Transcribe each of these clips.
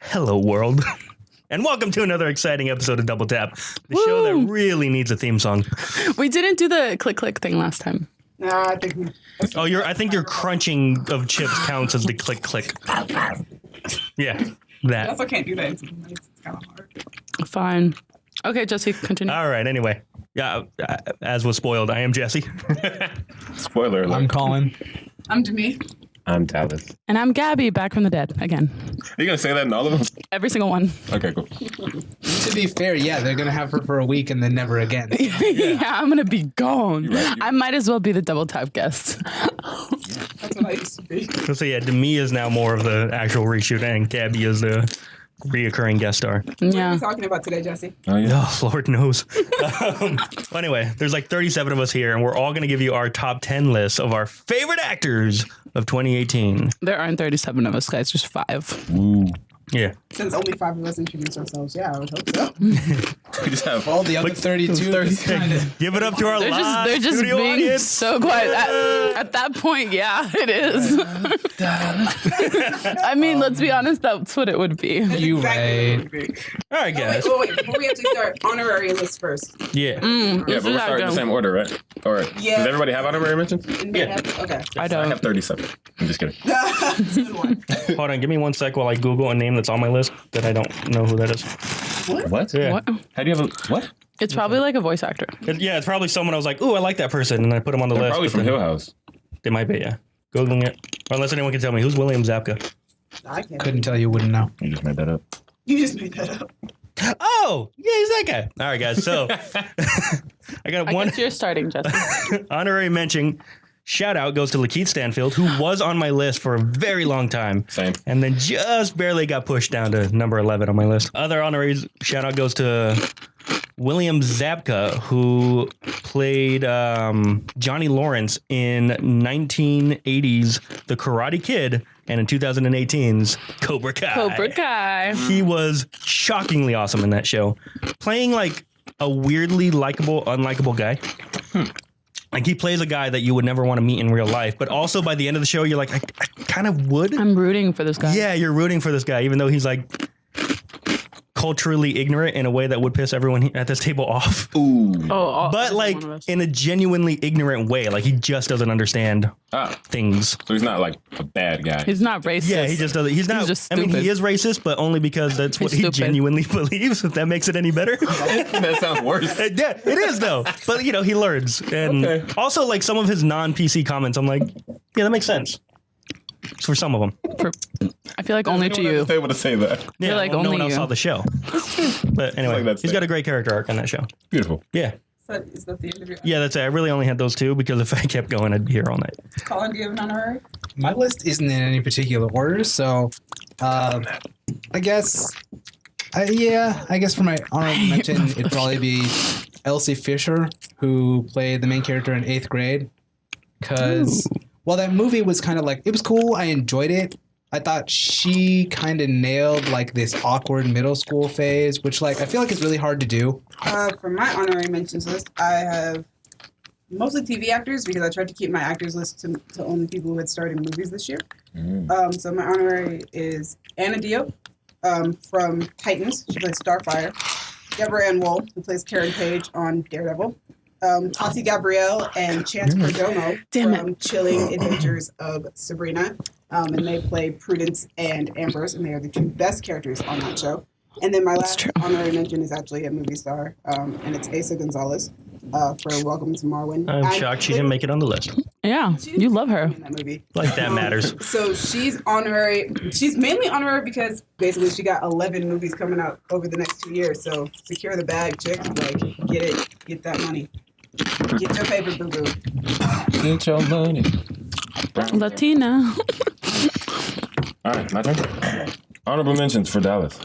Hello, world. And welcome to another exciting episode of Double Tap, the show that really needs a theme song. We didn't do the click click thing last time. No, I think. I think your crunching of chips counts as the click click. Yeah, that. I also can't do that. It's kind of hard. Fine. Okay, Jesse, continue. All right. Anyway, yeah. As was spoiled, I am Jesse. Spoiler alert. I'm Colin. I'm Demi. I'm Dallas. And I'm Gaby, back from the dead again. Are you gonna say that in all of them? Every single one. Okay, cool. To be fair, yeah, they're gonna have her for a week and then never again. Yeah, I'm gonna be gone. Right. I might as well be the double tap guest. That's what I used to be. So yeah, Demi is now more of the actual reshoot, and Gaby is the reoccurring guest star. What are Yeah. we talking about today, Jesse? Oh yeah. Oh, Lord knows. Well, anyway, there's like 37 of us here, and we're all going to give you our top 10 list of our favorite actors of 2018. There aren't 37 of us, guys, just 5. Ooh. Yeah. Since only 5 of us introduce ourselves, yeah, I would hope so. We just have All the other 32 just kind of. Give it up to our They're live just studio being audience. so quiet. At that point, yeah, it is. I mean, let's be honest, that's what it would be. You Exactly right. what it would be. All right, guys. Wait, before we actually start, honorary list first. Yeah. yeah, but we're starting in the same order, right? Or Yeah. does everybody have honorary mentions? Yeah. Okay. I I don't. have 37. I'm just kidding. That's a good one. Hold on. Give me one sec while I Google a name that's on my list that I don't know who that is. What? Yeah. What? How do you have a what? It's probably like a voice actor. Yeah, it's probably someone I was like, ooh, I like that person, and I put them on the They're list. probably but from then Hill House. They might be, yeah. Googling it. Or unless anyone can tell me, who's William Zabka? I can't. Couldn't tell you, wouldn't know. You just made that up. You just made that up. Oh, yeah, he's that guy. All right, guys. So I got I one guess you're starting, Jesse. honorary mention. Shout out goes to Lakeith Stanfield, who was on my list for a very long time. Same. And then just barely got pushed down to number 11 on my list. Other honoraries, shout out goes to William Zabka, who played Johnny Lawrence in 1980's The Karate Kid and in 2018's Cobra Kai. Cobra Kai. He was shockingly awesome in that show, playing like a weirdly likable, unlikable guy. Like he plays a guy that you would never want to meet in real life, but also by the end of the show, you're like, I kind of would. I'm rooting for this guy. Yeah, you're rooting for this guy, even though he's like culturally ignorant in a way that would piss everyone at this table off. Ooh. Oh, But like in a genuinely ignorant way, like he just doesn't understand Ah, things. so he's not like a bad guy. he's not racist. Yeah, he just doesn't. He's not. just I mean, stupid. he is racist, but only because that's what He's he stupid. genuinely believes. If that makes it any better. That sounds worse. Yeah, it is though. But you know, he learns, and Okay. also like some of his non-PC comments, I'm like, yeah, that makes sense. For some of them, I feel like only to Anyone you. at the table to say that. yeah. like well, no only one else you. saw the show. But anyway, like that's he's fair. got a great character arc on that show. Beautiful. Yeah, Is that the interview? yeah. That's it. I really only had those two because if I kept going, I'd be here all night. Colin, do you have an honorary? My list isn't in any particular order, so I guess, I guess for my honorable mention, it'd probably be Elsie Fisher, who played the main character in 8th grade. Because while that movie was kind of like, it was cool, I enjoyed it. I thought she kind of nailed like this awkward middle school phase, which like I feel like is really hard to do. For my honorary mentions list, I have mostly TV actors because I tried to keep my actors list to only people who had starred in movies this year. So my honorary is Anna Diop from Titans. She plays Starfire. Deborah Ann Wool, who plays Karen Page on Daredevil. Tati Gabrielle and Chance Perdomo Damn it. from Chilling Adventures of Sabrina. And they play Prudence and Ambrose, and they are the two best characters on that show. And then my last true. honorary mention is actually a movie star, and it's Asa Gonzalez for Welcome to Marwin. I'm shocked she didn't make it on the list. Yeah, you love her. in that movie. Like that matters. So she's honorary. She's mainly honorary because basically she got 11 movies coming out over the next 2 years. So secure the bag, chick. Like, get it. Get that money. Get your paper, boo-boo. Get your money. Latina. All right, my turn. Honorable mentions for Dallas.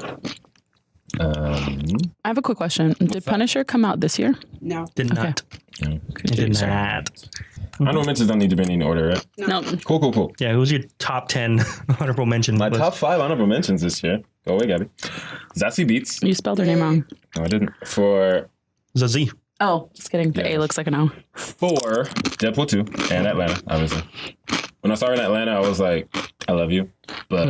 I have a quick question. Did Punisher come out this year? No. Did not. It did not. Honorable mentions don't need to be in any order, right? No. Cool. Yeah, who's your top 10 honorable mention? My list? top 5 honorable mentions this year. Go away, Gaby. Zazie Beetz. You spelled her name wrong. No, I didn't. For Zazie. Oh, just kidding. The Yeah. A looks like an O. 4, Deadpool 2, and Atlanta, obviously. When I saw her in Atlanta, I was like, I love you, but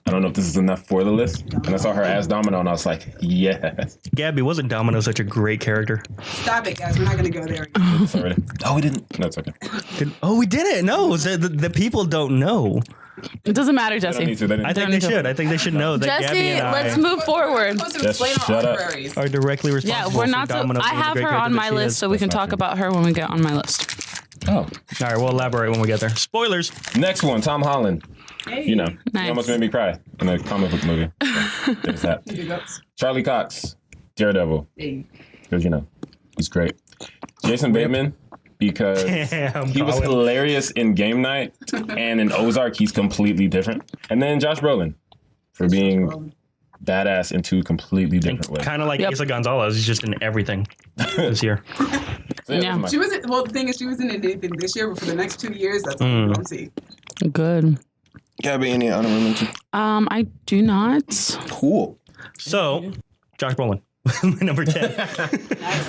I don't know if this is enough for the list. And I saw her as Domino, and I was like, yes. Gabby, wasn't Domino such a great character? Stop it, guys. We're not going to go there again. Sorry. Oh, we didn't. No, it's okay. We didn't. No, the people don't know. It doesn't matter, They don't Jesse. need to. They didn't. I think they should. I think they should know that Jesse, Gabby and let's I move forward. We're supposed to Just explain shut our up. honoraries. are directly Yeah, responsible we're for not. Domino I being the have great her character on that my she list, is. so we can talk about her when we get on my list. Oh. All right, we'll elaborate when we get there. Spoilers. Next one, Tom Holland. Hey. You know, Nice. he almost made me cry in a comic book movie. So, there's that. Big ups. Charlie Cox, Daredevil, Hey. because he's great. Jason Bateman, because Damn, he was Colin. hilarious in Game Night, and in Ozark he's completely different. And then Josh Brolin for being badass in two completely different ways. Kind of like Yep. Asa Gonzalez. He's just in everything this year. So, Yeah. those are She my- wasn't. Well, the thing is, she wasn't in anything this year, but for the next 2 years, that's what I'm seeing. Good. Gabby, any honorable mention? I do not. Cool. So, Josh Brolin, my number 10.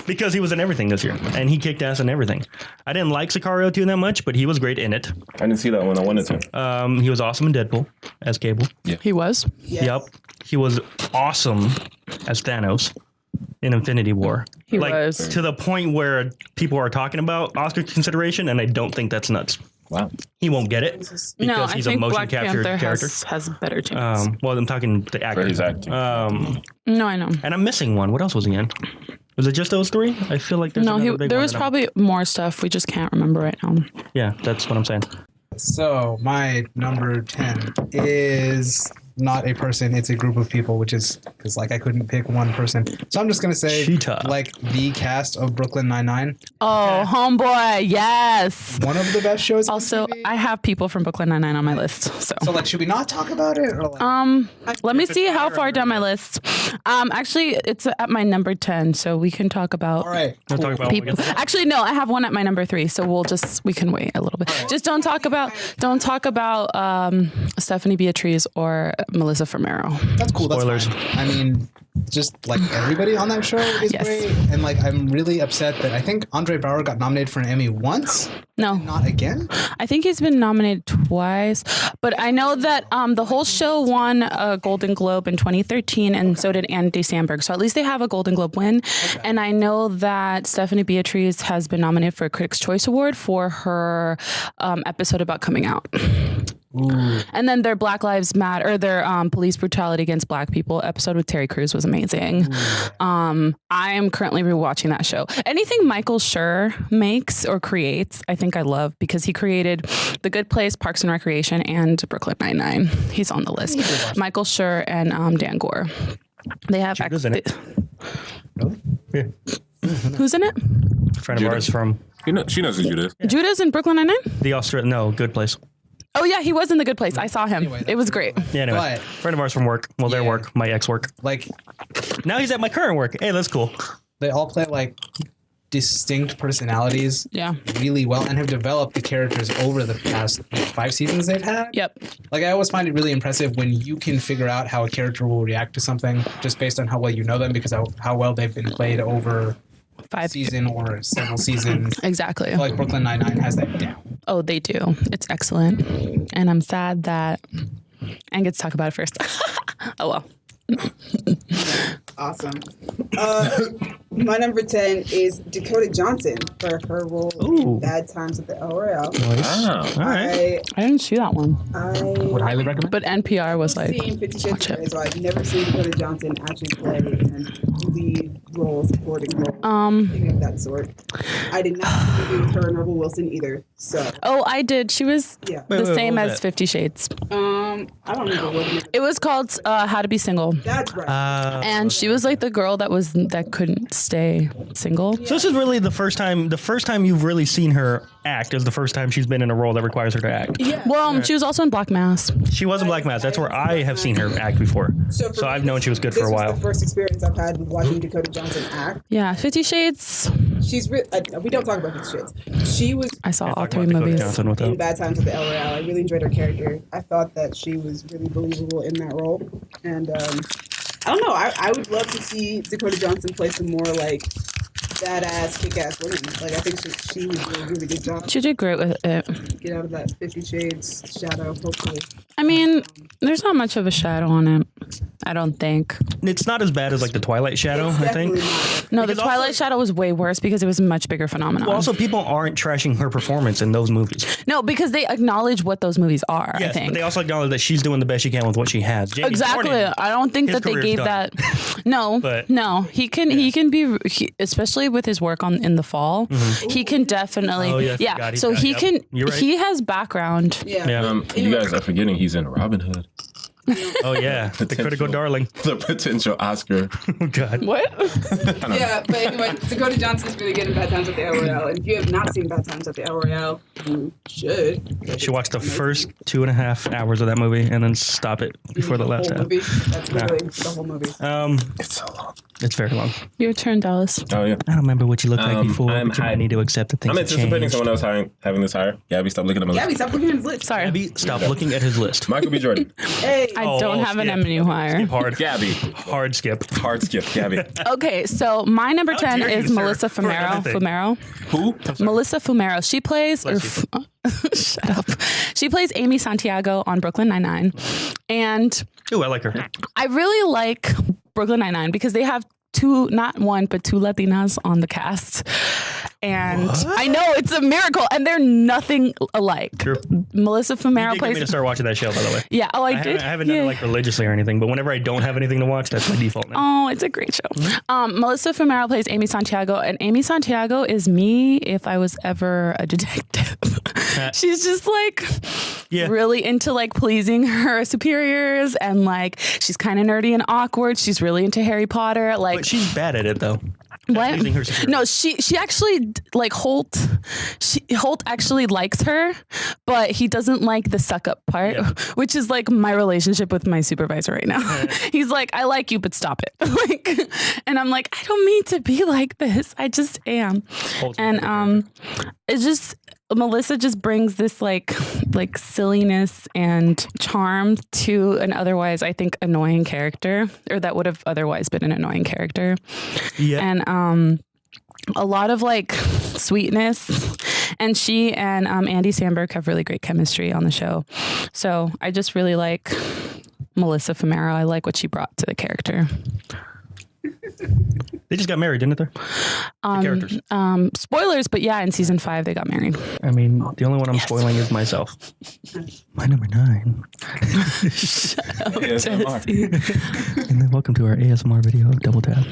Because he was in everything this year, and he kicked ass in everything. I didn't like Sicario 2 that much, but he was great in it. I didn't see that one. I wanted to. He was awesome in Deadpool as Cable. He was. Yes. Yep. He was awesome as Thanos in Infinity War. He like, was. to the point where people are talking about Oscar consideration, and I don't think that's nuts. Wow. He won't get it This because No, I he's a think motion Black captured Panther character. has a better chance. Well, I'm talking the actor. For his acting. No, I know. And I'm missing one. What else was he in? Was it just those three? I feel like there's No, another big there one was that probably more stuff. We just can't remember right now. Yeah, that's what I'm saying. So my number 10 is not a person, it's a group of people, which is because like I couldn't pick one person. So I'm just gonna say Cheetah. like the cast of Brooklyn Nine-Nine. Oh, homeboy, yes. One of the best shows. on Also, TV. I have people from Brooklyn Nine-Nine on my list. So like, should we not talk about it? Or like, Let me see how far down my list. Actually, it's at my number 10, so we can talk about all right. We'll talk about when we people. get there. Actually, no, I have one at my number 3, so we can wait a little bit. Just don't talk about Stephanie Beatriz or Melissa Fumero. That's cool. Spoilers. That's fine. I mean, just like everybody on that show is Yes. great, and like I'm really upset that I think Andre Braugher got nominated for an Emmy once, No, not again. I think he's been nominated twice, but I know that the whole show won a Golden Globe in 2013, and so did Andy Samberg. So at least they have a Golden Globe win. Okay. And I know that Stephanie Beatriz has been nominated for a Critics' Choice Award for her episode about coming out. Ooh. And then their Black Lives Matter, or their police brutality against Black people episode with Terry Crews was amazing. I am currently rewatching that show. Anything Michael Schur makes or creates, I think I love, because he created The Good Place, Parks and Recreation, and Brooklyn Nine-Nine. He's on the list. Michael Schur and Dan Gore. They have Judah's in it. Really? Yeah. Who's in it? A friend of ours from She knows who Judah is. Judah's in Brooklyn Nine-Nine? the Australian. No, Good Place. Oh yeah, he was in The Good Place. I saw him. Anyway, it was great. Yeah, anyway. But- Friend of ours from work. Well, their Yeah. work, my ex work. Like Now he's at my current work. Hey, that's cool. they all play like distinct personalities Yeah. really well and have developed the characters over the past 5 seasons they've had. Yep. Like I always find it really impressive when you can figure out how a character will react to something just based on how well you know them, because how well they've been played over 5 season or several seasons. Exactly. I feel like Brooklyn Nine-Nine has that down. Oh, they do. It's excellent. And I'm sad that I get to talk about it first. Oh, well. Awesome. My number 10 is Dakota Johnson for her role Ooh. in Bad Times at the El Royale. Wow. All right. I didn't see that one. Would highly recommend. But NPR was like, Seen 50 Shades watch of it. Grey, so I've never seen Dakota Johnson actually play and lead role, supporting role, anything of that sort. I did not see the movie with her and Rebel Wilson either. So, Oh, I did. She was yeah. the wait, same what was as that? 50 Shades. I don't remember what it is. It was called How to Be Single. That's right. And she was like the girl that couldn't stay single. So this is really the first time you've really seen her act is the first time she's been in a role that requires her to act. yeah. Well, she was also in Black Mass. She was in Black Mass. That's where I have seen her act before. So for I've me, known she was good this for a was while. the first experience I've had with watching Dakota Johnson act. Yeah, 50 Shades. She's we don't talk about these shits. She was I saw all Talk 3 about Dakota movies. Johnson with in them. Bad Times at the El Royale. I really enjoyed her character. I thought that she was really believable in that role. And I don't know. I would love to see Dakota Johnson play some more like badass, kick-ass women. Like I think she would do a really good job. She did great with it. Get out of that 50 Shades shadow, hopefully. I mean, there's not much of a shadow on it. I don't think. It's not as bad as like the Twilight Shadow, It's I think. definitely not. No, the Because Twilight also- Shadow was way worse because it was a much bigger phenomenon. Well, also, people aren't trashing her performance in those movies. No, because they acknowledge what those movies are, I Yes, think. but they also acknowledge that she's doing the best she can with what she has. Jamie Exactly. Dornan, I don't think his that they career's gave done. that. No, But- no. He can be, especially with his work in the fall. He can definitely. Oh, yeah, I yeah. forgot he's So got- he yep. can. You're right. He has background. Yeah. Yeah. You guys are forgetting he's in Robin Hood. Oh yeah, the critical darling. The potential Oscar. Oh God. What? Yeah, but anyway, Dakota Johnson's really good in Bad Times at the El Royale. And if you have not seen Bad Times at the El Royale, you should. She watched the first 2.5 hours of that movie and then stop it before the last whole half. movie. That's literally the whole movie. It's so long. It's very long. Your turn, Dallas. Oh yeah. I don't remember what you looked like before, I'm but you might high. need to accept that things I'm have anticipating changed. someone else having this higher. Gabby, stop looking at my list. Gabby, stop looking at his list. Sorry. Abby, stop looking at his list. Michael B. Jordan. Hey. I don't have an skip. Emily higher. Skip hard. Gabby. Hard skip. Hard skip. Gabby. Okay, so my number How 10 dare you, is sir, Melissa for Fumero. anything. Who? Melissa Fumero. She plays. Bless Shut up. She plays Amy Santiago on Brooklyn Nine-Nine, and Ooh, I like her. I really like Brooklyn Nine-Nine because they have not one, but two Latinas on the cast. And I know it's a miracle, and they're nothing alike. True. Melissa You Fumero did get me to plays. start watching that show, by the way. Yeah. Oh, I I did. haven't done Yeah. it like religiously or anything, but whenever I don't have anything to watch, that's my default now. Oh, it's a great show. Melissa Fumero plays Amy Santiago, and Amy Santiago is me if I was ever a detective. She's just like Yeah. really into like pleasing her superiors, and like she's kind of nerdy and awkward. She's really into Harry Potter. Like But she's bad at it, though. what? pleasing her superiors. No, she actually like Holt actually likes her, but he doesn't like the suck up part, Yeah. which is like my relationship with my supervisor right now. He's like, I like you, but stop it. Like, and I'm like, I don't mean to be like this. I just am. Holt's And it's just Melissa just brings this like silliness and charm to an otherwise, I think, annoying character, or that would have otherwise been an annoying character. Yeah. And a lot of like sweetness, and she and Andy Samberg have really great chemistry on the show. So I just really like Melissa Fumero. I like what she brought to the character. They just got married, didn't they? The characters. Spoilers, but yeah, in season 5 they got married. I mean, the only one I'm spoiling is myself. My number 9. ASMR. And then welcome to our ASMR video of Double Tap.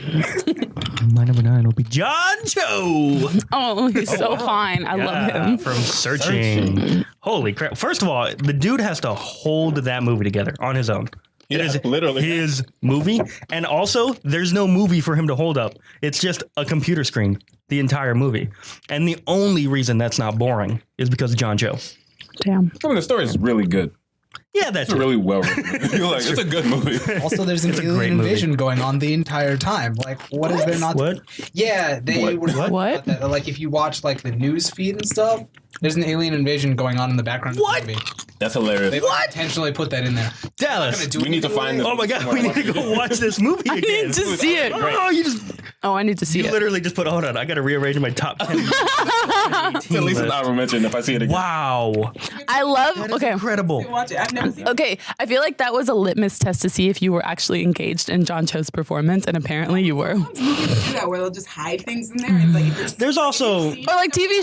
My number 9 will be John Cho. Oh, he's so fine. I love him. From Searching. Holy crap. First of all, the dude has to hold that movie together on his own. It Yeah, is literally. his movie. And also, there's no movie for him to hold up. It's just a computer screen the entire movie. And the only reason that's not boring is because of John Cho. Damn. I mean, the story is really good. Yeah, that's It's a really well written. You're like, it's a good movie. Also, there's an It's a great alien movie. invasion going on the entire time. Like, what is there not? What? Yeah, they What? were talking What? about that. Like, if you watch like the news feed and stuff, there's an alien invasion going on in the background What? of the movie. That's hilarious. They intentionally put that in there. Dallas. Do We need to find this. Oh my God, we need to go watch this movie I again. need to see it. Oh, you just I need to see it. literally just put, hold on, I got to rearrange my top 10. It's at least an honorable mention if I see it again. Wow. I love. That is Okay. incredible. Watch it. I've never seen it. Okay, I feel like that was a litmus test to see if you were actually engaged in John Cho's performance, and apparently you were. Movies do that where they'll just hide things in there. It's like if it's There's also, Or like TV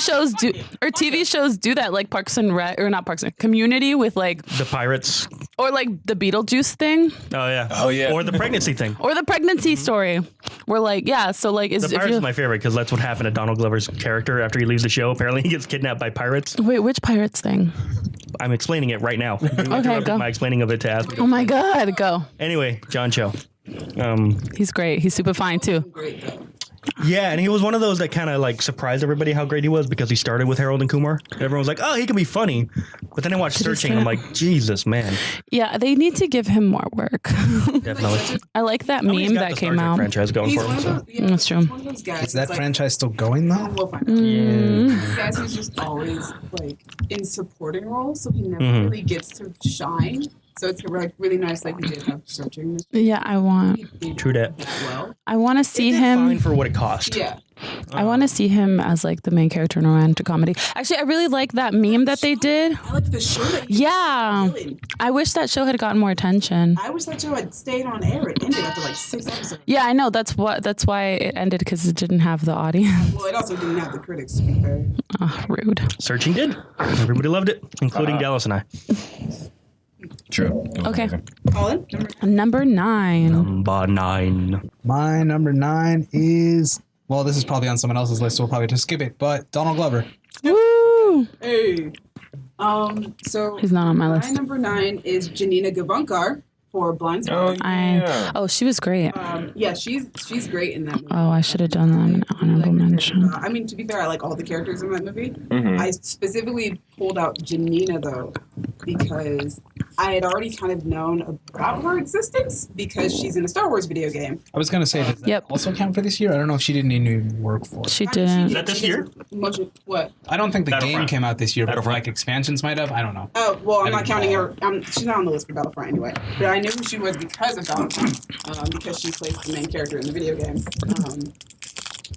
shows do that, like Parks and Rec, or not Parks and Community, with like, the pirates. or like the Beetlejuice thing, Oh, yeah. Oh, yeah. Or the pregnancy thing. or the pregnancy story, where like, yeah, so like, is The if pirates you is my favorite because that's what happened to Donald Glover's character after he leaves the show. Apparently, he gets kidnapped by pirates. wait, which pirates thing? I'm explaining it right now. Okay, go. My explaining of it to ask. Oh my God, go! Anyway, John Cho. He's great. He's super fine too. great though. Yeah, and he was one of those that kind of like surprised everybody how great he was because he started with Harold and Kumar. And everyone was like, "Oh, he can be funny," but then I watched Did he Searching. say I'm that? like, Jesus, man, Yeah, they need to give him more work. definitely. I like that He's meme got that the Star came Trek out. franchise going He's for one him. of So. those. Yeah, That's true. he's one of those guys. Is that that's like, franchise still going though? We'll find out. Guys who's just always like in supporting roles, so he never really gets to shine. So it's like really nice. Like we did have searching. Yeah, I want. True that. Well, I want to see Fine him. for what it cost. yeah. I want to see him as like the main character in a romantic comedy. Actually, I really like that meme that they did. I like the show. That Yeah, I wish that show had gotten more attention. I wish that show had stayed on air. It ended after like 6 episodes. Yeah, I know. That's why it ended, because it didn't have the audience. Well, it also didn't have the critics, to be fair. Rude. Searching did. Everybody loved it, including Dallas and I. True. Okay. Colin, Number 9. Number 9. My number 9 is, well, this is probably on someone else's list, so we'll probably just skip it, but Donald Glover. Woo! Hey. So He's not on my my list. number 9 is Janina Gavankar for Blind Spot. Oh, she was great. Yeah, she's great in that movie. Oh, I should have done that an honorable mention. I mean, to be fair, I like all the characters in that movie. Mhm. I specifically pulled out Janina, though, because I had already kind of known about her existence because she's in a Star Wars video game. I was going to say, does that Yep. also count for this year? I don't know if she didn't even work for it. She I mean, didn't. Is that this year? What? I don't think the game Battlefront. came out this year, but Battlefront. like expansions might have. I don't know. Oh, well, I'm not Battlefront. counting her. She's not on the list for Battlefront anyway. But I knew who she was because of Battlefront, because she plays the main character in the video game.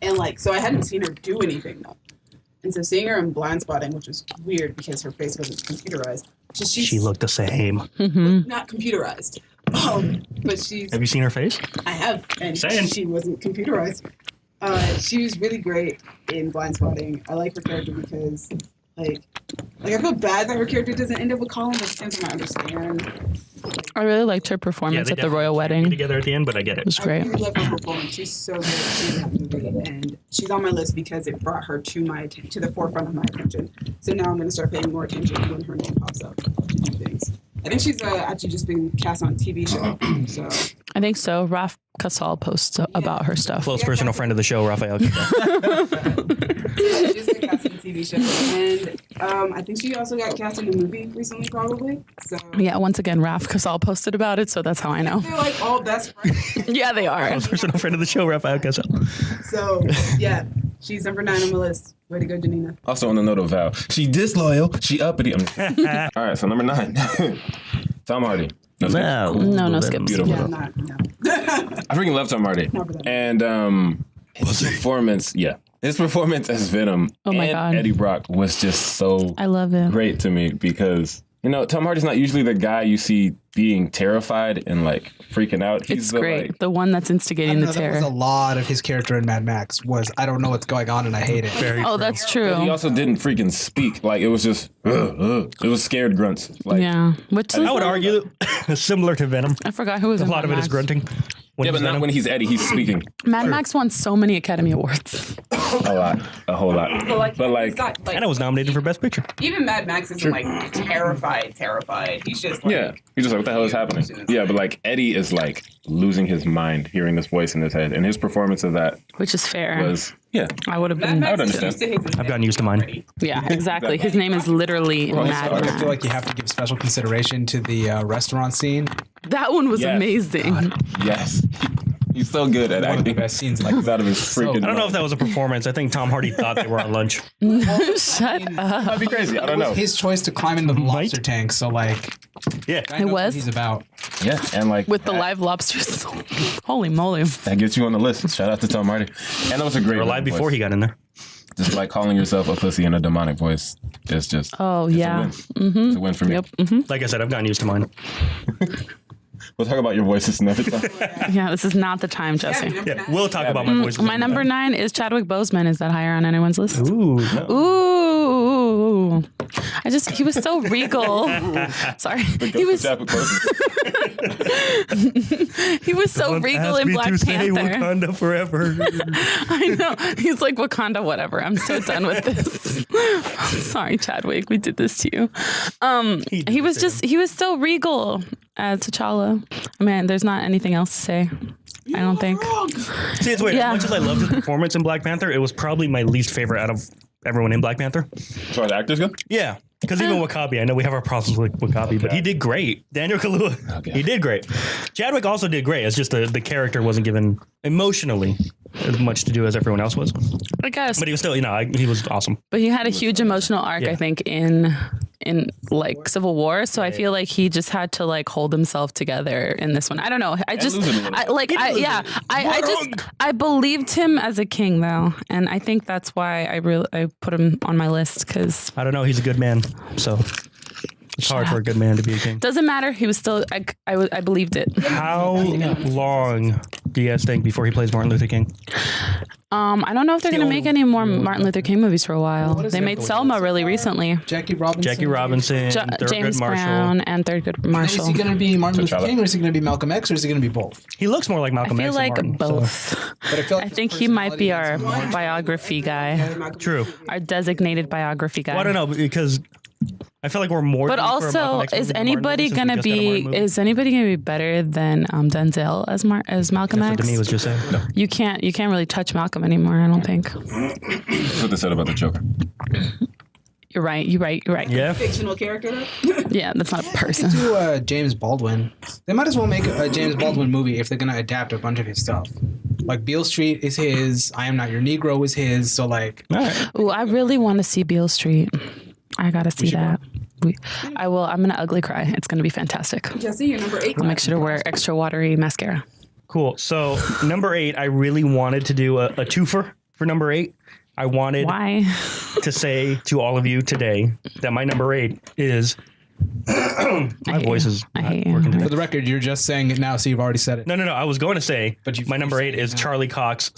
And like, so I hadn't seen her do anything though. And so seeing her in Blind Spotting, which was weird because her face wasn't computerized. She looked the same. Mm-hmm. Not computerized. But she's. Have you seen her face? I have, and Saying. she wasn't computerized. She was really great in Blind Spotting. I like her character because, like I feel bad that her character doesn't end up with Colin, but at the same time I understand. I really liked her performance they at the royal definitely wedding. together at the end, but I get It it. was I great. really love her performance. She's so good in that movie, and she's on my list because it brought her to the forefront of my attention. So now I'm going to start paying more attention when her name pops up to do things. I think she's actually just been cast on a TV show. So I think so. Raf Casal posts about her stuff. Close personal friend of the show, Raphael. she's been cast on a TV show, and I think she also got cast in a movie recently, probably. So Yeah, once again, Raf Casal posted about it, so that's how I know. they're like all best friends. Yeah, they are. Close personal friend of the show, Raphael. So yeah, she's number 9 on my list. Way to go, Janina. Also on the note of Val, she disloyal, she uppity. All right, so number 9, Tom Hardy. No, No skips. Beautiful. Yeah, no. I freaking love Tom Hardy. Not for that. And his performance as Venom Oh my and God. Eddie Brock was just so I love it. great to me because, Tom Hardy's not usually the guy you see being terrified and like freaking out. He's It's the, great. like, The one that's I instigating don't the know, that terror. was a lot of his character in Mad Max was, I don't know what's going on and I hate it. Oh, that's but he true. also didn't freaking speak. Like it was just, it was scared grunts. Like, Yeah. Which I would argue similar to Venom. I forgot who was A in lot of Mad it is Max. grunting. When Yeah, he's but not Venom. when he's Eddie. He's speaking Mad Max won so many Academy Awards. a whole lot. But like, he's not, And it was nominated for Best Picture. even Mad Max isn't like terrified. He's just like, yeah, he's just like, what the hell is happening? Yeah, but like Eddie is like losing his mind hearing this voice in his head, and his performance of that Which is fair. was I would have Mad been. Max would is understand. used to his I've gotten used to mine. already. Yeah, exactly. His name is literally Well, Mad sorry. I Max. feel like you have to give special consideration to the restaurant scene. That one was Yes. amazing. yes. He's so good at One of the acting. best scenes. Like he's out of his freaking. I don't know if that was a performance. I think Tom Hardy thought they were on lunch. Shut up. That'd be crazy. I don't know. His choice to climb into the lobster tank. So like, Yeah. I know what was? he's about. Yeah, and like With the that, live lobsters. Holy moly. that gets you on the list. Shout out to Tom Hardy. And that was a great. Or live voice. before he got in there. Just like calling yourself a pussy in a demonic voice is just. Oh, it's yeah. A win. It's a win for me. Yep. hmm Like I said, I've gotten used to mine. We'll talk about your voices another time. Yeah, this is not the time, Yeah, Jesse. number Yeah, 9. we'll talk about my voices. My number 9 is Chadwick Boseman. Is that higher on anyone's list? Ooh. No. Ooh. He was so regal. Sorry. He was so regal in Black Panther. Wakanda forever. I know. He's like, Wakanda, whatever. I'm so done with this. Sorry, Chadwick. We did this to you. He was so regal as T'Challa. I mean, there's not anything else to say. I don't think. See, it's weird. Yeah. As much as I loved his performance in Black Panther, it was probably my least favorite out of everyone in Black Panther. As far as actors go? Yeah. Because even Wakabi, I know we have our problems with Wakabi, but he did great. Daniel Kaluuya, he did great. Chadwick also did great. It's just the character wasn't given emotionally as much to do as everyone else was. I guess. But he was still, he was awesome. But he had a huge emotional arc, Yeah. I think, in in like Civil War, so I feel like he just had to like hold himself together in this one. I don't know. I believed him as a king though, and I think that's why I put him on my list because I don't know. He's a good man, so it's hard for a good man to be a king. Doesn't matter. He was still. I believed it. How long do you guys think before he plays Martin Luther King? I don't know if they're going to make any more Martin Luther King movies for a while. They made Selma really recently. Jackie Robinson, James Brown, and Thurgood Marshall. Is he going to be Martin Luther King, or is he going to be Malcolm X, or is he going to be both? He looks more like Malcolm X. I feel like Martin, both. So. But I feel like I think he might be our biography guy. True. Our designated biography guy. Well, I don't know because I feel like we're more. But also, is anybody gonna be better than Denzel as Malcolm X? Demi was just saying. No. You can't really touch Malcolm anymore. I don't think. That's what they said about the Joker. You're right. Yeah. Fictional character though. Yeah, that's not a person. Do James Baldwin. They might as well make a James Baldwin movie if they're gonna adapt a bunch of his stuff. Like Beale Street is his. I Am Not Your Negro is his. So like. All right. Ooh, I really want to see Beale Street. I gotta see that. I will. I'm gonna ugly cry. It's gonna be fantastic. Jesse, you're number 8. I'll make sure to wear extra watery mascara. Cool. So number 8, I really wanted to do a twofer for number 8. I wanted to say to all of you today that my number 8 is. My voice is not working today. For the record, you're just saying it now, so you've already said it. No. I was going to say, but my number 8 is Charlie Cox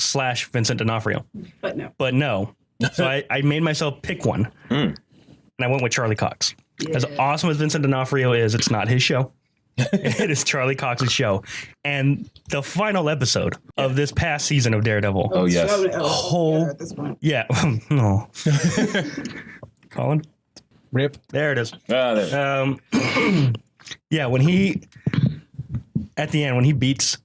/ Vincent D'Onofrio. But no. So I made myself pick one. And I went with Charlie Cox. Yeah. As awesome as Vincent D'Onofrio is, it's not his show. It is Charlie Cox's show. And the final episode of this past season of Daredevil. Oh, yes. Yeah. No. Colin? Rip. There it is. There. Yeah, when he, at the end, when he beats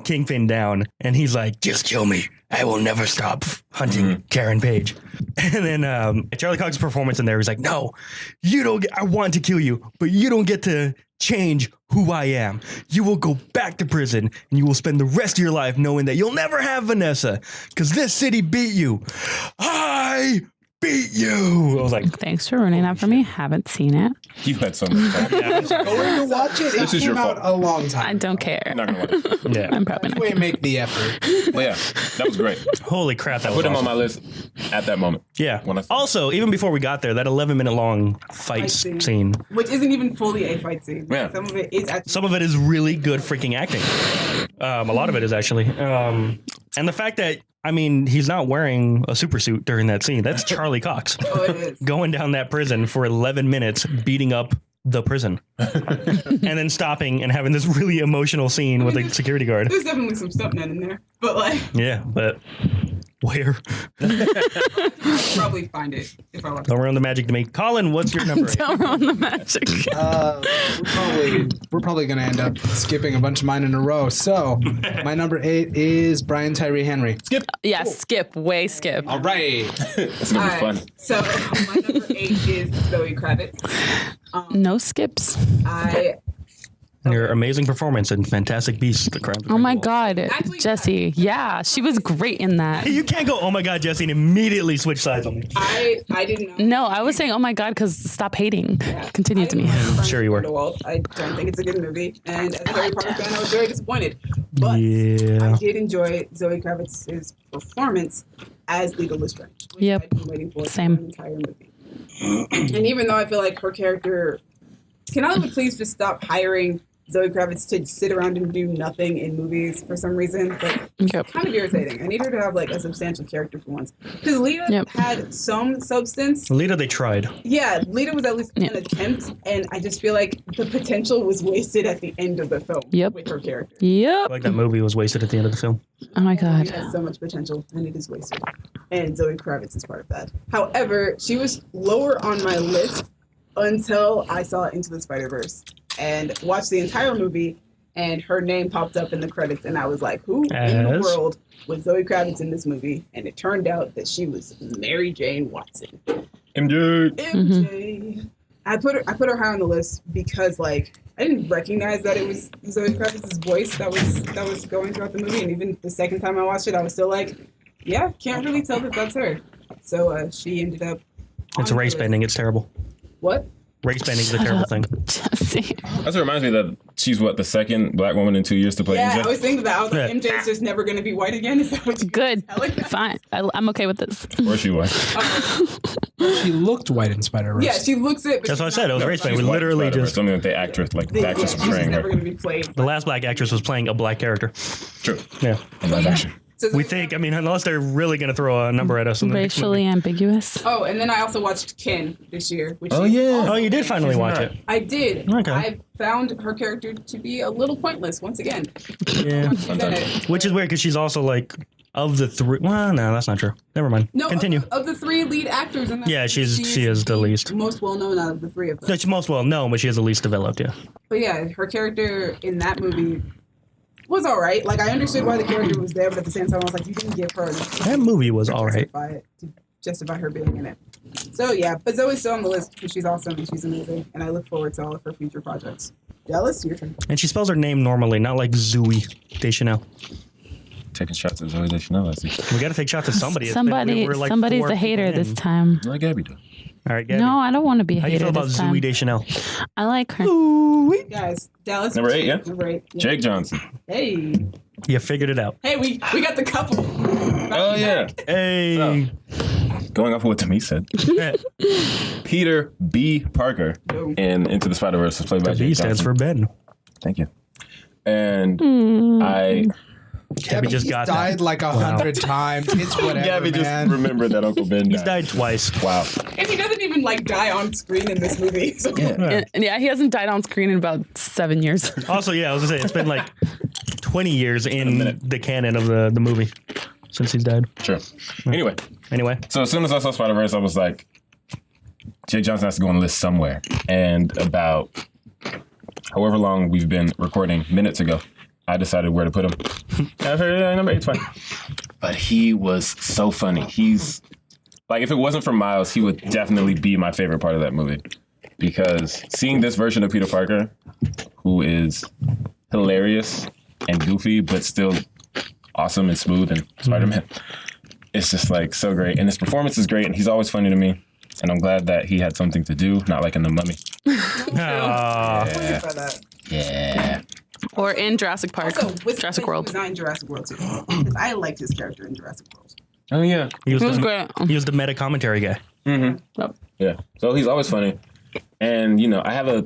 Kingpin down and he's like, just kill me. I will never stop hunting Karen Page. And then Charlie Cox's performance in there, he's like, no, you don't I want to kill you, but you don't get to change who I am. You will go back to prison and you will spend the rest of your life knowing that you'll never have Vanessa because this city beat you. I beat you. I was like, thanks for ruining that for me. Haven't seen it. You had so much fun. Going to watch it. This is your fault. A long time. I don't care. I'm not gonna watch it. yeah. I'm probably not. We make the effort. But yeah, that was great. Holy crap, that was Put him awesome. on my list at that moment. Yeah. When I saw Also, even before we got there, that 11-minute long fight scene. Which isn't even fully a fight scene. Yeah. Some of it is actually. Some of it is really good freaking acting. A lot of it is actually. And the fact that, I mean, he's not wearing a super suit during that scene. That's Charlie Cox. Oh, it is. Going down that prison for 11 minutes, beating up the prison. And then stopping and having this really emotional scene with a security guard. There's definitely some stuntmen in there. But like. Yeah, but where? I'll probably find it if I want to. Don't ruin the magic to me. Colin, what's your number? Don't ruin the magic. We're probably going to end up skipping a bunch of mine in a row. So my number 8 is Brian Tyree Henry. Skip. Yeah, skip. Way skip. All right. It's gonna be fun. So my number 8 is Zoe Kravitz. No skips. And your amazing performance in Fantastic Beasts: The Crimes of Oh my Grindelwald. God, Actually, Jessie. Yeah, she was great in that. You can't go, oh my God, Jesse, and immediately switch sides on me. I didn't know. No, I was saying, oh my God, because stop hating. Continue to me. Sure you were. I don't think it's a good movie. And as a Harry Potter fan, I was very disappointed. But Yeah. I did enjoy Zoe Kravitz's performance as Lita Lestrange. Which Yep. I've been waiting for Same. the entire movie. And even though I feel like her character, can Hollywood please just stop hiring Zoe Kravitz to sit around and do nothing in movies for some reason? But Yep. kind of irritating. I need her to have like a substantial character for once. Because Lita had some substance. Lita, they tried. Yeah, Lita was at least an attempt, and I just feel like the potential was wasted at the end of the film with her character. I Yep. feel like that movie was wasted at the end of the film. Oh my It God. has so much potential, and it is wasted. And Zoe Kravitz is part of that. However, she was lower on my list until I saw Into the Spider-Verse and watched the entire movie, and her name popped up in the credits, and I was like, who in the world was Zoe Kravitz in this movie? And it turned out that she was Mary Jane Watson. MJ. MJ. I put her high on the list because like I didn't recognize that it was Zoe Kravitz's voice that was going throughout the movie, and even the second time I watched it, I was still like, yeah, can't really tell that that's her. So she ended up. It's race bending. It's terrible. What? Race bending is a terrible thing. Jesse. That's what reminds me that she's the second black woman in 2 years to play Yeah, MJ. I was thinking that. I was like, Yeah. MJ's just never going to be white again. Is that what you Good. telling? Fine. I'm okay with this. Or she was. She looked white in Spider-Verse. Yeah, she looks it. But That's what I she's said. It was not- race bending. She's We white in literally Spider-Verse. just Something that the actress, the Yeah, actress she's portraying never her. going to be played. the last black actress was playing a black character. True. Yeah. In live action. So We think. I mean, unless they're really going to throw a number at us. In the next Racially movie. ambiguous. Oh, and then I also watched Ken this year. Which Oh, is yeah. also- Oh, you did finally She's watch not. it. I did. Okay. I found her character to be a little pointless once again. Yeah. She's in it. Which is weird because she's also like of the three. Well, no, that's not true. Never mind. No, Continue. Of the three lead actors in that, Yeah, she is the least. most well known out of the three of them. She's most well known, but she is the least developed. Yeah. But yeah, her character in that movie was all right. Like, I understood why the character was there, but at the same time, I was like, you didn't give her enough That movie was all right. to justify her being in it. So yeah, but Zoe's still on the list because she's awesome and she's amazing, and I look forward to all of her future projects. Jealous? Your turn. And she spells her name normally, not like Zooey Deschanel. Taking shots at Zoe Deschanel, I see. We got to take shots at somebody. It's been- Somebody, we're like somebody's 4 a hater people this in. time. Like Gaby does. All right, Gaby. No, I don't want to be a How you hater feel about this time. Zooey Deschanel? I like her. Guys, Dallas. Number 8, yeah? Number 8. Yeah. Jake Johnson. Hey. You figured it out. Hey, we got the couple. Oh, yeah. Hey. Going off of what Demi said. Peter B. Parker in Into the Spider-Verse was played by The Jake B stands Johnson. for Ben. Thank you. And I... Gabby just He's got died that. like 100 times. It's whatever, Gabby just man. remembered that Uncle Ben He's died twice. Wow. And he doesn't even like die on screen in this movie. So. Yeah. Yeah, he hasn't died on screen in about 7 years. Also, yeah, I was gonna say it's been like 20 years in minute. the canon of the movie since he's died. Sure. Anyway, So as soon as I saw Spider-Verse, I was like, Jake Johnson has to go on the list somewhere. And about however long we've been recording, minutes ago, I decided where to put him. I've heard number 8's fine. But he was so funny. He's like, if it wasn't for Miles, he would definitely be my favorite part of that movie. Because seeing this version of Peter Parker, who is hilarious and goofy, but still awesome and smooth and Spider-Man, it's just like so great. And his performance is great, and he's always funny to me. And I'm glad that he had something to do, not like in The Mummy. Yeah. Or in Jurassic Park. Also, with Jurassic he World. was not in Jurassic World too, because I liked his character in Jurassic World. Oh, yeah. he was, It was the, great. he was the meta commentary guy. Yep. Yeah. So he's always funny. And, you know, I have a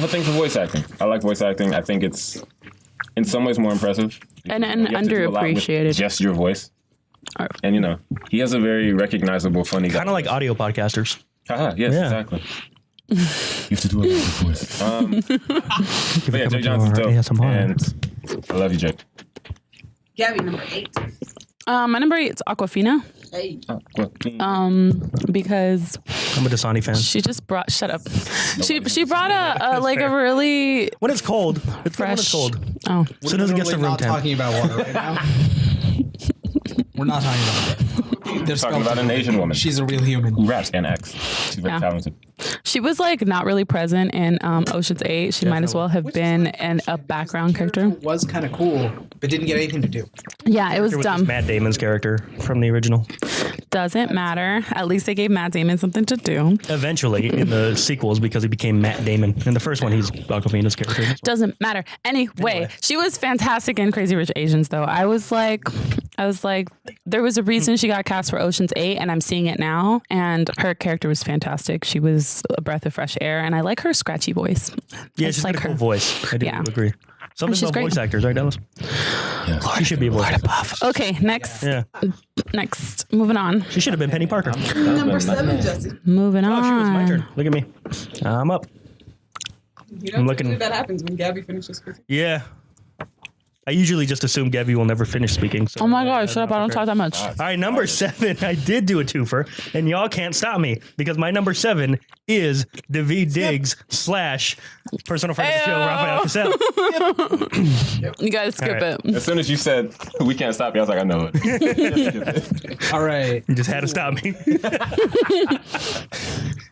thing for voice acting. I like voice acting. I think it's in some ways more impressive. And You have to do a lot with underappreciated. just your voice. Or- And, you know, he has a very recognizable, funny guy. Kind of like audio podcasters. Haha, yes, Yeah. exactly. You have to do a lot with voice. But yeah, Jake Johnson's dope. ASMR. And I love you, Jake. Gabby, number 8. My number 8 is Awkwafina. Hey. Oh, well, Because I'm a Dasani fan. she just brought. Shut up. She brought a like a really When it's cold, it's when it's fresh. cold. Oh, So does it get to We're room not 10? talking about water right now. We're not talking about it. They're talking about an Asian woman She's a real human. who raps and acts. She's very Yeah. talented. she was like not really present in Ocean's 8. She might as well have been a background character. Was kind of cool, but didn't get anything to do. Yeah, it was It was dumb. just Matt Damon's character from the original. Doesn't matter. At least they gave Matt Damon something to do. Eventually, in the sequels, because he became Matt Damon. In the first one, he's Awkwafina's character. Doesn't matter. Anyway, she was fantastic in Crazy Rich Asians, though. I was like, there was a reason she got cast for Ocean's 8, and I'm seeing it now. And her character was fantastic. She was a breath of fresh air, and I like her scratchy voice. Yeah, It's she's like got a cool her. voice. I do Yeah. agree. Something she's about great. voice actors, right, Dallas? She should be a voice actor. Okay, next. Yeah. Next. Moving on. She should have been Penny Parker. Number 7, Jesse. Moving Oh, on. shoot, it's my turn. Look at me. I'm up. You know, I'm looking- typically that happens when Gabby finishes speaking. Yeah. I usually just assume Gabby will never finish speaking. So Oh my God, shut up. I don't talk that much. All right, number 7. I did do a twofer, and y'all can't stop me because my number 7 is David Diggs / personal friend of the show, Raphael Cassell. You gotta skip All right. it. As soon as you said, we can't stop you, I was like, I know it. All right. You just had to stop me.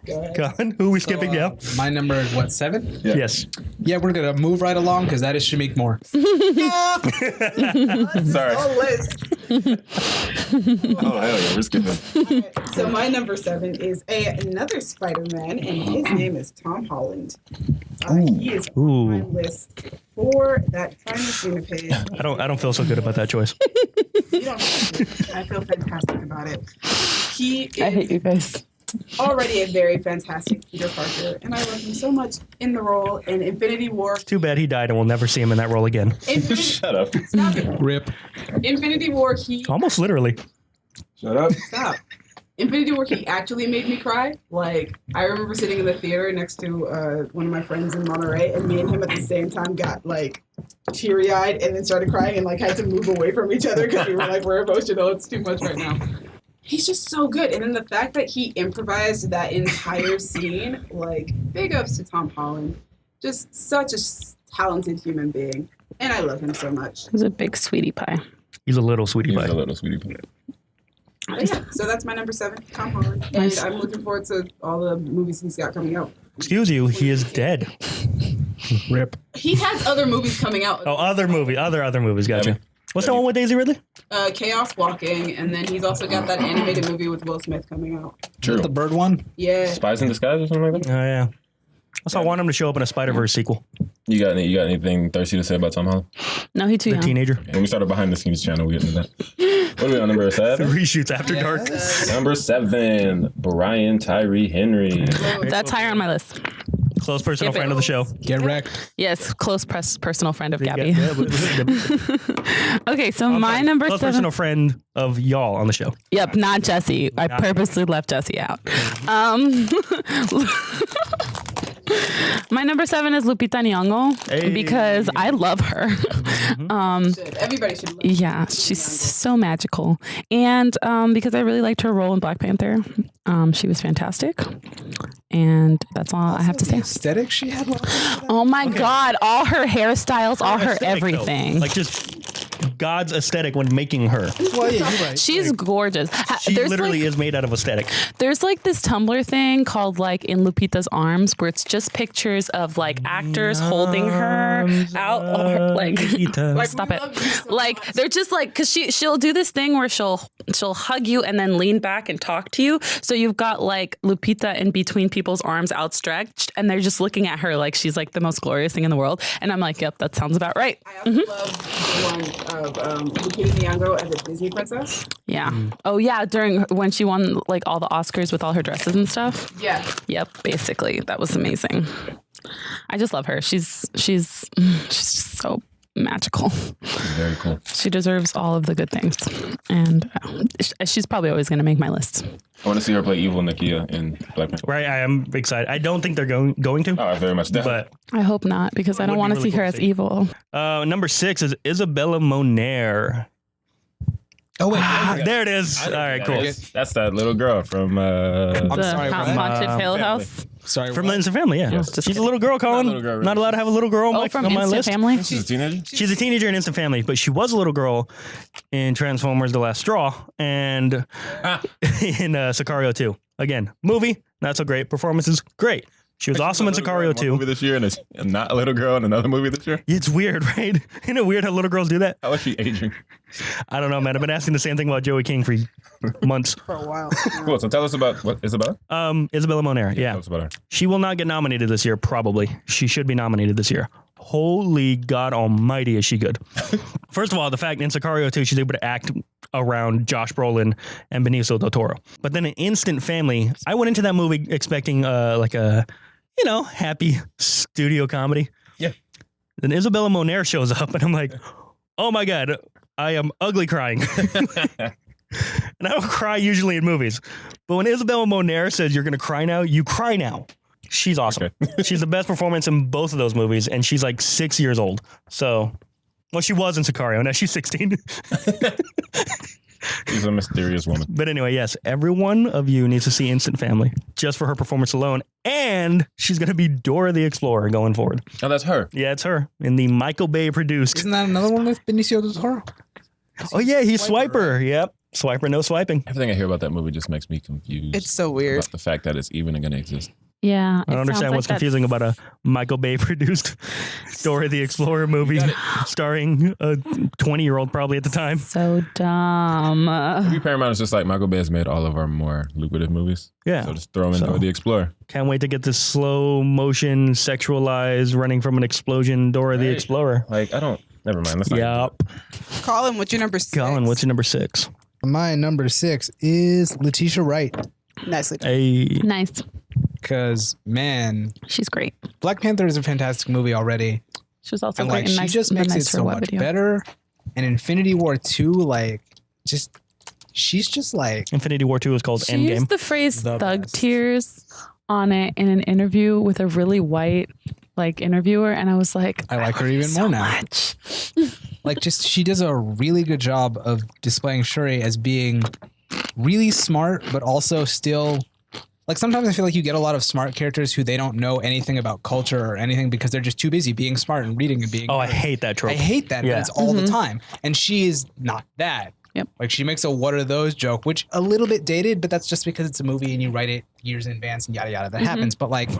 Go on. Who are we skipping now? My number is what, 7? Yeah. Yes. Yeah, we're gonna move right along because that is Shamik Moore. Sorry. Oh, Liz. Oh, hell yeah, we're skipping. So my number 7 is another Spider-Man, and his name is Tom Holland. He is on my list for that final scene of his. I don't feel so good about that choice. You don't have to. I feel fantastic about it. He I hate you is guys. already a very fantastic Peter Parker, and I love him so much in the role in Infinity War. Too bad he died and we'll never see him in that role again. Shut up. Stop it. Rip. Infinity War, he Almost literally. Shut up. stop. Infinity War, he actually made me cry. Like, I remember sitting in the theater next to one of my friends in Monterey, and me and him at the same time got, like, teary-eyed and then started crying and, like, had to move away from each other because we were like, we're emotional. It's too much right now. He's just so good. And then the fact that he improvised that entire scene, like, big ups to Tom Holland. Just such a talented human being. And I love him so much. He's a big sweetie pie. He's a little sweetie He's pie. a little sweetie pie. But yeah, so that's my number 7, Tom Holland. And Nice. I'm looking forward to all the movies he's got coming out. Excuse you, he is dead. Rip. He has other movies coming out. Oh, other movies. Gotcha. Demi. What's that one with Daisy Ridley? Chaos Walking, and then he's also got that animated movie with Will Smith coming out. True. The bird one. Yeah. Spies in Disguise or something like that? Oh yeah. Also, I want him to show up in a Spider-Verse sequel. You got anything thirsty to say about Tom Holland? No, he too The young. teenager. When we started behind the scenes channel, we get into that. What are we on number 7? Reshoots after dark. Number 7, Brian Tyree Henry. That's higher on my list. Close personal Skip it. friend of the show. Get wrecked. Yes, close personal friend of Gaby. Yeah, Okay, so my number close 7. personal friend of y'all on the show. Yep, not Jesse. I purposely left Jesse out. My number 7 is Lupita Nyong'o Hey. because I love her. Everybody should love Yeah, she's so magical. And because I really liked her role in Black Panther. She was fantastic. And that's all I have to The say. aesthetic she had. Oh my God, all her hairstyles, all her Aesthetic, though. everything. Like just God's aesthetic when making her. Well, yeah, you're right. She's gorgeous. She literally is made out of aesthetic. There's like this Tumblr thing called like In Lupita's Arms where it's just pictures of like actors holding her out. Like, stop we it. love you so Like much. they're just like, cause she'll do this thing where she'll hug you and then lean back and talk to you. So you've got like Lupita in between people's arms outstretched and they're just looking at her like she's like the most glorious thing in the world. And I'm like, yep, that sounds about right. I also love the one of Lupita Nyong'o as a Disney princess. Yeah. Oh yeah. When she won like all the Oscars with all her dresses and stuff. Yeah. Yep, basically. That was amazing. I just love her. She's just so magical. Very cool. She deserves all of the good things. And she's probably always going to make my list. I want to see her play evil Nakia in Black Panther. Right, I am excited. I don't think they're going to, Oh, I very much. but I hope not because I don't would want be to really see her cool as to see. evil. number 6 is Isabela Monera. Oh wait. There it is. All right, cool. That's that little girl from. I'm The sorry, what? Haunted Hill Family. House. Sorry. From what? Instant Family, yeah. just She's kidding. a little girl, Colin. Not a little girl, Not allowed to have a little girl Oh, from on my Instant list. Family? She's a teenager. She's a teenager in Instant Family, but she was a little girl in Transformers: The Last Straw and in Sicario 2. Again, movie, not so great. Performances, great. She was awesome in Sicario One 2. movie this year, and not a little girl in another movie this year. It's weird, right? Isn't it weird how little girls do that? How is she aging? I don't know, man. I've been asking the same thing about Joey King for months. For a while. Cool. So tell us about what Isabella. Isabela Monera, yeah. Tell us about her. She will not get nominated this year, probably. She should be nominated this year. Holy God almighty, is she good. First of all, the fact in Sicario 2, she's able to act around Josh Brolin and Benicio del Toro. But then in Instant Family, I went into that movie expecting like a, happy studio comedy. Yeah. Then Isabela Monera shows up and I'm like, oh my God, I am ugly crying. And I don't cry usually in movies. But when Isabela Monera says you're going to cry now, you cry now. She's awesome. She's the best performance in both of those movies, and she's like 6 years old. So, well, she was in Sicario. Now she's 16. She's a mysterious woman. But anyway, yes, every one of you needs to see Instant Family just for her performance alone. And she's going to be Dora the Explorer going forward. Oh, that's her. Yeah, it's her in the Michael Bay produced. Isn't that another one with Benicio del Toro? Oh, yeah, he's Swiper. Yep. Swiper, no swiping. Everything I hear about that movie just makes me confused. It's so weird. About the fact that it's even going to exist. Yeah. I don't understand what's confusing about a Michael Bay produced Dora the Explorer movie starring a 20-year-old probably at the time. So dumb. Maybe Paramount is just like Michael Bay has made all of our more lucrative movies. Yeah. So just throw him in Dora the Explorer. Can't wait to get this slow motion, sexualized, running from an explosion Dora the Explorer. Like, never mind. Let's not Yup. Colin, what's your number 6? Colin, what's your number 6? My number 6 is Letitia Wright. Nicely done. Hey. Nice. Because, man, She's great. Black Panther is a fantastic movie already. She was also And great like, in she Nice, just the makes Nice it for so What much video. better. And Infinity War 2, like, she's just like, Infinity War 2 is called She Endgame. used the phrase The thug best. tears on it in an interview with a really white like interviewer, and I was like, I like her love you even so more now. much. like, just she does a really good job of displaying Shuri as being really smart, but also still. Like, sometimes I feel like you get a lot of smart characters who they don't know anything about culture or anything because they're just too busy being smart and reading and being. Oh, I hate that trope. I hate that, Yeah. but it's all the time. And she is not that. Yep. Like, she makes a what are those joke, which a little bit dated, but that's just because it's a movie and you write it years in advance and yada yada. That happens. But like,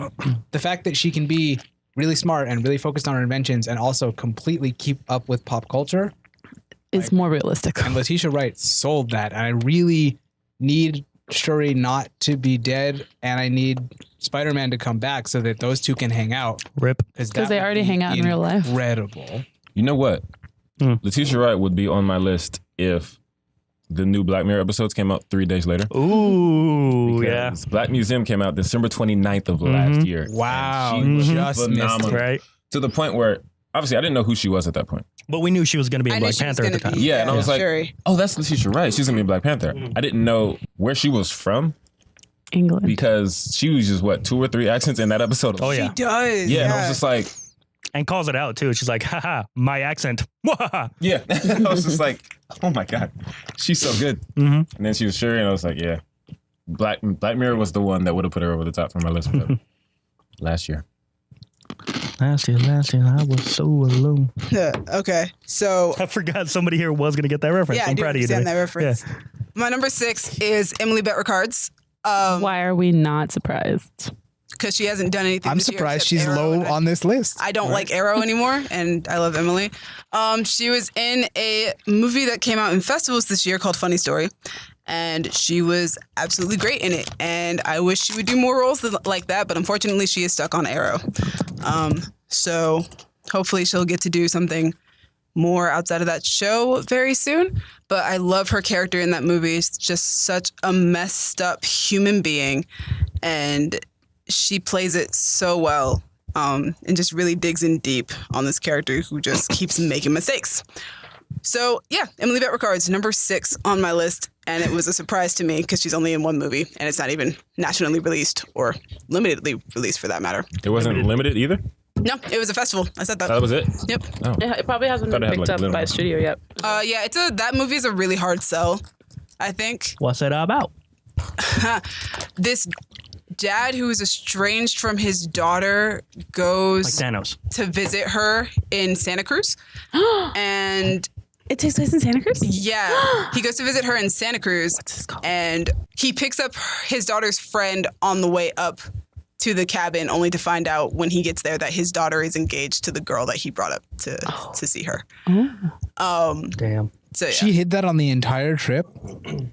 the fact that she can be really smart and really focused on her inventions and also completely keep up with pop culture, Is more realistic. and Letitia Wright sold that. And I really need Shuri not to be dead, and I need Spider-Man to come back so that those two can hang out. Rip. Because they already hang out in real life. Incredible. You know what? Hmm. Letitia Wright would be on my list if the new Black Mirror episodes came out 3 days later. Ooh, yeah. Because Black Museum came out December 29th of last year. Wow. And she was Just missed phenomenal. it. Right. To the point where, obviously, I didn't know who she was at that point. But we knew she was going to be in I knew Black she was Panther at the gonna time. be, Yeah, and I was like, Shuri. oh, that's Letitia Wright. She's going to be in Black Panther. I didn't know where she was from England. because she was just, 2 or 3 accents in that episode. Oh, yeah. She does. Yeah, and I was just like, And calls it out, too. She's like, haha, my accent. yeah. I was just like, oh my God, she's so good. Mhm. And then she was Shuri, and I was like, yeah. Black Mirror was the one that would have put her over the top for my list for last year. Last year, I was so alone. Okay, so I forgot somebody here was going to get that reference. yeah, I I'm do proud of you, understand Demi. that reference. My number 6 is Emily Bett Rickards. Why are we not surprised? Because she hasn't done anything. I'm this year surprised except she's Arrow, low and on this list. I don't like Arrow anymore, and I love Emily. She was in a movie that came out in festivals this year called Funny Story, and she was absolutely great in it. And I wish she would do more roles like that, but unfortunately, she is stuck on Arrow. So hopefully, she'll get to do something more outside of that show very soon. But I love her character in that movie. It's just such a messed up human being, and she plays it so well, and just really digs in deep on this character who just keeps making mistakes. So yeah, Emily Bett Rickards, number 6 on my list, and it was a surprise to me because she's only in one movie, and it's not even nationally released or limitedly released for that matter. It wasn't limited either? No, it was a festival. I said that. That was it? Yep. Oh. It probably hasn't Thought been it had, picked like, up little- by a studio yet. Yeah, that movie is a really hard sell, I think. What's it about? This dad who is estranged from his daughter goes Like Thanos. to visit her in Santa Cruz. And It takes place in Santa Cruz? yeah, he goes to visit her in Santa Cruz. What's this called? And he picks up his daughter's friend on the way up to the cabin, only to find out when he gets there that his daughter is engaged to the girl that he brought up to see her. Damn. So yeah. She hid that on the entire trip.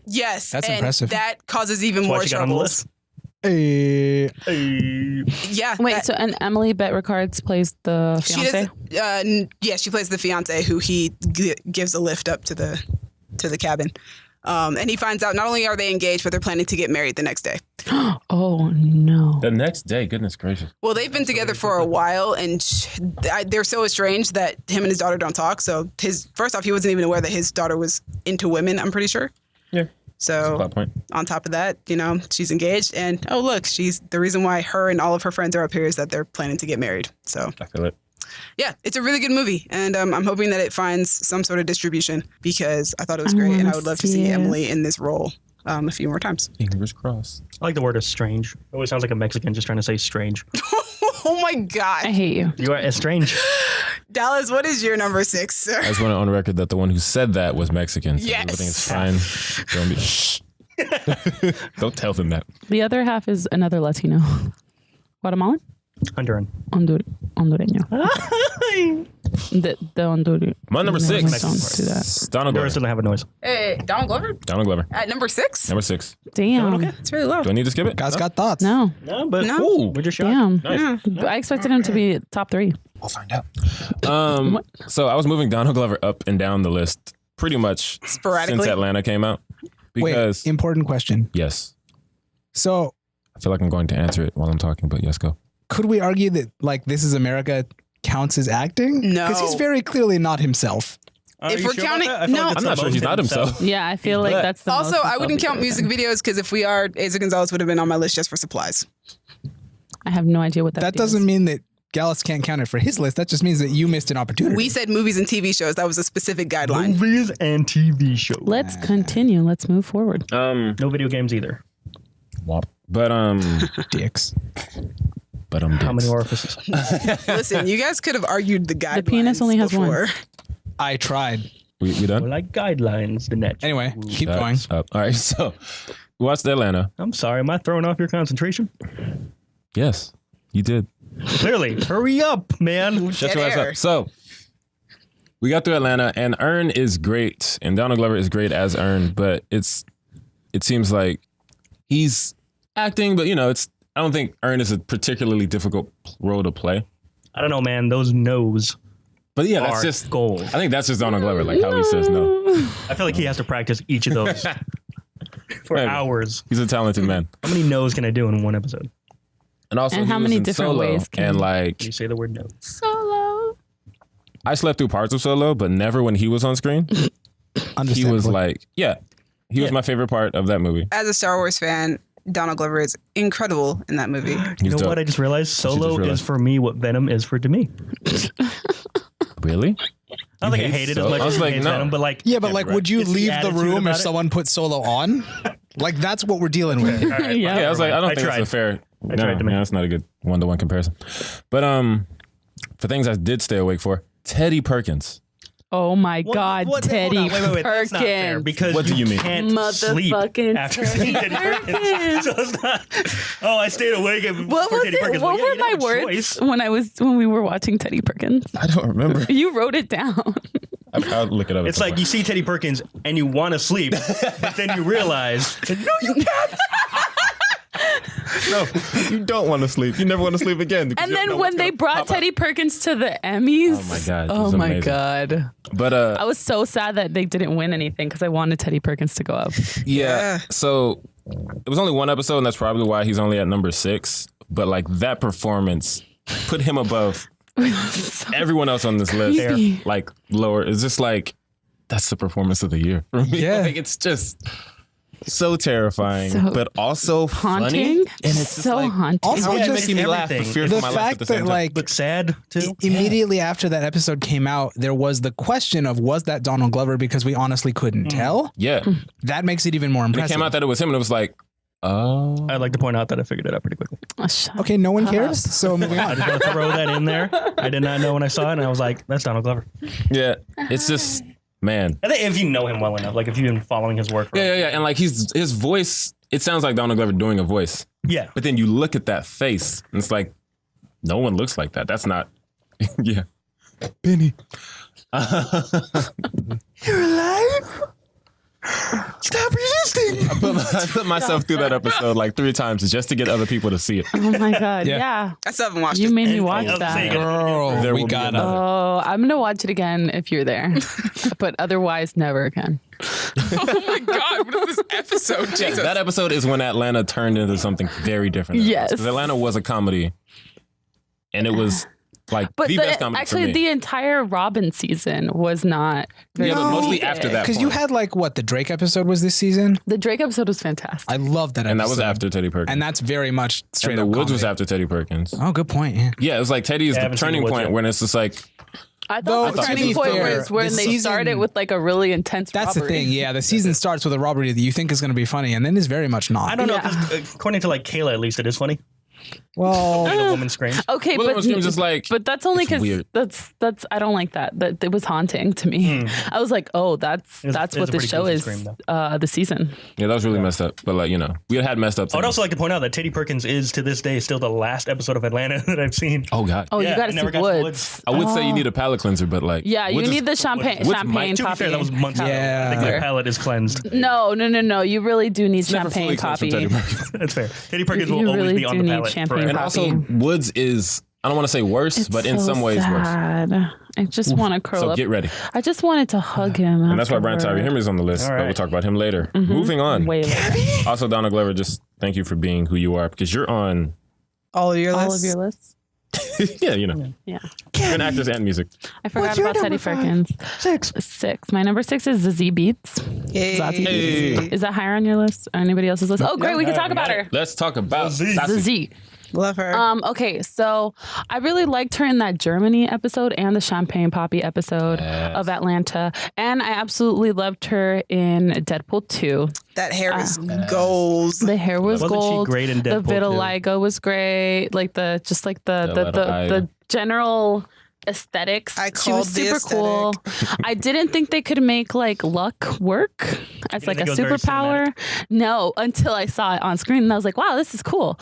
Yes, That's and impressive. that causes even why more she got on the troubles. list. Yeah. Wait, that- so and Emily Bett Rickards plays the she fiance? does. Yeah, she plays the fiance who he gives a lift up to the cabin. And he finds out not only are they engaged, but they're planning to get married the next day. Oh no. The next day, goodness gracious. Well, they've been together for a while, and they're so estranged that him and his daughter don't talk. So first off, he wasn't even aware that his daughter was into women, I'm pretty sure. Yeah. So Plot point. on top of that, she's engaged, and oh look, she's the reason why her and all of her friends are up here is that they're planning to get married. So I feel it. yeah, it's a really good movie, and I'm hoping that it finds some sort of distribution because I thought it was great, and I would love to see see it. Emily in this role a few more times. Fingers crossed. I like the word "strange." It always sounds like a Mexican just trying to say strange. Oh my God, I hate you. You are strange. Dallas, what is your number 6, sir? I just want to on record that the one who said that was Mexican. So Yes. everything is fine. Don't be, shh. Don't tell them that. The other half is another Latino. Guatemalan? Honduran. Hondureño. The Honduran. My number No, 6. don't do that. Donald Honduras Glover. doesn't have a noise. Hey, Donald Glover Donald Glover. at number 6. Number 6. Damn. Okay. It's really low. Do I need to skip it? Guys got thoughts. No. No, but No. we're just shocked. Damn. Nice. I expected him to be top 3. We'll find out. So I was moving Donald Glover up and down the list pretty much Sporadically. since Atlanta came out. Because Wait, important question. yes, So I feel like I'm going to answer it while I'm talking, but yes, go. could we argue that like This Is America counts as acting? No. Because he's very clearly not himself. Are If you we're sure about counting- that? I feel no. like it's I'm not the sure most he's not himself. Yeah, I feel like But- that's the Also, most I wouldn't count homophobic music thing. videos because if we are, Asa Gonzalez would have been on my list just for supplies. I have no idea what that That video doesn't is. mean that Gallus can't count it for his list. That just means that you missed an opportunity. We said movies and TV shows. That was a specific guideline. Movies and TV shows. Let's continue. Let's move forward. No video games either. But Dicks. How many orifices? Listen, you guys could have argued the guidelines. penis only has one. before. I tried. we done? Well, like guidelines, the net. Anyway, keep going. That's up. All right, so we watched Atlanta. I'm sorry, am I throwing off your concentration? Yes, you did. Clearly. Hurry up, man. Shut Dead your ass air. up. So we got through Atlanta, and Earn is great, and Donald Glover is great as Earn, but it seems like he's acting, but I don't think Earn is a particularly difficult role to play. I don't know, man. Those no's But yeah, that's are just gold. I think that's just Donald Glover, like how he says no. I feel like he has to practice each of those for Maybe. hours. He's a talented man. How many no's can I do in one episode? And also, And he how was many in different Solo, ways can- and like Can you say the word no? Solo. I slept through parts of Solo, but never when he was on screen. He Understandable. was like, he was my favorite part of that movie. As a Star Wars fan, Donald Glover is incredible in that movie. You know dope. what? I just realized just Solo realized. is for me what Venom is for Demi. Really? I don't think I hate hate it as Solo? much I was as like, I hate no. Venom, but like, yeah, but like, would you It's the leave the attitude room about if it. someone put Solo on? Like, that's what we're dealing with. all right, Yeah. Yeah, I was like, I don't think tried. that's a fair. I tried to make- that's not a good one-to-one comparison. But for things I did stay awake for, Teddy Perkins. Oh my What- God, what- Teddy hold on, wait, that's not fair Perkins. because What do you mean? can't sleep Motherfucking after Teddy seeing Teddy Perkins. So it's not. Oh, I stayed awake What for was Teddy it? Perkins. What Well, yeah, were you my have a words choice. when we were watching Teddy Perkins? I don't remember. You wrote it down. I'll look it up. It's like you see Teddy Perkins and you want to sleep, but then you realize, no, you can't. no, you don't want to sleep. You never want to sleep again. because And you don't know then what's when they gonna brought pop up. Teddy Perkins to the Emmys. Oh my God, it Oh was my amazing. God. But I was so sad that they didn't win anything because I wanted Teddy Perkins to go up. yeah. So it was only one episode, and that's probably why he's only at number 6. But like that performance put him above everyone else on this list. Creepy. Like lower. It's just like that's the performance of the year for me. Yeah. Like, it's just so terrifying, So but also funny. Haunting. And it's just so like, haunting. Also, Yeah, it just makes me laugh, but everything. fear for the my life at fact the that same time. like Look sad too. immediately after that episode came out, there was the question of was that Donald Glover because we honestly couldn't tell. Yeah. That makes it even more It impressive. came out that it was him, and it was like, oh. I'd like to point out that I figured it out pretty quickly. Oh, shut Okay, no one cares. So moving I on. just want to throw that in there. I did not know when I saw it, and I was like, "That's Donald Glover." Yeah. It's just, man. I think if you know him well enough, like if you've been following his work, for Yeah. And like his voice, it sounds like Donald Glover doing a voice. yeah. But then you look at that face, and it's like, no one looks like that. That's not, yeah. Benny. You're alive. Stop resisting. I put myself through that episode like 3 times just to get other people to see it. Oh my God. Yeah. Yeah. I still haven't watched You it. made me And- watch I was that. saying- Girl, There we will be got another. Oh, I'm gonna watch it again if you're there, but otherwise, never again. Oh my God, what is this episode? Yeah, Jesus. that episode is when Atlanta turned into something very different. Yes. Because Atlanta was a comedy. And it was like But the best comedy for actually, me. the entire Robin season was not. Very Yeah, but mostly good. after that. because you point. had like what the Drake episode was this season. The Drake episode was fantastic. I love that episode. And that was after Teddy Perkins. And that's very much straight And The up Woods was comedy. after Teddy Perkins. Oh, good point. Yeah. Yeah, it was like Teddy is I the haven't seen turning The Woods point yet. when it's just like, I Though, thought the to turning be point fair, was when the they season- started with like a really intense That's the robbery. thing. Yeah, the season starts with a robbery that you think is going to be funny, and then is very much not. I don't know. Yeah. 'Cause, according to like Kayla, at least it is funny. Well, The woman screams. Okay, Well, but it was just like, but that's only it's because weird. that's I don't like that. That it was haunting to me. I was like, oh, that's It's what a the pretty show goofy is. scream, though. The season. yeah, that was really messed up. But like, we had messed up I would things. also like to point out that Teddy Perkins is to this day still the last episode of Atlanta that I've seen. Oh God. Oh, Yeah, you got I to never see got to Woods. I would say you need a palate cleanser, but like, Yeah, you Woods is- need the champagne Woods champagne To be poppy. fair, that was months ago. Yeah. I think their palate is cleansed. No. You really do need never fully champagne cleansed from Teddy poppy. Perkins. That's fair. Teddy Perkins You will always really be on do the need palate champagne forever. And also, Woods is, I don't want to say worse, It's but in so some ways worse. sad. I just want to curl So up. get ready. I just wanted to hug him. And that's why Brian Tyree afterward. Henry is on the list, All but right. we'll talk about him later. Moving on. Way later. Also, Donna Glover, just thank you for being who you are because you're on, All of your All lists. of your lists. yeah, Yeah. you're an actors and music. I forgot about Teddy Perkins. 6. My number 6 is the Z Beats. Yay. Zazie Hey. Beats. Is that higher on your list or anybody else's list? Oh, great. We can talk about her. Let's talk about Z. The Sassy. Z. Love her. Okay, so I really liked her in that Germany episode and the Champagne Poppy episode of Atlanta. And I absolutely loved her in Deadpool 2. That hair is goals. The hair was Wasn't she gold. great in The Deadpool 2? vitiligo was great. Like the The general aesthetics. I She was called the super cool. I didn't think they could make like luck work as like a think it was very superpower. No, until I saw it on screen and I was like, wow, this is cool.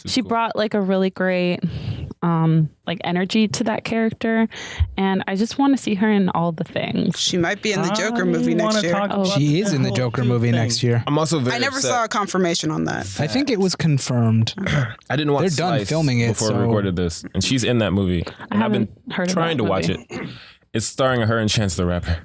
She cool. brought like a really great like energy to that character, and I just want to see her in all the things. She might be in the Joker movie next year. Oh. she is in the Joker movie next year. I'm also very I never upset. saw a confirmation on that. I think it was confirmed. I didn't watch They're done Slice filming it, before so- we recorded this, and she's in that movie. And I've been haven't heard of trying that to watch movie. it. It's starring her and Chance the Rapper.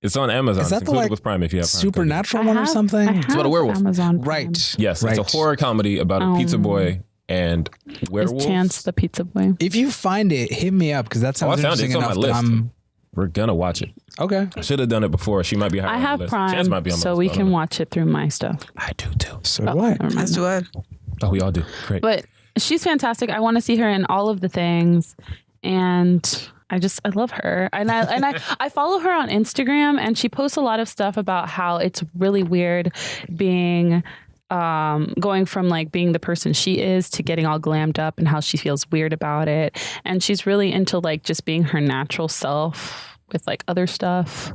It's on Amazon. Is that It's the included like with Prime if you have Prime. supernatural one or something? It's about a werewolf. Amazon Prime. Right. Yes, Right. it's a horror comedy about a pizza boy and Is werewolves. Chance the pizza boy? If you find it, hit me up because that Oh, I sounds found it. interesting It's on my enough. That list. We're gonna watch it. okay. I should have done it before. She might be higher I on the have list. Chance might Prime, be on my so list. we I don't can know. watch it through my stuff. I do too. So do I. Never mind. Let's do it. Oh, we all do. Great. But she's fantastic. I want to see her in all of the things, and I love her. And I follow her on Instagram, and she posts a lot of stuff about how it's really weird being going from like being the person she is to getting all glammed up and how she feels weird about it. And she's really into like just being her natural self with like other stuff.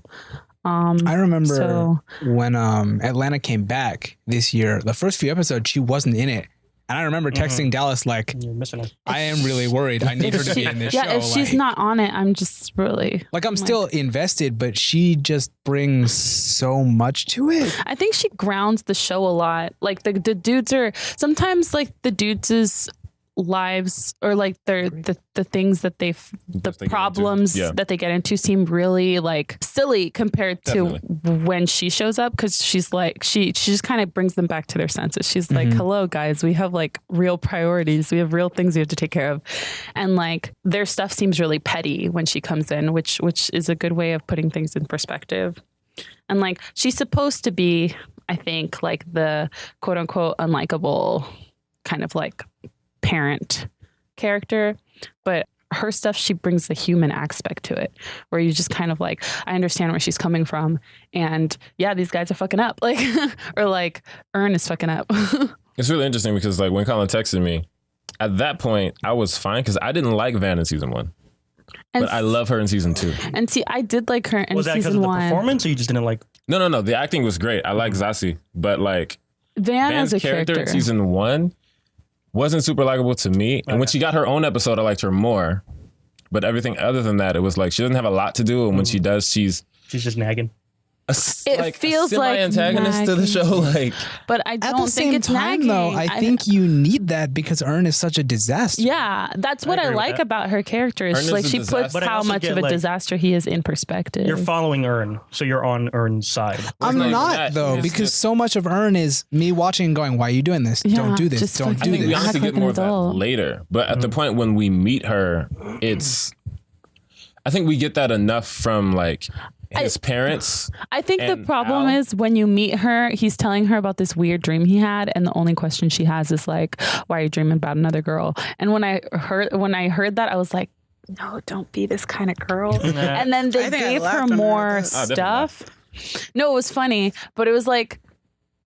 I remember So- when Atlanta came back this year, the first few episodes, she wasn't in it. And I remember texting Dallas like, You're missing it. I am really worried. I need her to be in this Yeah, show. if she's like, not on it, I'm just really like I'm still invested, but she just brings so much to it. I think she grounds the show a lot. Like the dudes are sometimes like the dudes' lives or like the things that the get into. problems Yeah. that they get into seem really like silly compared to Definitely. when she shows up, because she's like she just kind of brings them back to their senses. She's like, hello guys, we have like real priorities, we have real things we have to take care of, and like their stuff seems really petty when she comes in, which is a good way of putting things in perspective. And like she's supposed to be, I think, like the quote unquote unlikable kind of like parent character, but her stuff, she brings the human aspect to it, where you just kind of like, I understand where she's coming from, and yeah, these guys are fucking up, like, or like Ern is fucking up. It's really interesting because like when Colin texted me, at that point I was fine because I didn't like Van in season 1, And but I love her in season 2. and see, I did like her in Was that because season of the 1. performance, or you just didn't like? No. The acting was great. I like Zazie, but like Van Van's as a character character. in season 1 wasn't super likable to me. And when she got her own episode, I liked her more. But everything other than that, it was like she doesn't have a lot to do. And when she does, she's She's just nagging. It feels like semi-antagonist to the show. Like, but I At don't the think same it's time, nagging. though, I think you need that because Ern is such a disaster. Yeah, that's what I agree with like that. about her character. Is Ern is like a she disaster. puts But I how also much get, of a like- disaster he is in perspective. You're following Ern, so you're on Ern's side. I'm not even not that. though, It's because just- so much of Ern is me watching and going, why are you doing this? Yeah, Don't do this. just Don't fucking do I think we this. honestly Act get like more an of that adult. later. But at the point when we meet her, I think we get that enough from like his parents. I think the And problem Al? is when you meet her, he's telling her about this weird dream he had, and the only question she has is like, "Why are you dreaming about another girl?" And when I heard that, I was like, "No, don't be this kind of girl." And then they I think I gave laughed her when I heard more that. Oh, definitely stuff. No, it was funny, but it was like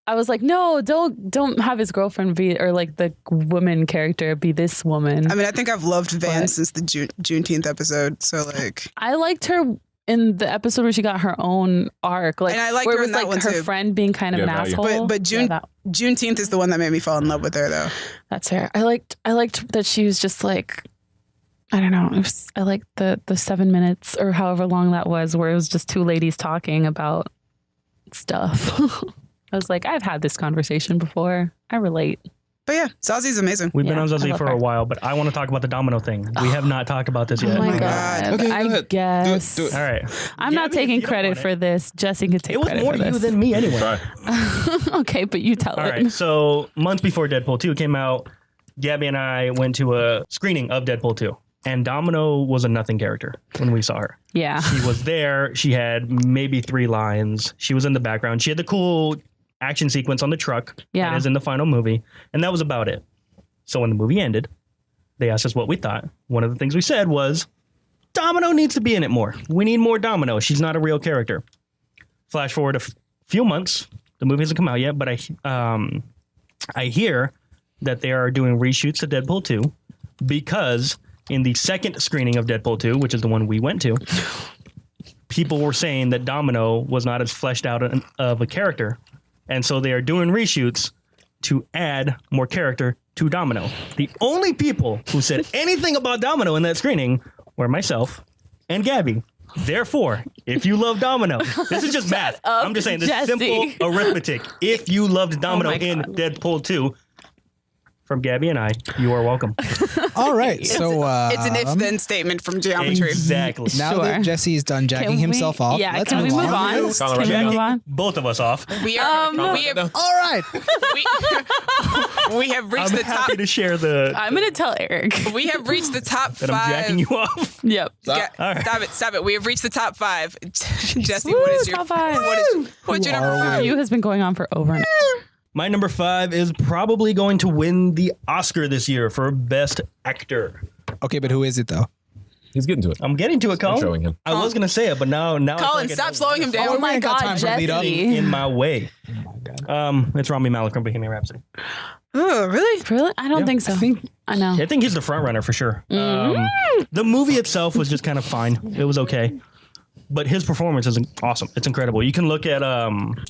I was like, no, don't have his girlfriend be, or like the woman character be this woman. I mean, I think I've loved Van since the Juneteenth episode. So like, I liked her in the episode where she got her own arc, like, and I liked where her it was in that like one her too. friend being kind of an value. asshole. But Juneteenth is the one that made me fall in love with her, though. That's fair. I liked that she was just like, I don't know. I liked the 7 minutes or however long that was, where it was just two ladies talking about stuff. I was like, I've had this conversation before. I relate. But yeah, Zazi's amazing. We've been Yeah, on I Zazie love for her. a while, but I want to talk about the domino thing. We have not talked about this yet. Oh my God. god! Okay, go I ahead. guess. Do it. All right. I'm not Gabby, if taking you don't credit want for it. this. Jesse can take It was credit more for you this. than me anyway. Try. Okay, but you tell All it. right. So months before Deadpool 2 came out, Gabby and I went to a screening of Deadpool 2. And Domino was a nothing character when we saw her. Yeah. She was there. She had maybe 3 lines. She was in the background. She had the cool action sequence on the truck Yeah. that is in the final movie. And that was about it. So when the movie ended, they asked us what we thought. One of the things we said was, Domino needs to be in it more. We need more Domino. She's not a real character. Flash forward a few months. The movie hasn't come out yet, but I hear that they are doing reshoots of Deadpool 2 because in the second screening of Deadpool 2, which is the one we went to, people were saying that Domino was not as fleshed out of a character. And so they are doing reshoots to add more character to Domino. The only people who said anything about Domino in that screening were myself and Gabby. Therefore, if you love Domino, this is just math. I'm just saying this is simple Jesse. arithmetic. If you loved Domino my in God. Deadpool 2, from Gabby and I, you are welcome. All right. So It's an if-then statement from geometry. Exactly. now Sure. that Jesse's done jacking himself off, Yeah, let's can we move on? Call Can her we back. move on? Both of us off. We are. All right. We have reached I'm the top. happy to share the I'm gonna tell Eric. We have reached the top that I'm jacking 5. you off. Yep. Yeah, All right. Stop it. We have reached the top 5. Jesse, Woo, what is your top 5. what's your number Who are 5? You has been going on for over an hour. My number 5 is probably going to win the Oscar this year for Best Actor. Okay, but who is it though? He's getting to it. I'm getting to it, I'm Colin. showing him. I was going to say it, but now I feel Colin, like stop it's slowing him down. Oh we my ain't got god, time for lead up. Jesse. in my way. It's Rami Malek from Bohemian Rhapsody. Oh, really? Really? I don't think so. I know. I think he's the front runner for sure. The movie itself was just kind of fine. It was okay. But his performance is awesome. It's incredible. You can look at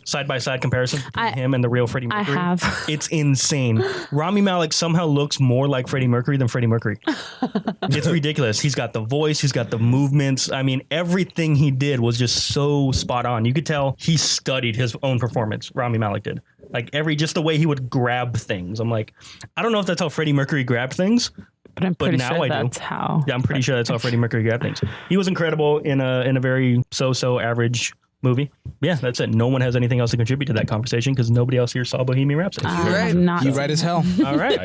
side-by-side comparisons between him and the real Freddie I Mercury. have. It's insane. Rami Malek somehow looks more like Freddie Mercury than Freddie Mercury. It's ridiculous. He's got the voice. He's got the movements. I mean, everything he did was just so spot on. You could tell he studied his own performance. Rami Malek did. Like just the way he would grab things. I'm like, I don't know if that's how Freddie Mercury grabbed things. But I'm pretty now sure I do. that's how. Yeah, I'm pretty sure that's how Freddie Mercury grabbed things. He was incredible in a very so average movie. Yeah, that's it. No one has anything else to contribute to that conversation because nobody else here saw Bohemian Rhapsody. I right. have not. You right as hell. All right,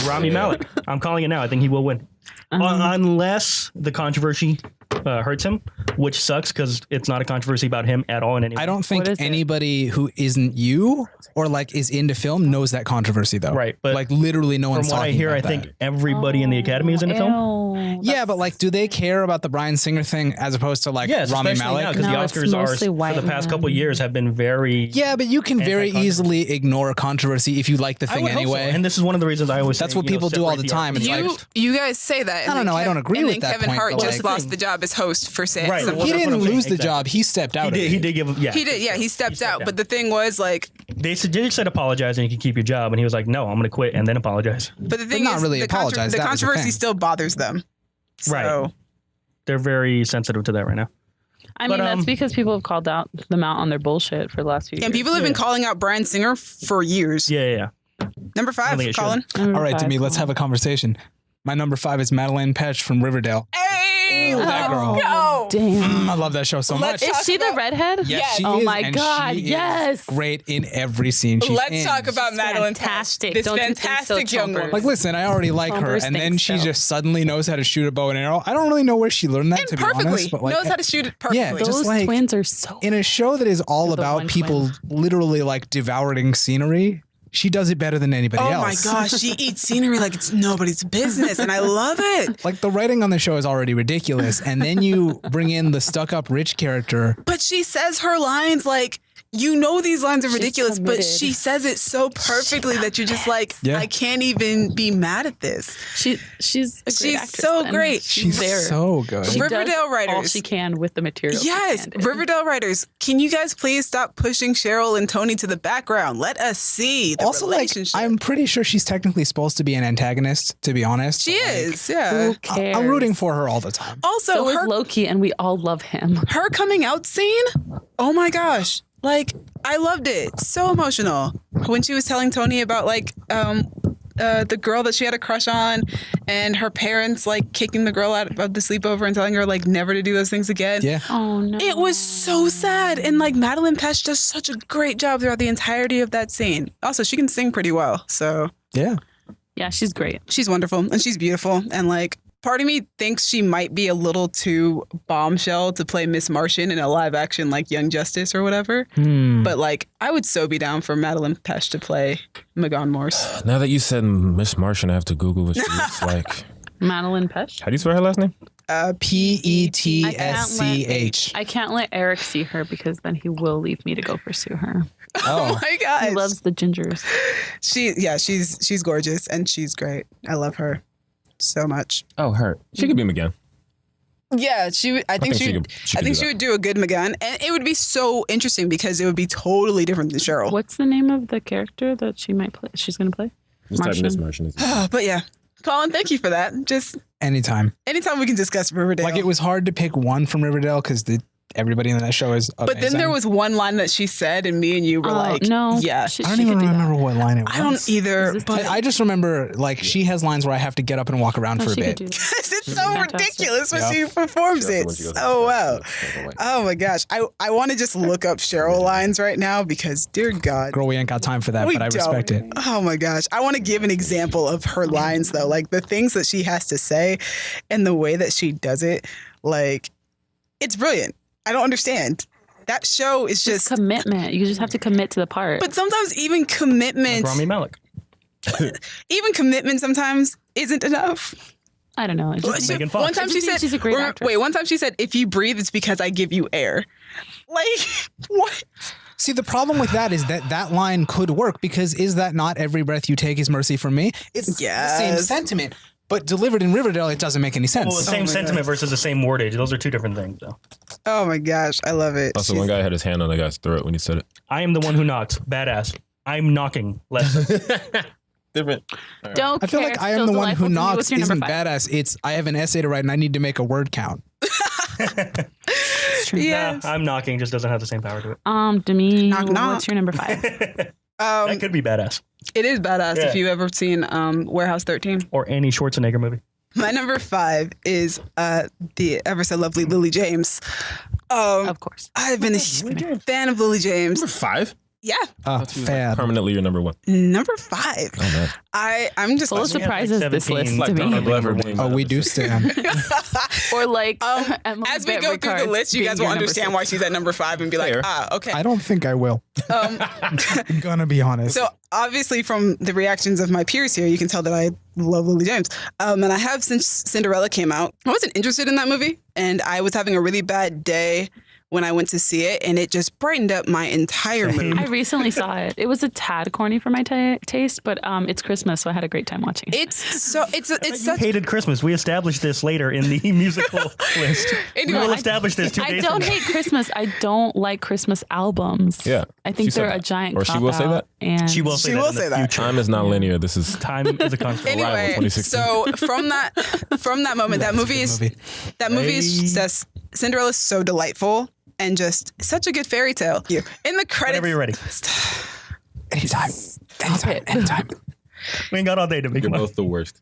Rami Malek. I'm calling it now. I think he will win, unless the controversy hurts him, which sucks because it's not a controversy about him at all in any way. I don't think What is it? anybody who isn't you or like is into film knows that controversy though. Right, but like literally no From one's what I talking hear, I about think that. everybody in the Academy is in the film. Ew. Yeah, but like, do they care about the Bryan Singer thing as opposed to like Yes, Rami especially now Malek? because No, the it's Oscars are mostly for white the past men. couple years have been very. Yeah, but you can very Anti-controversy. easily ignore controversy if you like the I thing would hope so. anyway. And this is one of the reasons I always. That's say, what people do all the time. It's like, You guys say that. and I don't then know, I don't agree and with then that Kevin point, Hart but, just like- lost the job as host for saying Right, something. well, he that's what didn't I'm saying. lose the Exactly. job. He stepped out. He did give. Yeah, He did, yeah. He stepped out. out. But the thing was, like, They said apologize and you can keep your job, and he was like, "No, I'm going to quit and then apologize." but the thing not is, really the, apologize, the that was the controversy thing. still bothers them. Right. So, They're very sensitive to that right now. I But, mean, that's because people have called them out on their bullshit for the last few years. and people have been calling out Bryan Singer for years. Yeah. Number I 5, think it Colin. Number All right, five, Demi, let's have a conversation. My number 5 is Madeleine Petsch from Riverdale. Hey, that girl. go. Damn. I love that show so much. Is she the redhead? Yes, she Oh is, my and God, she is yes. great in every scene she's Let's in. talk about Madeline fantastic. Petsch. This Don't you think so, fantastic young Chompers? woman. Like, listen, I already like her, Chambers and then thinks she so. just suddenly knows how to shoot a bow and arrow. I don't really know where she learned that, And to be perfectly. honest. But like, knows how to shoot it perfectly. Yeah, just Those like- twins are so. in a show that is all The about one people literally like devouring scenery, she does it better than anybody Oh else. my gosh, she eats scenery like it's nobody's business, and I love it. Like the writing on the show is already ridiculous, and then you bring in the stuck-up rich character. But she says her lines like you know these lines are She's ridiculous, but committed. she says it so perfectly that you're just like, Yeah. I can't even be mad at this. She's a great She's actress, so and great. She's there. so good. She does Riverdale all writers. she can with the material. she Yes, can do. Riverdale writers, can you guys please stop pushing Cheryl and Tony to the background? Let us see the Also, like, relationship. I'm pretty sure she's technically supposed to be an antagonist, to be honest. she Like, is, yeah. Who cares? I'm rooting for her all the time. Also, So is her Loki, and we all love him. her coming out scene, oh my gosh, like I loved it. So emotional when she was telling Tony about like the girl that she had a crush on and her parents like kicking the girl out of the sleepover and telling her like never to do those things again. Yeah. Oh no! It was so sad, and like Madeline Pesh does such a great job throughout the entirety of that scene. Also, she can sing pretty well, so Yeah. Yeah, she's great. she's wonderful and she's beautiful. And like, part of me thinks she might be a little too bombshell to play Miss Martian in a live action like Young Justice or whatever. But like, I would so be down for Madeline Pesh to play Magon Morse. Now that you said Miss Martian, I have to Google what she looks like. Madeline Pesh. How do you spell her last name? PETSCH. I can't let Eric see her because then he will leave me to go pursue her. Oh my gosh, He loves the gingers. she's gorgeous and she's great. I love her so much. Oh, her. She could be McGann. Yeah, I think she could do would do a good McGann, and it would be so interesting because it would be totally different than Cheryl. What's the name of the character that she might play? She's going to play? Just type Miss Martian. Martian. But yeah, Colin, thank you for that. Just Anytime. anytime we can discuss Riverdale. Like, it was hard to pick one from Riverdale because everybody in that show is amazing. But then there was one line that she said, and me and you were like, no. yeah. I don't even remember what line it was. I don't either, but I just remember, like, she has lines where I have to get up and walk around for a bit. it's so Fantastic. ridiculous when Yeah. she performs Yeah, it. when she goes So well. downstairs. Oh my gosh. I want to just look up Cheryl lines right now because, dear God. Girl, we ain't got time for that, but I respect it. Oh my gosh. I want to give an example of her lines though. Like the things that she has to say and the way that she does it. Like, it's brilliant. I don't understand. That show is Just just. commitment. You just have to commit to the part. But sometimes even commitment, Rami Malek. sometimes isn't enough. I don't know. It's just, Megan Fox. One time she said, She's a great actress. wait, one time she said, if you breathe, it's because I give you air. Like, what? See, the problem with that is that line could work because is that not every breath you take is mercy from me? It's the same Yes. sentiment, but delivered in Riverdale, it doesn't make any sense. Well, the same my sentiment gosh. versus the same wordage. Those are two different things, though. Oh my gosh, I love it. Also, one guy had his hand on the guy's throat when he said it. I am the one who knocks. Badass. I'm knocking. Less. Different. don't I feel care. like I Still am the one delightful who to me. knocks What's your isn't number 5? badass. It's I have an essay to write and I need to make a word count. Yes. Nah, I'm knocking. Just doesn't have the same power to it. Demi, Knock, knock. what's your number 5? That could be badass. It is badass Yeah. if you've ever seen Warehouse 13. Or any Schwarzenegger movie. My number 5 is the ever so lovely Lily James. Of course. I've been a fan of Lily James. Number 5? Yeah, Fan. Permanently your number 1. number 5. Oh, man. I'm just Full of We had, like, surprises this 17, list like, to me. Donald Glover being Oh, we do stand. Or like Emily as we Bett go through Rickards the list, you being guys your will number understand 6. why she's at number 5 and be Fair. like, okay. I don't think I will. I'm gonna be honest. So obviously from the reactions of my peers here, you can tell that I love Lily James. And I have since Cinderella came out. I wasn't interested in that movie, and I was having a really bad day when I went to see it, and it just brightened up my entire mood. I recently saw it. It was a tad corny for my taste, but it's Christmas, so I had a great time watching it. It's You such. hated Christmas. We established this later in the musical list. We Anyway, will I- establish this 2 I days don't from now. hate Christmas. I don't like Christmas albums. Yeah, I think she said they're a that. giant Or she will say cop-out, that? And She will say She that will in the say that. future. Time is not linear. This is Time is a constant. Anyway, Arrival 2016. so from that moment, that movie is just Cinderella's so delightful and just such a good fairy tale. In the credits, Whenever you're ready. Anytime. We ain't got all day to make You're money. both the worst.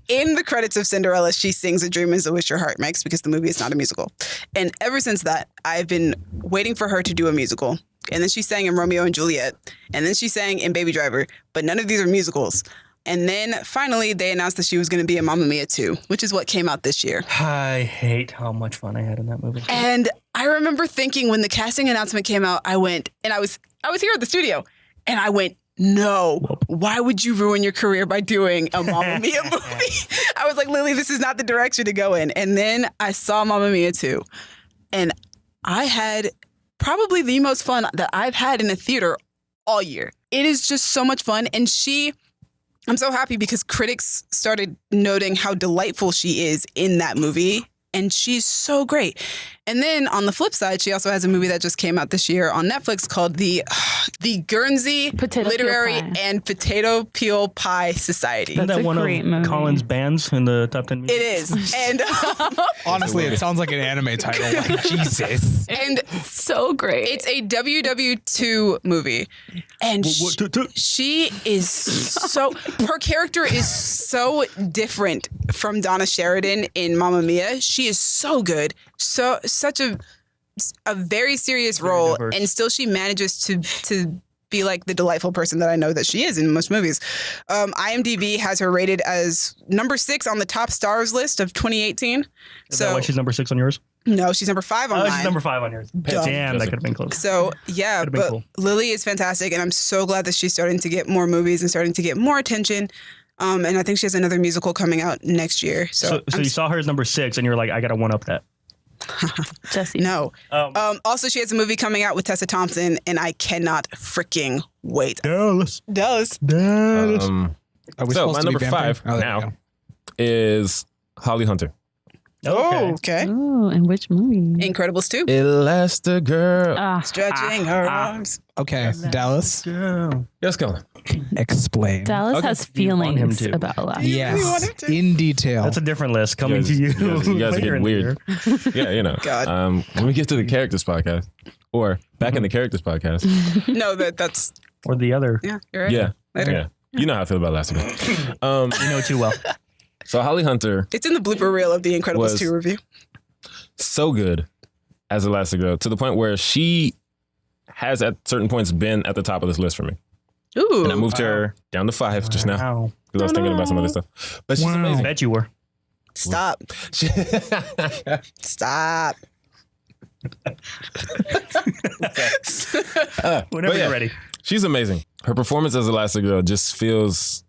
in the credits of Cinderella, she sings "A Dream Is a Wish Your Heart Makes" because the movie is not a musical. And ever since that, I've been waiting for her to do a musical. And then she sang in Romeo and Juliet. And then she sang in Baby Driver. But none of these are musicals. And then finally, they announced that she was going to be in Mamma Mia 2, which is what came out this year. I hate how much fun I had in that movie. And I remember thinking when the casting announcement came out, I went, and I was here at the studio, and I went, no, why would you ruin your career by doing a Mamma Mia movie? I was like, Lily, this is not the direction to go in. And then I saw Mamma Mia 2, and I had probably the most fun that I've had in a theater all year. It is just so much fun. And I'm so happy because critics started noting how delightful she is in that movie. And she's so great. And then on the flip side, she also has a movie that just came out this year on Netflix called the Guernsey Potato Literary Peel Pie. and Potato Peel Pie Society. Isn't That's that a one great of movie. Colin's bands in the top 10 movies? It is. And Honestly, it sounds like an anime title. Like, Jesus. and So great. it's a WW2 movie. And she is so, her character is so different from Donna Sheridan in Mamma Mia. She is so good. Such a very serious role. diverse. And still she manages to be like the delightful person that I know that she is in most movies. IMDb has her rated as number 6 on the top stars list of 2018. Is that why she's number 6 on yours? No, she's number 5 on Oh, mine. she's number 5 on yours. Dumb. Damn, that could have been close. So yeah, Could've been but cool. Lily is fantastic, and I'm so glad that she's starting to get more movies and starting to get more attention. And I think she has another musical coming out next year. So you saw her as number 6, and you're like, I gotta one up that. Jesse. No. Also, she has a movie coming out with Tessa Thompson, and I cannot freaking wait. Dallas. Dallas. Are we So supposed my to be number vamping? 5 Oh, there now we go. is Holly Hunter. Oh, okay. Oh, in which movie? Incredibles 2. Elastigirl. Stretching her arms. Okay, Dallas, Yes, Colin. explain. Dallas Okay. has You want him feelings to. about Alaska. want him Yes, to. in detail. That's a different list coming You to you. guys are later getting in the weird. year. Yeah, you know. God. When we get to the characters podcast, or back in the characters podcast. No, that's Or the other. yeah. You're right. Yeah. Later. Yeah. You know how I feel about Elastigirl. You know too well. So Holly Hunter, It's in the blooper reel of the Incredibles Was- 2 review. so good as Elastigirl to the point where she has at certain points been at the top of this list for me. Ooh. And I moved her down to 5 just now Wow. because I was thinking about some other stuff. But she's I amazing. bet you were. Stop. She- Stop. Whenever But yeah, you're ready. She's amazing. Her performance as Elastigirl just feels,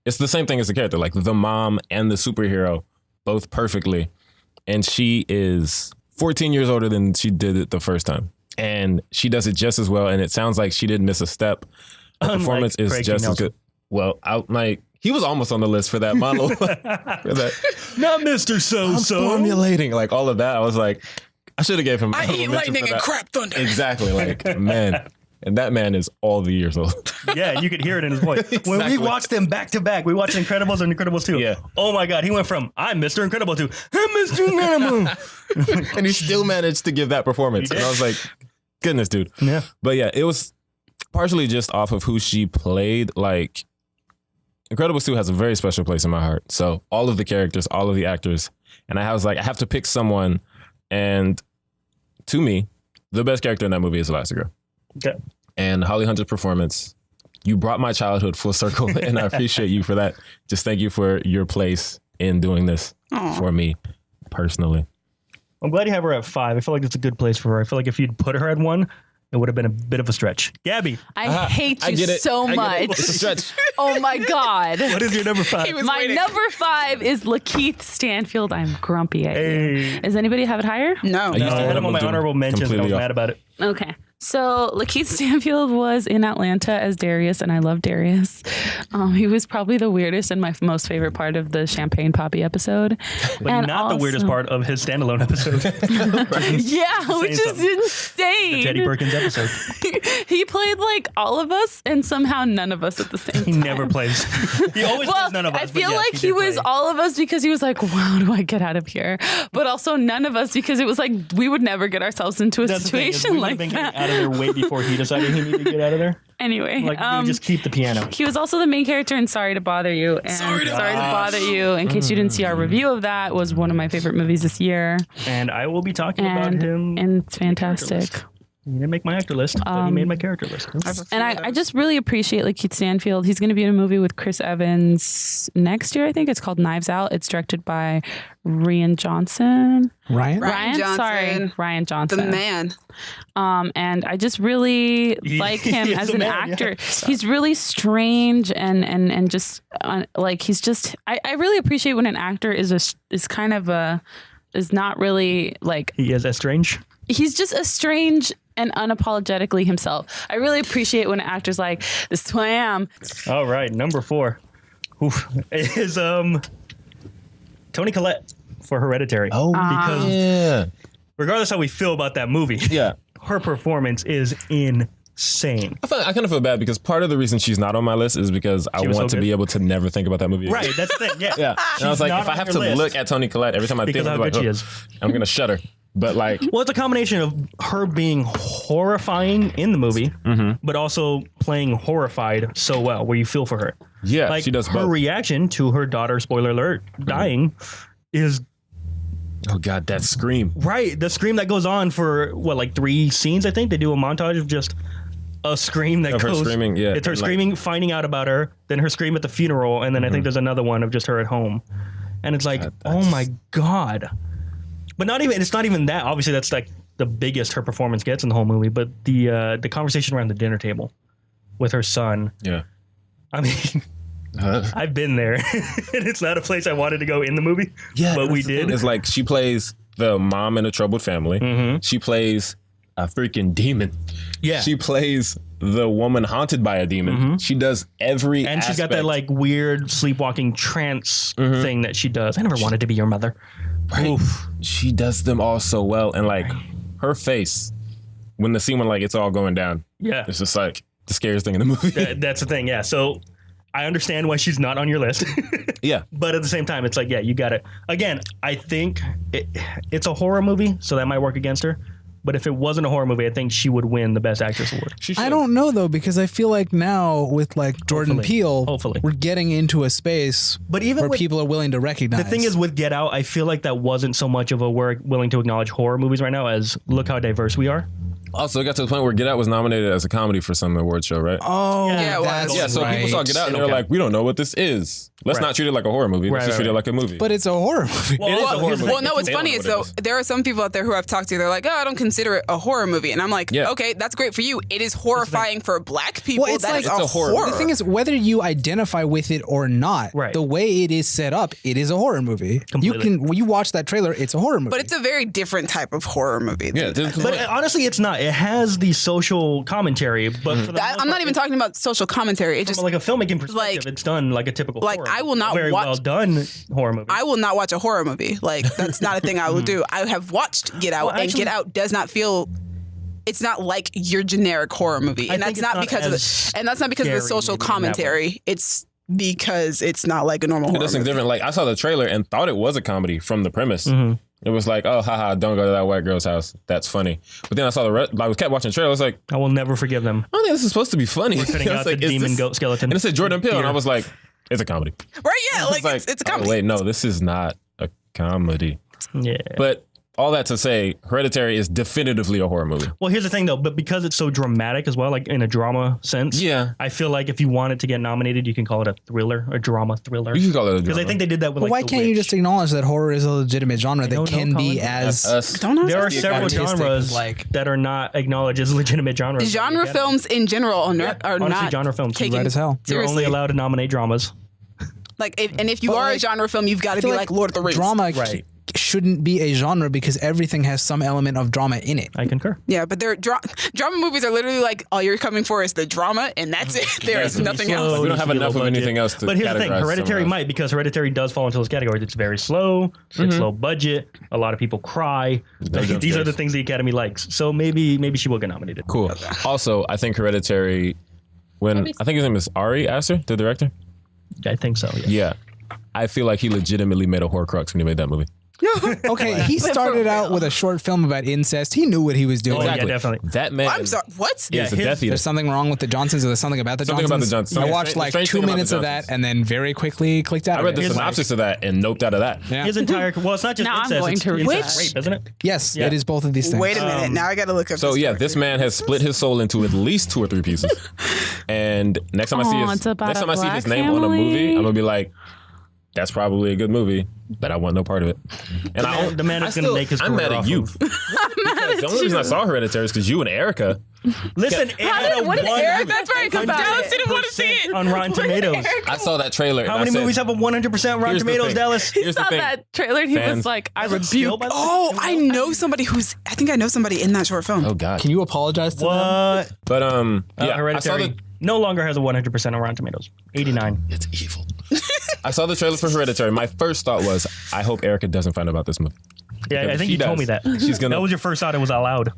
it's the same thing as the character, like the mom and the superhero, both perfectly. And she is 14 years older than she did it the first time. And she does it just as well. And it sounds like she didn't miss a step. Her Unlike performance is Craig just as Nelson. good. Well, he was almost on the list for that monologue. For that. Not Mr. I'm So-So. formulating like all of that. I was like, I should have gave him. I honorable eat mention lightning for and that. crap thunder. Exactly. Like, man. And that man is all the years old. Yeah, you could hear it in his voice. When we Exactly. watched them back to back, we watched Incredibles and Incredibles 2. Yeah. Oh my God, he went from I'm Mr. Incredible to I'm Mr. Incredible. And he still managed to give that performance. And I was like, goodness, dude. Yeah. But yeah, it was partially just off of who she played. Like, Incredibles 2 has a very special place in my heart. So all of the characters, all of the actors. And I was like, I have to pick someone. And to me, the best character in that movie is Elastigirl. Okay. And Holly Hunter's performance, you brought my childhood full circle. And I appreciate you for that. Just thank you for your place in doing this for me personally. I'm glad you have her at 5. I feel like it's a good place for her. I feel like if you'd put her at 1, it would have been a bit of a stretch. Gabby, I hate I you get it. so I get it. much. It's a stretch. Oh my God. what is your number 5? was My waiting. number 5 is Lakeith Stanfield. I'm grumpy at you. Hey. Does anybody have it higher? No. I used I to had have him on my them honorable mentions and I was completely mad about it. Okay. So Lakeith Stanfield was in Atlanta as Darius, and I love Darius. He was probably the weirdest and my most favorite part of the Champagne Poppy episode. But And not the weirdest also- part of his standalone episode. Yeah, which is something. insane. Teddy Perkins episode. He played like all of us and somehow none of us at the same He time. never plays. He always Well, plays none of us. I but feel yes, like he did was play. all of us because he was like, "Wow, do I get out of here?" But also none of us because it was like we would never get ourselves into a That's the thing, is situation we would like have been that. getting out of there way before he decided he needed to get out of there. Anyway, Like, you just keep the piano. he was also the main character in Sorry to Bother You. And Sorry to Bother You, in case you didn't see our review of that, was one of my favorite movies this year. And I will be talking about him. And it's fantastic. He didn't make my actor list, but he made my character list. And I just really appreciate Lakeith Stanfield. He's going to be in a movie with Chris Evans next year, I think. It's called Knives Out. It's directed by Ryan Johnson. Ryan? Ryan Johnson. Sorry, Ryan The Johnson. man. And I just really like him He is as a an man, actor. yeah. He's really strange and just like he's just. I really appreciate when an actor is kind of is not really like He is estranged. he's just a strange and unapologetically himself. I really appreciate when an actor's like, this is who I am. All right, number 4 is Toni Collette for Hereditary. Oh, because yeah. regardless how we feel about that movie, Yeah. her performance is insane. I kind of feel bad because part of the reason she's not on my list is because I was want so to be good. able to never think about that movie again. Right, that's the thing. Yeah. Yeah. And I was She's like, not if I on have your to list look at Toni Collette every time I because think of how of good like, she is. I'm going to shudder. But like, Well, it's a combination of her being horrifying in the movie, but also playing horrified so well, where you feel for her. yeah, Like she does her both. reaction to her daughter, spoiler alert, dying is Oh God, that scream. right. The scream that goes on for what, like 3 scenes, I think. They do a montage of just a scream that Of her goes. screaming, yeah. It's her And, like- screaming, finding out about her, then her scream at the funeral, and then I think there's another one of just her at home. And it's like, oh my God. But it's not even that. Obviously, that's like the biggest her performance gets in the whole movie. But the conversation around the dinner table with her son. Yeah. I mean, I've been there. And it's not a place I wanted to go in the movie. Yeah, but we did. It's like she plays the mom in a troubled family. She plays a freaking demon. Yeah. She plays the woman haunted by a demon. She does every And she's got that aspect. like weird sleepwalking trance thing that she does. I never wanted to be your mother. Right. Oof. She does them all so well. And like her face when the scene when like it's all going down, Yeah. it's just like the scariest thing in the movie. That's the thing. Yeah. So I understand why she's not on your list. Yeah. But at the same time, it's like, yeah, you got it. Again, I think it's a horror movie, so that might work against her. But if it wasn't a horror movie, I think she would win the Best Actress award. She should. I don't know though, because I feel like now with like Jordan Peele, Hopefully. we're getting into a space But even where with, people are willing to recognize. the thing is with Get Out, I feel like that wasn't so much of a we're willing to acknowledge horror movies right now as look how diverse we are. Also, it got to the point where Get Out was nominated as a comedy for some award show, right? oh, Yeah, it was. that's Yeah, so right. people saw Get Out and they were Okay. like, we don't know what this is. Let's Right. not treat it like a horror movie. Let's Right, just treat right, it like a movie. But it's a horror movie. Well, It is a horror here's the movie. thing. Well, no, what's They don't funny know is what it though, is. there are some people out there who I've talked to. They're like, "Oh, I don't consider it a horror movie," and I'm like, Yeah. "Okay, that's great for you. It is horrifying for Black people. Well, it's That like- is It's a a horror. horror." The thing is, whether you identify with it or not, Right. the way it is set up, it is a horror movie. Completely. When you watch that trailer, it's a horror movie. but it's a very different type of horror movie. yeah, But honestly, it's not. It has the social commentary, but for the most I'm part, not even talking about social commentary. It just from like a filmmaking perspective, like- it's done like a typical like, horror I will movie. not very watch- well done horror movie. I will not watch a horror movie. Like that's not a thing I will do. I have watched Get Out, Well, and actually- Get Out does not feel. It's not like your generic horror movie, I and think that's it's not not because of as the, and that's not because of the scary social maybe in that way. commentary. It's because it's not like a normal It horror does things movie. different. Like I saw the trailer and thought it was a comedy from the premise. Mm-hmm. It was like, oh, haha, don't go to that white girl's house. That's funny. But then I saw I was kept watching the trailer. I was like, I will never forgive them. I don't think this is supposed to be funny. Cutting I was out the like, is demon this- goat skeleton. And it said Jordan Peele, and I Theater. was like, it's a comedy. Right? Yeah, I was like it's a comedy. Oh, wait, no, this is not a comedy. Yeah. But all that to say, Hereditary is definitively a horror movie. Well, here's the thing though, but because it's so dramatic as well, like in a drama sense, Yeah. I feel like if you want it to get nominated, you can call it a thriller, a drama thriller. You could call it a drama. Because I think they did that with But like why The can't you Witch. just acknowledge that horror is a legitimate genre that don't know, can be Colin. as us. Don't know. There are Artistic, several genres like- that are not acknowledged as legitimate genres. genre films in general are honestly, not genre films. taken Right as hell. You're seriously. only allowed to nominate dramas. Like, if you But, are a like, genre film, you've got to I feel be like Lord of the Rings. drama Right. shouldn't be a genre because everything has some element of drama in it. I concur. Yeah, but they're drama movies are literally like all you're coming for is the drama, and that's it. There is nothing slow. else. We don't It have should be enough low of budget. anything else to But here's the thing: categorize Hereditary somewhere else. might, because Hereditary does fall into those categories. It's very slow. It's low budget. A lot of people cry. No jump These are scares. the things the Academy likes. So maybe she will get nominated. Cool. Also, I think Hereditary, I think his name is Ari Aster, the director. I think so. Yeah. Yeah. I feel like he legitimately made a Horcrux when he made that movie. Okay, he started out with a short film about incest. He knew what he was doing. Oh, yeah, definitely. That man I'm sorry. What? Yeah, is a his- Death Eater. There's something wrong with the Johnsons, or there's something about the Something about the Johnsons. Johnsons. I Yeah. watched The like strange 2 thing about minutes the of that Johnsons. and then very quickly clicked out I of read it. the synopsis of that and noped out of that. Yeah. His entire it's not just Now I'm incest. going It's to read incest that. rape, isn't it? Yes, Yeah. it is both of these things. Wait a minute. Now I got to look up. So yeah, director. this man has split his soul into at least 2 or 3 pieces. And next time Aw, I it's see about his a his black name on a family. movie, I'm gonna be like, that's probably a good movie, but I want no part of it. And The man is going to make his I'm career mad off at you. of- Because the only reason I saw Hereditary is because you and Erica Listen, it had a What did Eric? 100% That's right. Because Dallas didn't want to see it. on Rotten Tomatoes. I saw that trailer. How and many I said, movies have a 100% Rotten Here's the Tomatoes, thing. Dallas? Here's the Saw thing. that trailer and he Fans- was like, I Still, rebuke. by the way? Oh, I know somebody I think I know somebody in that short film. Oh God. Can you apologize to them? What? But yeah, I saw Hereditary no longer has a 100% on Rotten Tomatoes. 89. It's evil. I saw the trailer for Hereditary. My first thought was, I hope Erica doesn't find out about this movie. Yeah, Because I if think she you told does, me that. She's gonna. That was your first thought. It was out loud.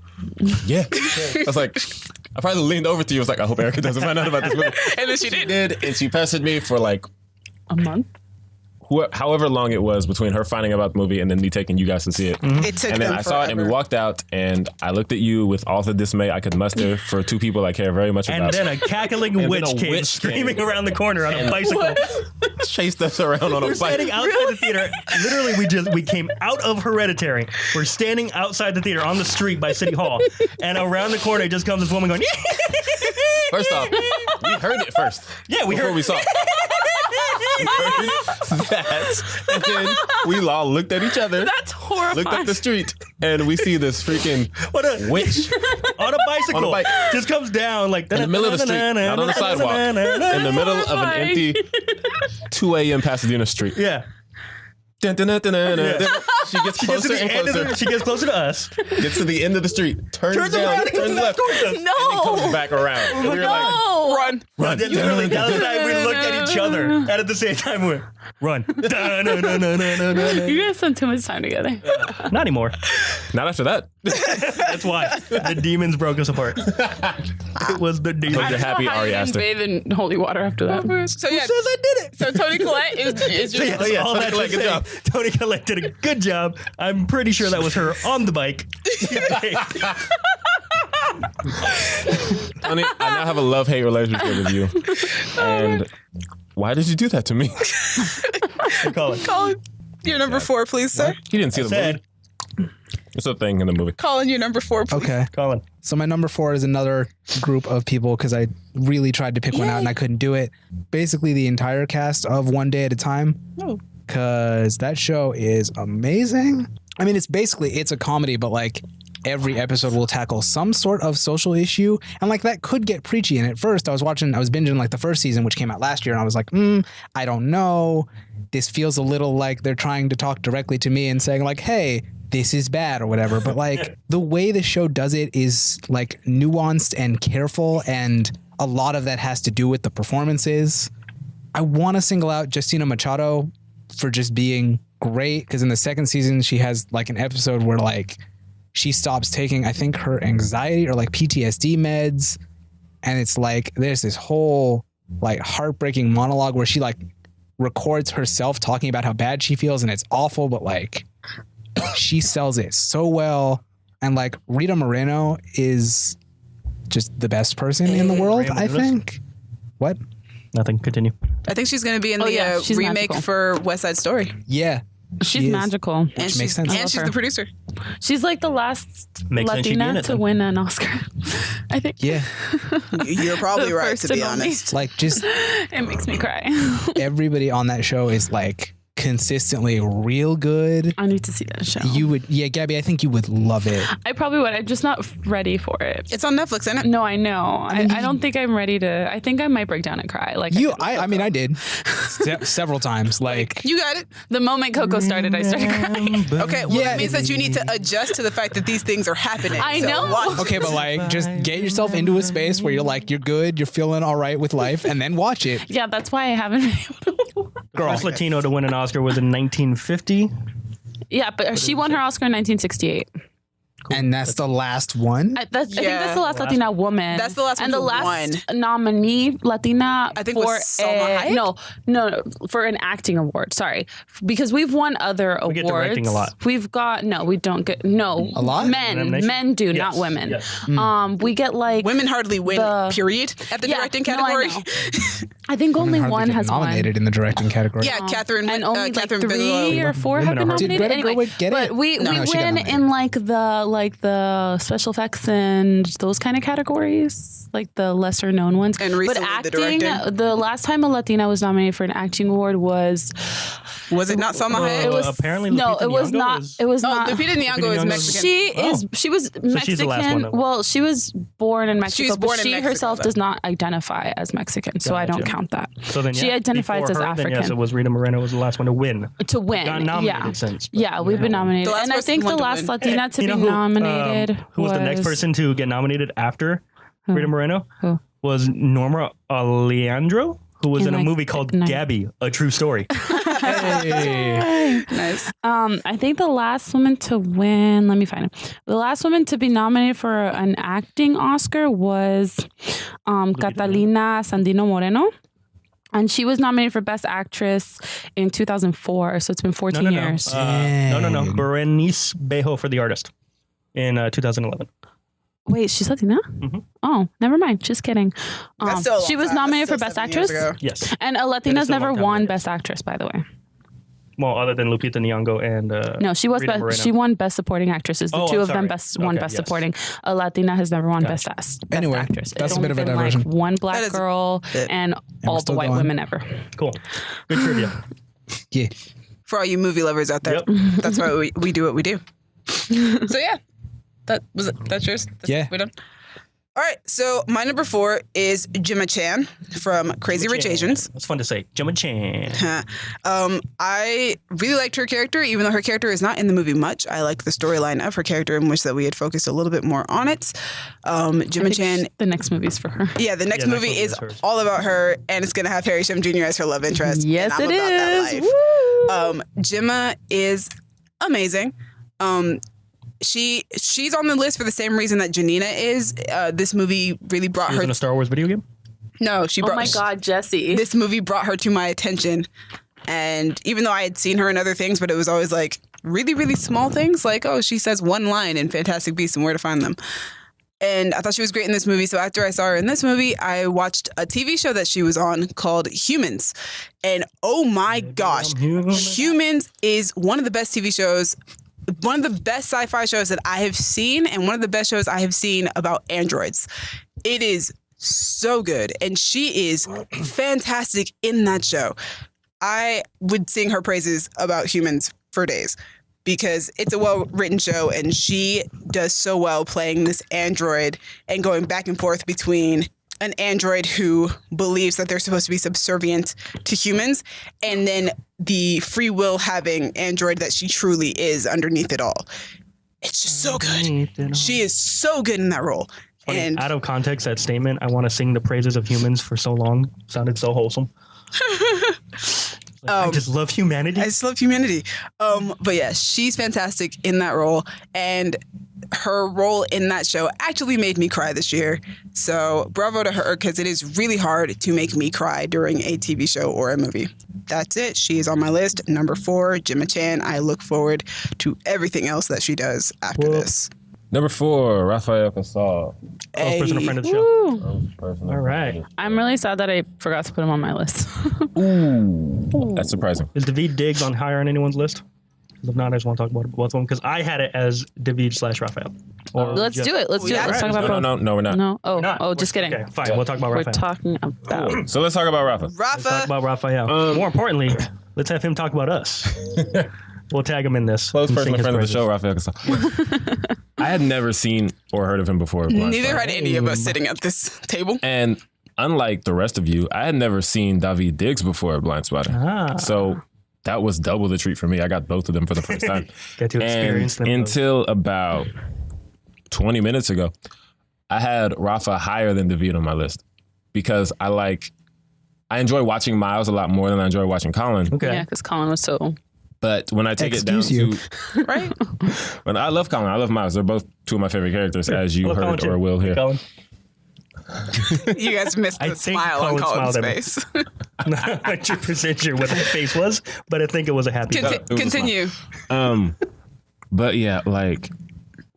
Yeah. I was like, I probably leaned over to you. I was like, I hope Erica doesn't find out about this movie. And then she did. And she pestered me for like A month? however long it was between her finding out about the movie and then me taking you guys to see it. It took And then them I saw it and we forever. walked out and I looked at you with all the dismay I could muster for two people I care very much And about. then a cackling then witch a came witch screaming came. around the corner on a bicycle. chased us around on a We're bike. standing outside the theater. Literally, we came out of Hereditary. We're standing outside the theater on the street by City Hall, and around the corner just comes this woman going. First off, we heard it first. Yeah, we before heard. we saw it. We heard that, and then we all looked at each other, That's horrifying. looked up the street, and we see this freaking What a witch on a bicycle. On a bike. Just comes down like in the middle of the street, not on the sidewalk, in the middle of an empty 2 a.m. Pasadena street. Yeah. Dun, dun, dun, dun, dun, dun, dun. She gets She gets to closer the and end of closer. she gets closer to us. Gets to the end of the street, turns Turns down, around and turns comes left, back towards us. comes No. back around. And we were like, No. Run. run. Literally, Dallas and I, we looked at each other, and at the same time, we went, run. Dun, dun, dun, dun, dun, dun, dun. You guys spend too much time together. Not anymore. Not after that. That's why the demons broke us apart. It was the demons. You're happy How Ari you asked didn't her. bathe in holy water after that. So yeah, Says I did it. so Tony Collette is your Yes, all Tony that Collette, to good say, job. Tony Collette did a good job. I'm pretty sure that was her on the bike. Honey, I now have a love-hate relationship with you. And why did you do that to me? Colin. Colin, your number 4, please, sir. You didn't see the Said, movie. What's the thing in the movie? Colin, your number 4, please. Okay. Colin. So my number 4 is another group of people because I really tried to pick one out and I couldn't do it. Basically, the entire cast of One Day at a Time. Because that show is amazing. I mean, it's a comedy, but like every episode will tackle some sort of social issue. And like that could get preachy. And at first I was binging like the first season, which came out last year. And I was like, I don't know. This feels a little like they're trying to talk directly to me and saying like, hey, this is bad or whatever. But like the way the show does it is like nuanced and careful. And a lot of that has to do with the performances. I want to single out Justina Machado for just being great. Because in the second season, she has like an episode where like she stops taking, I think, her anxiety or like PTSD meds. And it's like there's this whole like heartbreaking monologue where she like records herself talking about how bad she feels. And it's awful, but like she sells it so well. And like Rita Moreno is just the best person in the world, Rita I Menounos? think. What? Nothing. Continue. I think she's going to be in Oh, the yeah, she's remake magical. for West Side Story. Yeah. She's She is. magical. And makes she's, sense. I and love she's her. the producer. She's like the last Makes sense she'd be in Latina it, to then. win an Oscar. I think. Yeah. You're probably The right, first to be and only. honest. Like just It makes me cry. everybody on that show is like consistently real good. I need to see that show. You would, yeah, Gabby, I think you would love it. I probably would. I'm just not ready for it. It's on Netflix, isn't it? No, I know. I don't think I'm ready to. I think I might break down and cry. Like I mean, I did several times. Like, You got it. the moment Coco started, I started crying. Okay, well, Yeah. it means that you need to adjust to the fact that these things are happening. I So know. watch- okay, but like, just get yourself into a space where you're like, you're good, you're feeling all right with life, and then watch it. Yeah, that's why I haven't been able to. Girl, First Latino to win an Oscar was in 1950. Yeah, but she won her Oscar in 1968. and that's the last one. I think that's Yeah. the last Latina woman. That's the last and one the who last won. nominee Latina I think for was Salma Hayek? no, for an acting award. Sorry, because we've won other awards. get directing a lot. We've got we don't get A lot? Nomination? Men do, Yes. not women. Yes. We get like Women hardly win, The- period, at the Yeah, directing no, I category. know. I think only Hardly one get has nominated in the directing category. Yeah, Catherine. and only like Catherine 3 Bigelow. or 4 have Women been are hard. Did nominated. Greta Anyway, Gerwig get but it? we No, she got win nominated. in like the special effects and those kind of categories, like the lesser known ones. And but recently the acting, directing. the last time a Latina was nominated for an acting award was Was it not Salma Hayek? it was apparently no, Lupita it was Nyong'o not. is- It was Oh, not. Lupita Nyong'o is Nyong'o. Mexican. She was Mexican. she's the last one, though. Well, she was born in Mexico, was born but in she Mexico, herself though. does not identify as Mexican, so I don't Gotcha. count that. So then, She yeah, identifies before as her, African. Then yes, it was Rita Moreno was the last one to win. To win, Got nominated yeah, since. but yeah, we've been nominated, The last and I person think the won to last win. Latina to You be know nominated who was the next person to get nominated after Who? Rita Moreno? Who? Was Norma Alejandro, who was in a like, movie called no. Gaby, A True Story. Hey. Nice. I think the last woman to win. Let me find it. The last woman to be nominated for an acting Oscar was Catalina Sandino Moreno. And she was nominated for Best Actress in 2004, so it's been 14 years. No. Berenice Bejo for The Artist in 2011. Wait, she's Latina? Mhm. Oh, never mind. Just kidding. That's still a long She was time. nominated That's for still Best 7 years Actress. ago. Yes. And a Latina's still a never long time won later. Best Actress, by the way. Well, other than Lupita Nyong'o and No, she was Rita Moreno. she won Best Supporting Actresses. The Oh, two I'm of them sorry. won Okay, Best yes. Supporting. A Latina has never won Best Anyway, Actress. that's It's a bit only of a been, diversion. Like one That black is girl it. and we're all the still white going. women ever. Cool. Good trivia. Yeah. For all you movie lovers out there. Yep. That's why we do what we do. So yeah. That was it. That's yours? Yeah. We're done. All right, so my number 4 is Gemma Chan from Crazy Rich Asians. That's fun to say. Gemma Chan. I really liked her character, even though her character is not in the movie much. I liked the storyline of her character and wish that we had focused a little bit more on it. Gemma Chan, The next movie's for her. yeah, the next Yeah, movie next movie is is hers. all about her, and it's going to have Harry Shum Jr. as her love interest. Yes, and I'm it about that is. life. Woo! Gemma is amazing. She's on the list for the same reason that Janina is. This movie really brought She was her. in a Star Wars video game? No, she Oh brought. my God, Jesse. This movie brought her to my attention, and even though I had seen her in other things, but it was always like really, really small things, like oh, she says one line in Fantastic Beasts and Where to Find Them. And I thought she was great in this movie. So after I saw her in this movie, I watched a TV show that she was on called Humans. And oh my gosh, Humans is one of the best TV shows, one of the best sci-fi shows that I have seen, and one of the best shows I have seen about androids. It is so good. And she is fantastic in that show. I would sing her praises about Humans for days, because it's a well-written show and she does so well playing this android and going back and forth between an android who believes that they're supposed to be subservient to humans and then the free will having android that she truly is underneath it all. It's just so good. She is so good in that role. Funny, And out of context, that statement, I want to sing the praises of humans for so long, sounded so wholesome. I just love humanity. I just love humanity. But yeah, she's fantastic in that role. And her role in that show actually made me cry this year. So bravo to her, because it is really hard to make me cry during a TV show or a movie. That's it. She is on my list. Number 4, Gemma Chan. I look forward to everything else that she does after Whoop. this. Number 4, Rafael Casal. Close person, a friend of the show. Woo. All right. I'm really sad that I forgot to put him on my list. Ooh, that's surprising. Is David Diggs on higher on anyone's list? If not, I just want to talk about both of them because I had it as David/Raphael. Or Let's just- do it. Let's do it. yeah. Let's talk about No, both. no, we're not. No. Oh, Not. oh, just kidding. Okay, fine. We'll talk about We're Raphael. talking about. So let's talk about Rafa. Let's talk Rafa. about Raphael. More importantly, let's have him talk about us. We'll tag him in this. Close and personal sing his friend of the praises. show, Rafael Casal. I had never seen or heard of him before. Neither had any of us sitting at this table. And unlike the rest of you, I had never seen David Diggs before at Blind Spotting. Ah. So that was double the treat for me. I got both of them for the first time. Get to experience them. And both. until about 20 minutes ago, I had Rafa higher than David on my list because I enjoy watching Miles a lot more than I enjoy watching Colin. Okay. Yeah, because Colin was so. But when I take Excuse it down you. to Right? when I love Colin, I love Miles. They're both two of my favorite characters, as you Hello, Colin, heard too. or will hear. Colin. You guys missed I the think smile on Colin Colin's smiled at me. face. I'm not 100% sure what that face was, but I think it was a happy face. It was a Continue. But yeah, like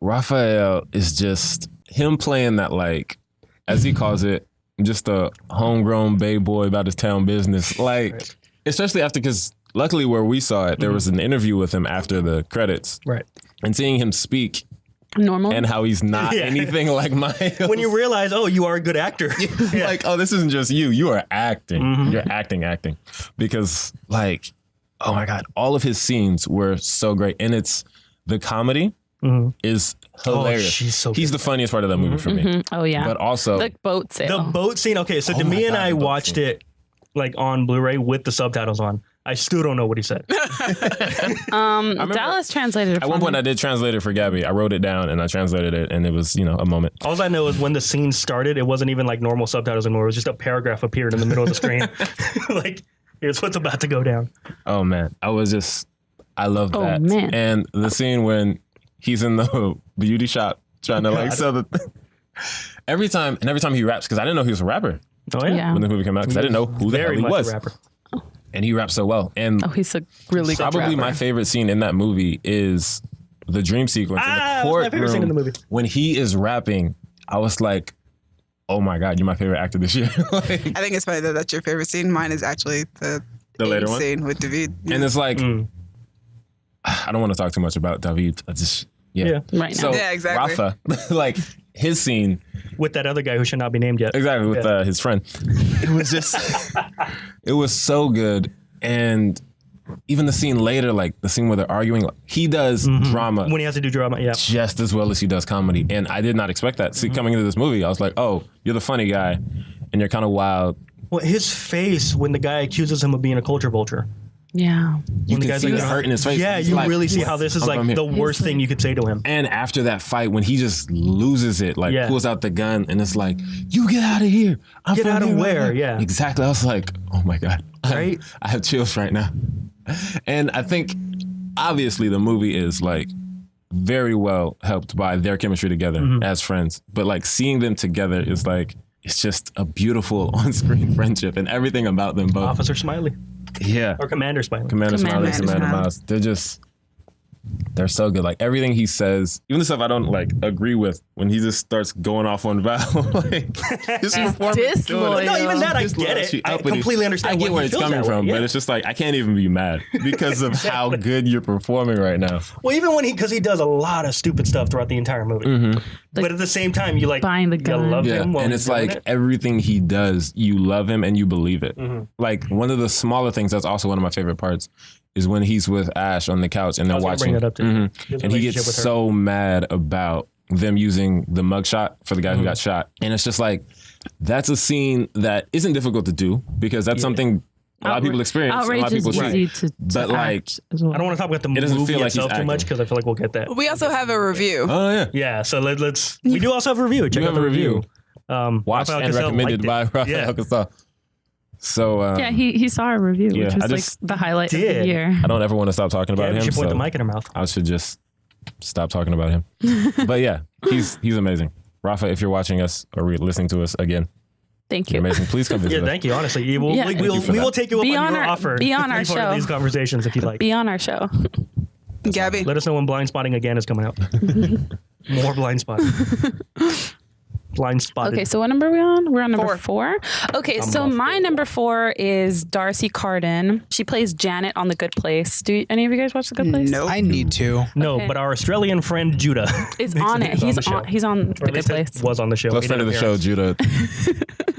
Raphael is just him playing that, like, as he calls it, just a homegrown bay boy about his town business. Like, especially after, because luckily where we saw it, there was an interview with him after the credits. Right. And seeing him speak Normal. and how he's not anything like Miles. When you realize, oh, you are a good actor. Like, oh, this isn't just you. You are acting. You're acting. Because, like, oh my God, all of his scenes were so great. And it's the comedy is hilarious. He's the funniest part of that movie for me. Oh, yeah. But also the boat sale. The boat scene. Okay, so Demi and I watched it like on Blu-ray with the subtitles on. I still don't know what he said. Dallas translated it at one point me. I did translate it for Gaby. I wrote it down and I translated it, and it was, a moment. All I know is when the scene started, it wasn't even like normal subtitles anymore. It was just a paragraph appeared in the middle of the screen. Like, here's what's about to go down. Oh man, I love that. Oh, man. And the scene when he's in the beauty shop trying to like sell the every time he raps, because I didn't know he was a rapper Oh yeah. when the movie came out, because I didn't know who the hell Very he much was. a rapper. And he raps so well. And He's a really good probably rapper. my favorite scene in that movie is the dream sequence in the That's my favorite courtroom. scene in the movie. When he is rapping, I was like, oh my God, you're my favorite actor this year. Like, I think it's funny that that's your favorite scene. Mine is actually the later one. scene with David. And it's like, I don't want to talk too much about David. I just, Yeah. Right now. So Yeah, exactly. Rafa, like his scene, With that other guy who should not be named yet. exactly with his friend, it was just, it was so good. And even the scene later, like the scene where they're arguing, he does drama When he has to do drama, yeah. just as well as he does comedy. And I did not expect that. See, coming into this movie, I was like, oh, you're the funny guy and you're kind of wild. Well, his face when the guy accuses him of being a culture vulture. Yeah. You When the can guy's see like, the hurt in his face. Yeah, He's you like, really see how this is I'm like from here. the worst thing you could say to him. And after that fight, when he just loses it, like Yeah. pulls out the gun and it's like, you get out of here. I'm Get from out of here, where? right here." Yeah. Exactly. I was like, oh my God. Right? I have chills right now. And I think obviously the movie is like very well helped by their chemistry together as friends. But like seeing them together is like, it's just a beautiful on-screen friendship and everything about them both. Officer Smiley. Yeah. Or Commander Smiley. Commander Smiley, Commander Commander Smiley. Miles. They're so good. Like everything he says, even the stuff I don't like agree with, when he just starts going off on Val, like his performance disloyal. doing it. No, even that I Disloyal, get she it. I uppity. completely understand. I get why where he it's feels coming that way. from, Yeah. but it's just like I can't even be mad because of how good you're performing right now. Well, even when because he does a lot of stupid stuff throughout the entire movie. But at the same time, you like Buying the you gun. love Yeah, him. while and he's it's doing like it. everything he does, you love him and you believe it. Like one of the smaller things that's also one of my favorite parts is when he's with Ash on the couch and they're I was gonna watching. bring that up too. His And he relationship gets with her. so mad about them using the mugshot for the guy who got shot. And it's just like, that's a scene that isn't difficult to do because that's something a lot of people experience. A lot of Outrageous people see. easy to But, like, act as well. I don't want to talk about the It doesn't movie feel like he's itself too much acting. because I feel like we'll get that. We also have a review. Oh, yeah. Yeah, so let's. We do also have a review. Check You out have the a review. Rafael Watched and Casal recommended by liked it. Rafael Yeah. Casal. So, Yeah, he saw a review, Yeah, which I was like just the highlight of did. the year. I don't ever want to stop talking about Yeah, him. she point so the mic in her mouth. I should just stop talking about him. But yeah, he's amazing. Rafa, if you're watching us or listening to us again, Thank you're you. amazing. Please come visit Yeah, us. thank you. Honestly, we'll, Yeah. we, Thank will you for we will that. take you up Be on on your our- offer. be on to our part show. of these conversations if you like. Be on our show. Gaby. Let us know when Blind Spotting again is coming out. More Blind Spotting. Blind Spotted. Okay, so what number are we on? We're on number 4. Okay, so on my number 4 is Darcy Carden. She plays Janet on The Good Place. Do any of you guys watch The Good Place? Nope. I need to. No, Okay. but our Australian friend Judah Is on it. He's He's on Or The at Good least Place. was on the show. Close He friend did of the show, appearance. Judah.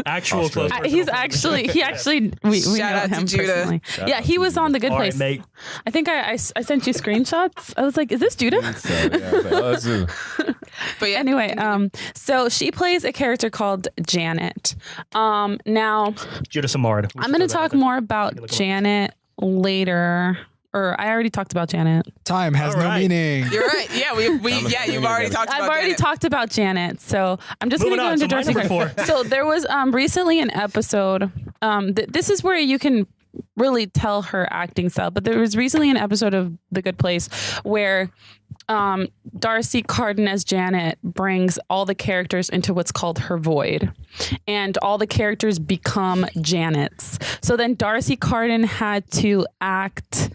Actual close. personal He's friend. actually we Shout know out to him Judah. personally. Yeah, he was on The Good All Place. right, mate. I think I sent you screenshots. I was like, is this Judah? So, yeah, I was like, oh, that's Judah. But yeah, Anyway, so she plays a character called Janet. Now Judah Samard. I'm going to talk more about Janet later. Or I already talked about Janet. Time has All no right. meaning. you're right. Yeah, you've already talked about I've already Janet. talked about Janet, so I'm just going to Moving go on, into so my Darcy number Carden. 4. So there was recently an episode. This is where you can really tell her acting style. But there was recently an episode of The Good Place where Darcy Carden as Janet brings all the characters into what's called her void, and all the characters become Janets. So then Darcy Carden had to act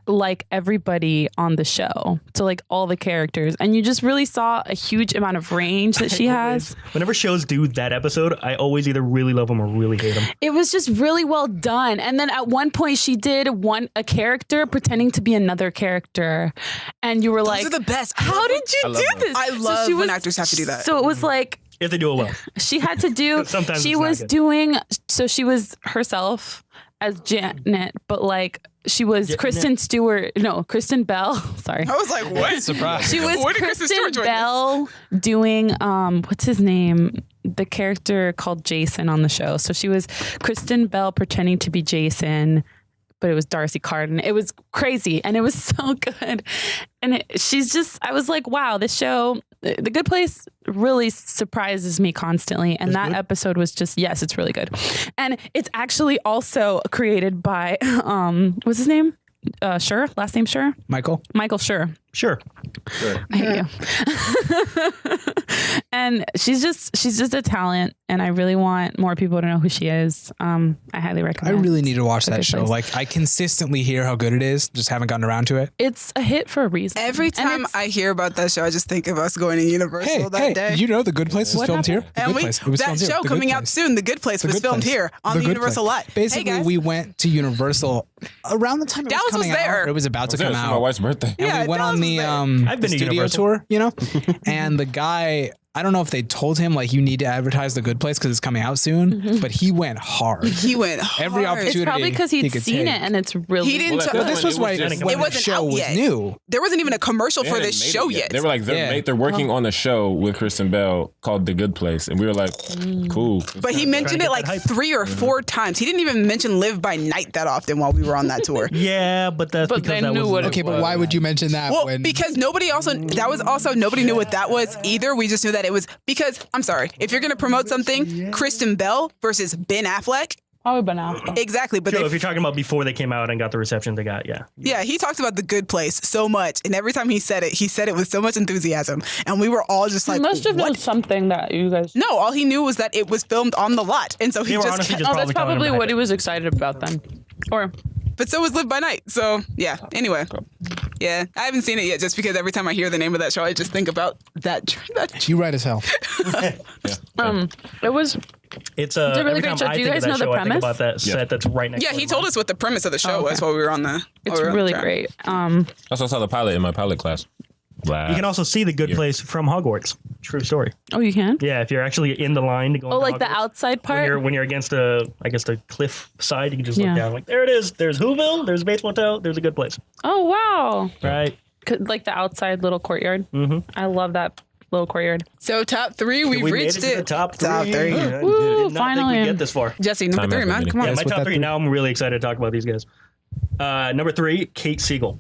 like everybody on the show. So like all the characters. And you just really saw a huge amount of range that she has. Whenever shows do that episode, I always either really love them or really hate them. It was just really well done. And then at one point she did a character pretending to be another character. And you were like, Those are the best. how did you do this? I love when actors have to do that. So it was like, If they do it well. she had to do, Sometimes she it's not was good. doing, so she was herself as Janet, but like she was Kristen Bell. Sorry. I was like, what? Surprise. She was Where did Kristen Kristen Stewart join Bell doing, what's his name? The character called Jason on the show. So she was Kristen Bell pretending to be Jason, but it was Darcy Carden. It was crazy and it was so good. And she's just, I was like, wow, this show, The Good Place really surprises me constantly. And that episode was just, yes, it's really good. And it's actually also created by, what's his name? Schur, last name Schur? Michael Schur. Sure. I hate you. And she's just a talent, and I really want more people to know who she is. I highly I recommend. really need to watch The that Good show. Place. Like, I consistently hear how good it is, just haven't gotten around to it. It's a hit for a reason. Every And time it's- I hear about that show, I just think of us going to Universal that day. Did you know The Good Place was What filmed happened? here? The And Good Place. It was that filmed here. show The Good coming out Place. soon, The Good Place, The was Good filmed Place. here on the Good Universal Place. lot. Basically, hey guys. we went to Universal around the time it Dallas was coming was there. out. Or it was about to Yeah, come it's out. my wife's birthday. And Yeah, we went Dallas on the was there. I've been to studio Universal. tour, you know? And the guy, I don't know if they told him, like, you need to advertise The Good Place because it's coming out soon, but he went hard. He went hard. Every opportunity. it's probably because he he'd could seen take. it, and it's really. He didn't. Well, tell Well, this was why It wasn't when the out show was yet. new. There wasn't even a commercial They for hadn't this made show it yet. They were like, they're working on a show with Kristen Bell called The Good Place, and we were like, cool. But he mentioned to it get like that hype. 3 or 4 times. He didn't even mention Live by Night that often while we were on that tour. Yeah, but that's But because they that knew was what it Okay, but why would you mention that Well, when... because nobody knew what that was either. We just knew that it was because, I'm sorry, if you're going to promote something, Kristen Bell versus Ben Affleck, Probably been out. exactly. But Joe, if you're talking about before they came out and got the reception they got, yeah. yeah, he talks about The Good Place so much, and every time he said it with so much enthusiasm, and we were all just He like, must have known what? something that you guys. No, all he knew was that it was filmed on the lot, and so he They were just honestly kept, just Oh, that's telling him probably to what hype he it. was excited about then. Or but so was Live by Night. So yeah. Anyway, yeah, I haven't seen it yet, just because every time I hear the name of that show, I just think about that. You right as hell. it was. It's a really every great time show. I Do you think guys of know that the show, I think premise? about that set that's right next Yeah, door he to told mine. us what the premise of the show Oh, was okay. while we were on the. It's while we were on really the track. great. Also, I saw the pilot in my pilot class. You can also see The Good Place from Hogwarts. True story. Oh, you can. Yeah, if you're actually in the line to go Oh, into like the Hogwarts, outside part. when you're against the cliff side, you can just Yeah. look down like, there it is. There's Whoville, there's Bates Motel, there's A Good Place. Oh wow! Right? Like the outside little courtyard. Mm-hmm. I love that little courtyard. So top 3, we've We reached made it to it. the top 3. Top 3. I Woo, did not finally. think we'd get this far. Jesse, number Time 3, out man. for Come on. Yeah, Yes, my with top that 3. three. Now I'm really excited to talk about these guys. Number 3, Kate Siegel,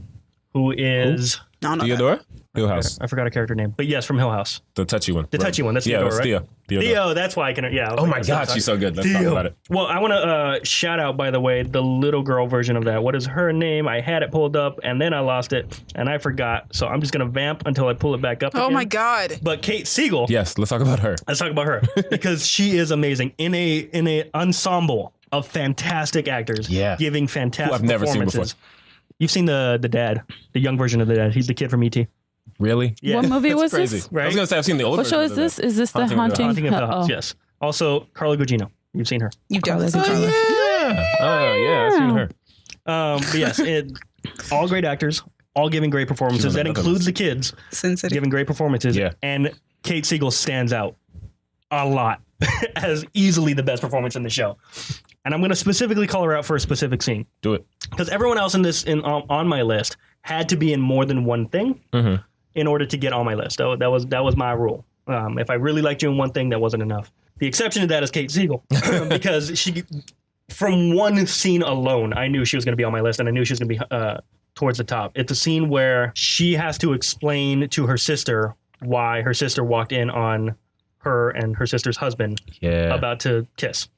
who is... No, no. Theodore? Hill House. I forgot her character name. But yes, from Hill House. The touchy one. The touchy one. That's yeah, Theodore, it's right? Theo. Theo, that's why I can... Yeah. I was Oh like, my that's God, not- she's so good. Let's talk Theo. about it. Well, I want to shout out, by the way, the little girl version of that. What is her name? I had it pulled up, and then I lost it, and I forgot. So I'm just going to vamp until I pull it back up Oh again. my God. But Kate Siegel, Yes, let's talk about her. let's talk about her, because she is amazing. In a ensemble of fantastic actors, Yeah. giving fantastic Who I've never seen performances. You've seen the dad, the young version of the dad. He's the kid from E.T. Really? Yeah. What movie That's was crazy. this? I was going to say, I've seen the older What show is version of this? Is this the Haunting of the haunting? Haunting of Hill House, Oh. yes. Also, Carla Gugino. You've seen her. You've definitely Oh, seen Carla. that. Oh, yeah, I've seen her. But yes, all great actors, all giving great performances. That includes the kids Sin City. giving great performances. Yeah. And Kate Siegel stands out a lot as easily the best performance in the show. And I'm going to specifically call her out for a specific scene, Do it. because everyone else on my list had to be in more than one thing in order to get on my list. That was my rule. If I really liked you in one thing, that wasn't enough. The exception to that is Kate Siegel, because she, from one scene alone, I knew she was going to be on my list, and I knew she was going to be towards the top. It's a scene where she has to explain to her sister why her sister walked in on her and her sister's husband Yeah. about to kiss.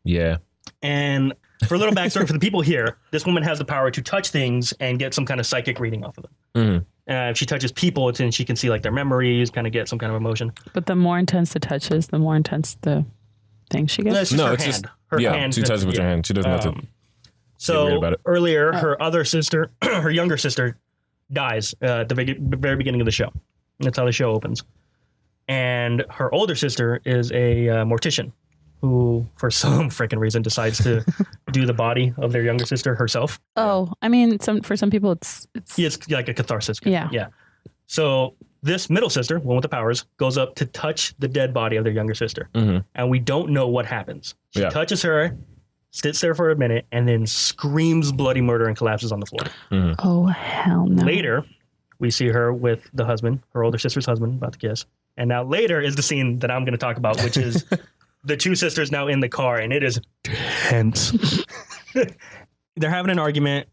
Yeah. And for a little backstory for the people here, this woman has the power to touch things and get some kind of psychic reading off of them. If she touches people, then she can see like their memories, kind of get some kind of emotion. But the more intense the touch is, the more intense the thing she gets. No, it's just No, her it's hand. just, Her yeah, hand she touches with her hand. She doesn't have to. weird about So it. earlier, her other sister, her younger sister, dies at the very beginning of the show. That's how the show opens. And her older sister is a mortician who, for some freaking reason, decides to do the body of their younger sister herself. Oh, I mean, for some people, it's Yeah, it's like a catharsis. Yeah. Yeah. So this middle sister, one with the powers, goes up to touch the dead body of their younger sister. And we don't know what happens. She touches her, sits there for a minute, and then screams bloody murder and collapses on the floor. Oh, hell no. Later, we see her with the husband, her older sister's husband, about to kiss. And now later is the scene that I'm going to talk about, which is the two sisters now in the car, and it is tense. They're having an argument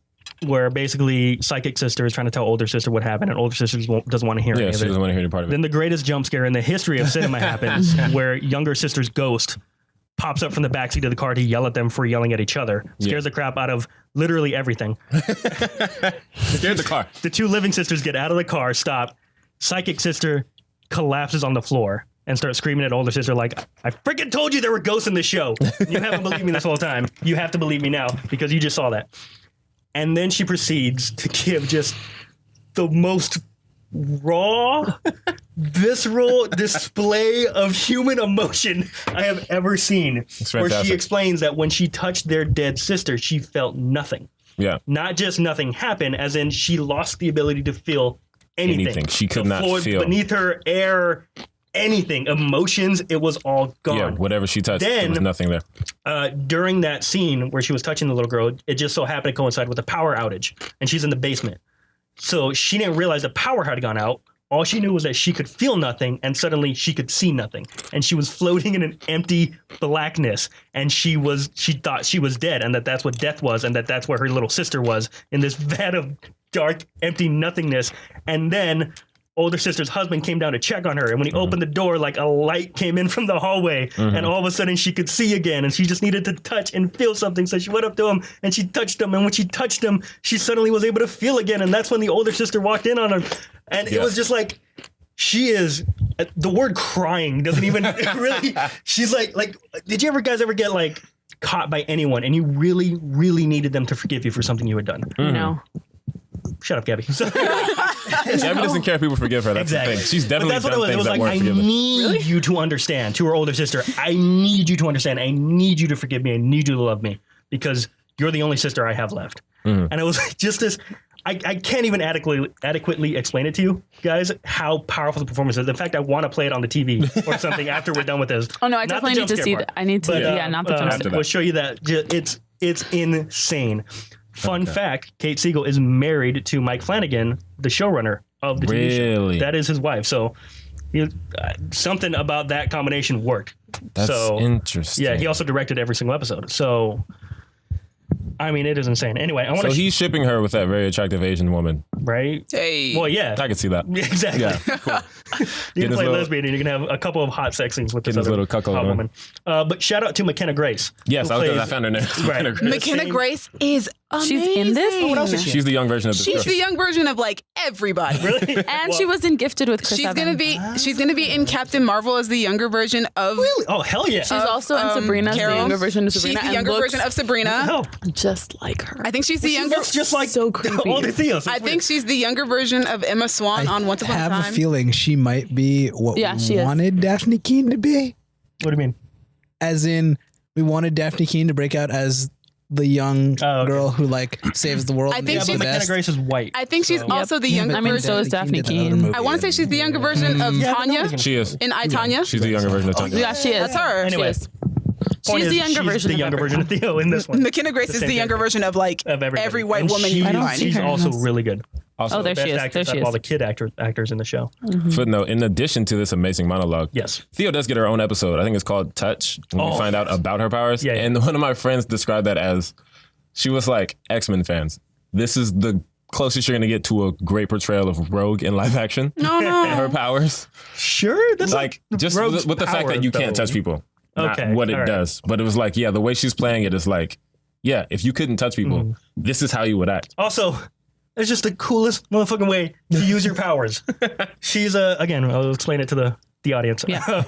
where basically psychic sister is trying to tell older sister what happened, and older sister doesn't want to hear any Yeah, of she it. doesn't want to hear any part of it. Then the greatest jump scare in the history of cinema happens, where younger sister's ghost pops up from the backseat of the car to yell at them for yelling at each other. Scares the crap out of literally everything. Scared the car. The two living sisters get out of the car, stop. Psychic sister collapses on the floor and starts screaming at older sister like, I freaking told you there were ghosts in this show. You haven't believed me this whole time. You have to believe me now because you just saw that. And then she proceeds to give just the most raw, visceral display of human emotion I have ever seen. Where she explains that when she touched their dead sister, she felt nothing. Yeah. Not just nothing happened, as in she lost the ability to feel anything. She could The not floor feel. beneath her, air, anything, emotions, it was all gone. Yeah, whatever she touched, there Then- was nothing there. During that scene where she was touching the little girl, it just so happened to coincide with a power outage, and she's in the basement. So she didn't realize the power had gone out. All she knew was that she could feel nothing, and suddenly she could see nothing. And she was floating in an empty blackness, and she thought she was dead, and that's what death was, and that's where her little sister was, in this vat of dark, empty nothingness. And then older sister's husband came down to check on her, and when he opened the door, like a light came in from the hallway, and all of a sudden she could see again, and she just needed to touch and feel something. So she went up to him and she touched him, and when she touched him, she suddenly was able to feel again, and that's when the older sister walked in on her, and it was just like, she is, the word crying doesn't even really, she's like, did you guys ever get like caught by anyone and you really, really needed them to forgive you for something you had done? No. Shut up, Gaby. Gabby doesn't care if people forgive her. That's Exactly. the thing. She's definitely But that's done what it was. things It was that like, weren't I forgiven. need you to understand, to her older sister, I need you to understand. I need you to forgive me. I need you to love me because you're the only sister I have left. And it was like just this, I can't even adequately explain it to you guys how powerful the performance is. In fact, I want to play it on the TV or something after we're done with this. Oh no, I Not the definitely need jump to scare see part. that. I need to, But, not the jump scare. We'll show you that. It's insane. Fun fact, Kate Siegel is married to Mike Flanagan, the showrunner of the TV show. Really? That is his wife. So something about that combination worked. That's so interesting. yeah, he also directed every single episode. So I mean, it is insane. Anyway, I want So to he's shipping her with that very attractive Asian woman. right? Hey. Well, yeah. I could see that. Exactly. Yeah, cool. You can his play little- lesbian and you can have a couple of hot sex scenes with this Get his other little cuckold hot on. woman. But shout out to McKenna Grace. Yes, who I plays- found her name. Right. McKenna Grace. McKenna Same- Grace is amazing. She's in this? What else is she in? She's the young version of the She's the young version of like everybody. Really? And she was in Gifted with Chris She's Evans. gonna be in Captain Marvel as the younger version of. Really? Oh, hell yeah. She's also in Sabrina, the Carol. younger version of Sabrina. She's the and younger looks version of Sabrina. Hell. just like her. I think she's the She younger. looks just like So creepy. older Theo. So I it's think she's the younger version of Emma Swan on Once Upon a have Time. a feeling she might be what Yeah, we she is. wanted Daphne Keane to be. weird. What do you mean? As in, we wanted Daphne Keane to break out as the young Oh, okay. girl who like saves the world. I and think is Yeah, she's but the McKenna best. Grace is white. I think she's also the Yeah, younger but I mean, version. so is Daphne did that other Keane. movie I want to say and- she's the younger version of Yeah, Tanya She is. in I, Tanya. She's the younger version of Tanya. Yeah, she is. That's her. Anyway. She is. Point She's is, the younger version. the of younger version of everyone. Theo in this one. McKenna Grace is same the younger character. version of like Of everybody. every white And woman you I can don't find. see She's her in also this. really good. Also, Oh, there Best she is. actress There out she of all is. the kid actors in the show. footnote, in addition to this amazing monologue, Yes. Theo does get her own episode. I think it's called Touch. When we find out about her powers. Yeah, yeah. And one of my friends described that as, she was like, X-Men fans. This is the closest you're going to get to a great portrayal of Rogue in live action. No, And no. her powers. Sure. That's Like, just Rogue's with the fact power, that you can't though. touch people. Okay, Not what it all right. does. But it was like, yeah, the way she's playing it is like, yeah, if you couldn't touch people, this is how you would act. Also, it's just the coolest motherfucking way to use your powers. She's again, I'll explain it to the audience. Yeah.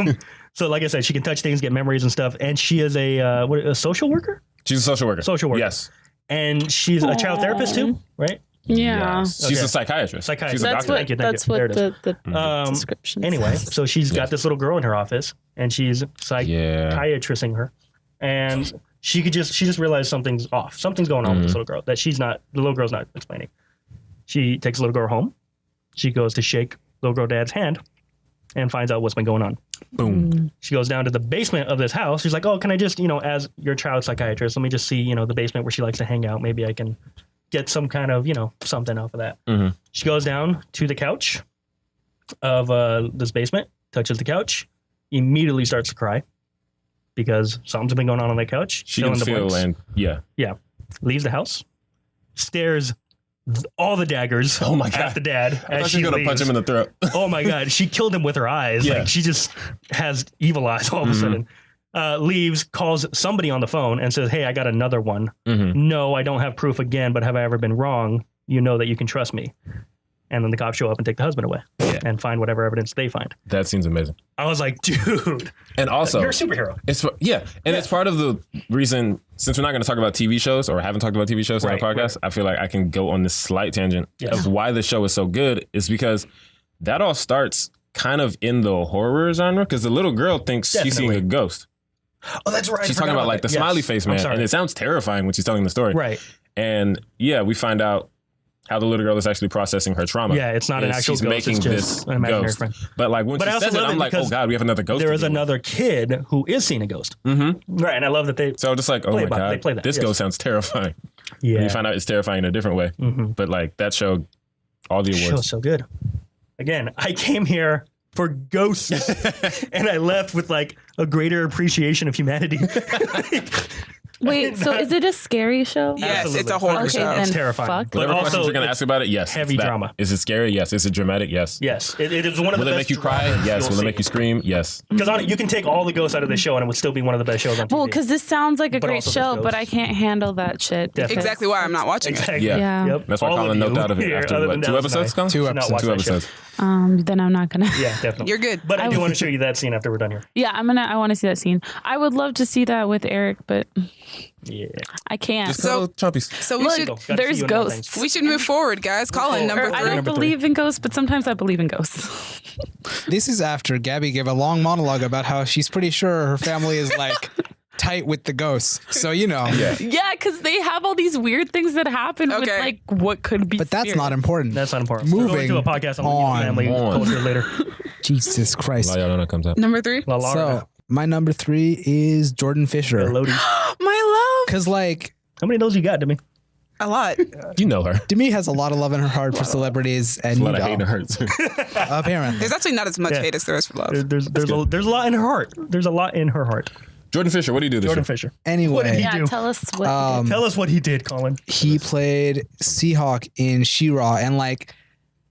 So, like I said, she can touch things, get memories and stuff, and she is a social worker. She's a social worker. Social worker. Yes. and she's a child therapist too, right? Yeah. She's Okay. a psychiatrist. Psychiatrist. She's a That's doctor. what, Thank you. that's There what it is. the description Anyway, says. so she's got this little girl in her office, and she's Yeah. psychiatristing her, and she just realized something's off. Something's going on with this little girl that the little girl's not explaining. She takes the little girl home. She goes to shake little girl dad's hand, and finds out what's been going on. Boom. She goes down to the basement of this house. She's like, "Oh, can I just, as your child psychiatrist, let me just see, the basement where she likes to hang out. Maybe I can get some kind of, something off of that." Mhm. She goes down to the couch of this basement, touches the couch, immediately starts to cry because something's been going on that couch. She Fill can in the feel blanks. and Leaves the house, stares all the daggers Oh my at God. the dad I as thought she she was gonna punch leaves. him in the throat. Oh my God, she killed him with her eyes. Yeah. Like she just has evil eyes all of a sudden. Leaves, calls somebody on the phone and says, "Hey, I got another one. No, I don't have proof again, but have I ever been wrong? You know that you can trust me." And then the cops show up and take the husband away and find whatever evidence they find. That seems amazing. I was like, dude, And also, you're a superhero. it's part of the reason, since we're not going to talk about TV shows or haven't talked about TV shows on the Right, podcast, I feel like I can go on this slight tangent Yes. of why the show is so good is because that all starts kind of in the horror genre because the little girl thinks she's seeing a ghost. Oh, that's right. She's talking about like the smiley face man, and it sounds terrifying when she's telling the story. Right. And we find out how the little girl is actually processing her trauma. Yeah, it's not an actual she's ghost. making It's this just an imaginary ghost. friend. But like when But I she also says it, love I'm it like, oh because God, we have another ghost. There is to deal with. another kid who is seeing a ghost. Right, and I love that they. So just like, oh Play my about it. They God, play that, this yes. ghost sounds terrifying. Yeah, And you find out it's terrifying in a different way. But like that show, all the the show's awards. so good. Again, I came here for ghosts, and I left with like a greater appreciation of humanity. Wait, so is it a scary show? Yes, Absolutely. it's a horror Okay, show. then It's terrifying. fuck. But Whatever also, questions you're gonna it's ask about it, yes. heavy it's that. drama. Is it scary? Yes. Is it dramatic? Yes. Yes, it is one of Will the it best. make you cry? Yes. Will it make you scream? Yes. Because you can take all the ghosts out of the show, and it would still be one of the best shows on TV. Well, because this sounds like a But great also show, there's but I ghosts. can't handle that shit. Definitely. because- Exactly why I'm not watching it. Exactly. Yeah. Yep. That's why All Colin of noped you out of it here, after other what, than 2 Dallas and episodes? I, Colin? Two should not episodes. watch 2 that episodes. Then I'm not gonna. Yeah, definitely. You're good. But I do want to show you that scene after we're done here. Yeah, I want to see that scene. I would love to see that with Eric, but Yeah. I can't. Just So- so, chumpies. So we Look, should Gotta see there's you in all ghosts. things. we should move forward, guys. Colin, number Or I three. don't Number believe in ghosts, but sometimes I believe in ghosts. This is after Gaby gave a long monologue about how she's pretty sure her family is like tight with the ghosts. So, Yeah. Yeah, because they have all these weird things that happen with Okay. like what could be. But that's feared. not important. That's not important. We're going Moving to a podcast on, on. family culture later. Jesus Christ. La Llorona comes up. Number three. La Laura. So, my number 3 is Jordan Fisher. Elodie. My Because, like, Oh. How many of those you got, Demi? love. A lot. You know her. Demi has a lot of love in her heart for celebrities, and A lot of hate in her too. apparently. There's actually not as much Yeah. hate as there is for love. There's a lot in her heart. There's a lot in her heart. Jordan Fisher, what do you do this Jordan year? Fisher. Anyway, What did he Yeah, do? tell us what. Tell us what he did, Colin. he played Seahawk in She-Ra, and like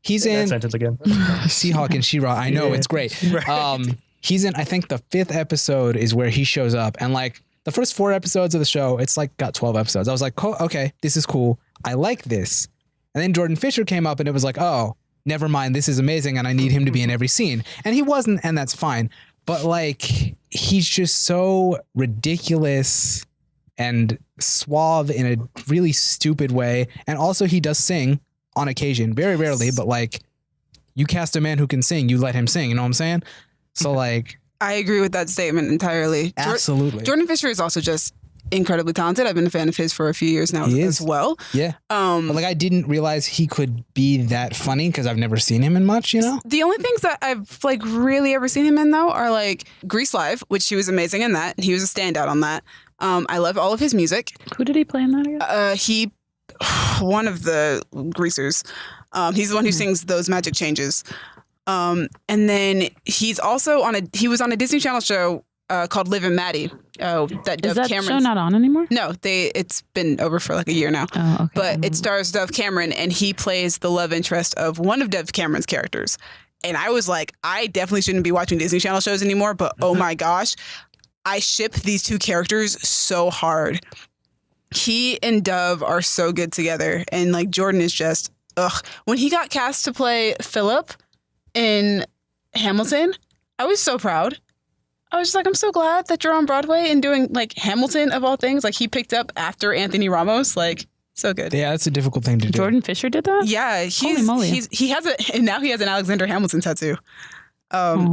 he's That in sentence again. Seahawk and She-Ra. I know Yeah. it's great. Right. He's in. I think the 5th episode is where he shows up, and like the first 4 episodes of the show, it's like got 12 episodes. I was like, okay, this is cool. I like this. And then Jordan Fisher came up, and it was like, oh, never mind. This is amazing, and I need him to be in every scene. And he wasn't, and that's fine. But like, he's just so ridiculous and suave in a really stupid way. And also, he does sing on occasion, very rarely, but like, you cast a man who can sing, you let him sing. You know what I'm saying? So like, I agree with that statement entirely. absolutely. Jordan Fisher is also just incredibly talented. I've been a fan of his for a few years now He as is. well. Yeah. But like, I didn't realize he could be that funny because I've never seen him in much, you know? The only things that I've like really ever seen him in though are like Grease Live, which he was amazing in that. He was a standout on that. I love all of his music. Who did he play in that again? He, one of the greasers. He's the one who sings Those Magic Changes. And then he's also he was on a Disney Channel show called Liv and Maddie. That Dove Is that Cameron's. show not on anymore? No, it's been over for like a year now. Oh, okay. But it stars Dove Cameron, and he plays the love interest of one of Dove Cameron's characters. And I was like, I definitely shouldn't be watching Disney Channel shows anymore, but oh my gosh, I ship these two characters so hard. He and Dove are so good together, and like Jordan is just, ugh. When he got cast to play Philip in Hamilton, I was so proud. I was just like, I'm so glad that you're on Broadway and doing like Hamilton of all things. Like he picked up after Anthony Ramos. Like so good. Yeah, that's a difficult thing to do. Jordan Fisher did that? Yeah, Holy moly. he has and now he has an Alexander Hamilton tattoo.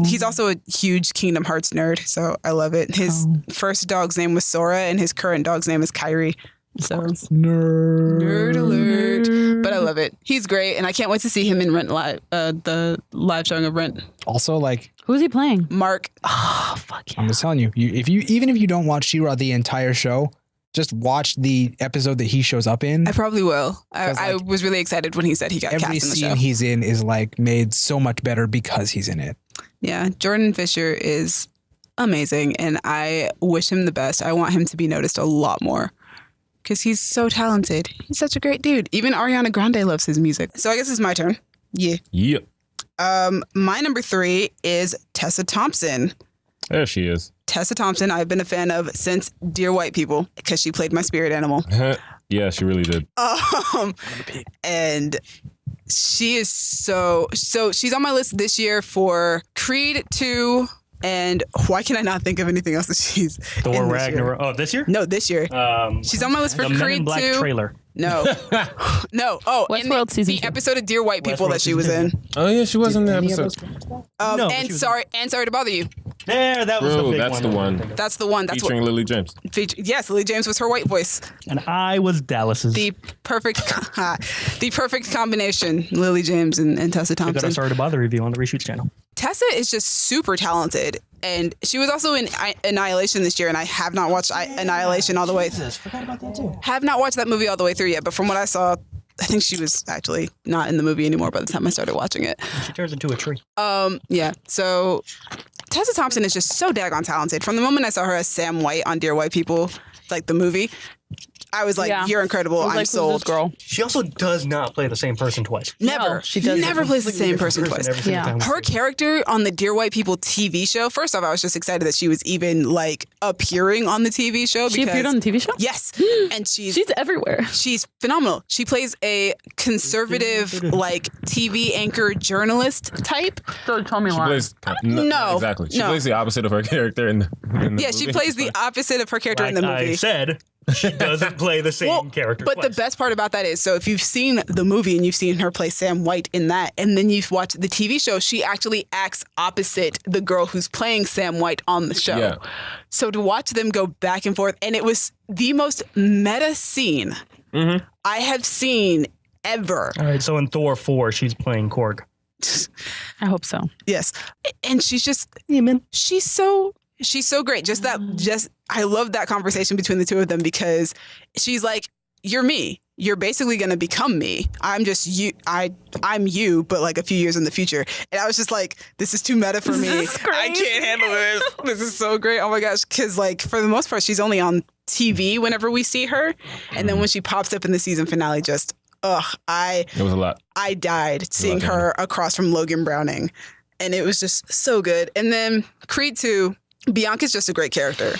He's also a huge Kingdom Hearts nerd, so I love it. His first dog's name was Sora, and his current dog's name is Kyrie. So nerd alert! But I love it. He's great, and I can't wait to see him in Rent live, the live showing of Rent. Also, like, Who's he playing? Mark. Oh, fuck yeah. I'm just telling you, even if you don't watch She-Ra the entire show, just watch the episode that he shows up in. I probably will. I like, was really excited when he said he got cast Every in the scene show. he's in is like made so much better because he's in it. Yeah, Jordan Fisher is amazing, and I wish him the best. I want him to be noticed a lot more because he's so talented. He's such a great dude. Even Ariana Grande loves his music. So I guess it's my turn. Yeah. Yep. My number 3 is Tessa Thompson. There she is. Tessa Thompson, I've been a fan of since Dear White People because she played my spirit animal. Yeah, she really did. And she is so she's on my list this year for Creed 2, and why can I not think of anything else that she's Thor in this year? Ragnarok. Oh, this year? No, this year. She's on my list for the Men in Creed Black 2. trailer. No. No. Oh, and Westworld season the 2. episode of Dear White People Westworld that she was season in. Oh yeah, she was in the episode. No, but she And was- sorry to bother you. There, that was Bro, the big that's one. the one. That's the one. That's Featuring Lily James. Yes, Lily James was her white voice. And I was Dallas's. The perfect combination. Lily James and Tessa I got Thompson. a Sorry to Bother review on the Reshoots channel. Tessa is just super talented, and she was also in Annihilation this year, and I have not watched Annihilation all the way. Forgot about that too. Have not watched that movie all the way through yet, but from what I saw, I think she was actually not in the movie anymore by the time I started watching it. She turns into a tree. Yeah. So Tessa Thompson is just so daggone talented. From the moment I saw her as Sam White on Dear White People, like the movie, I was like, Yeah. "You're incredible. I was I'm like, who's sold." this girl? She also does not play the same person twice. Never. No, she doesn't. Never plays the same person twice. Every single Yeah. time we Her see character on the Dear White People TV show. First off, I was just excited that she was even like appearing on the TV show. She appeared on the TV show? Yes, and she's She's everywhere. phenomenal. She plays a conservative like TV anchor journalist type. Don't tell me She plays No, exactly. She no. plays the opposite of her character in the Yeah, she movie. plays the opposite of her character in the Like movie. I said, she doesn't play the same character But twice. the best part about that is, so if you've seen the movie and you've seen her play Sam White in that, and then you've watched the TV show, she actually acts opposite the girl who's playing Sam White on the show. Yeah. So to watch them go back and forth, and it was the most meta scene I have seen ever. All right, so in Thor 4, she's playing Korg. I hope so. Yes. And she's just, Yeah, man. she's so great. I love that conversation between the two of them because she's like, you're me. You're basically going to become me. I'm just you. I'm you, but like a few years in the future. And I was just like, this is too meta for me. I can't handle this. This is so great. Oh my gosh. Cause like for the most part, she's only on TV whenever we see her. And then when she pops up in the season finale, it was a lot. I died seeing her across from Logan Browning. And it was just so good. And then Creed 2, Bianca's just a great character.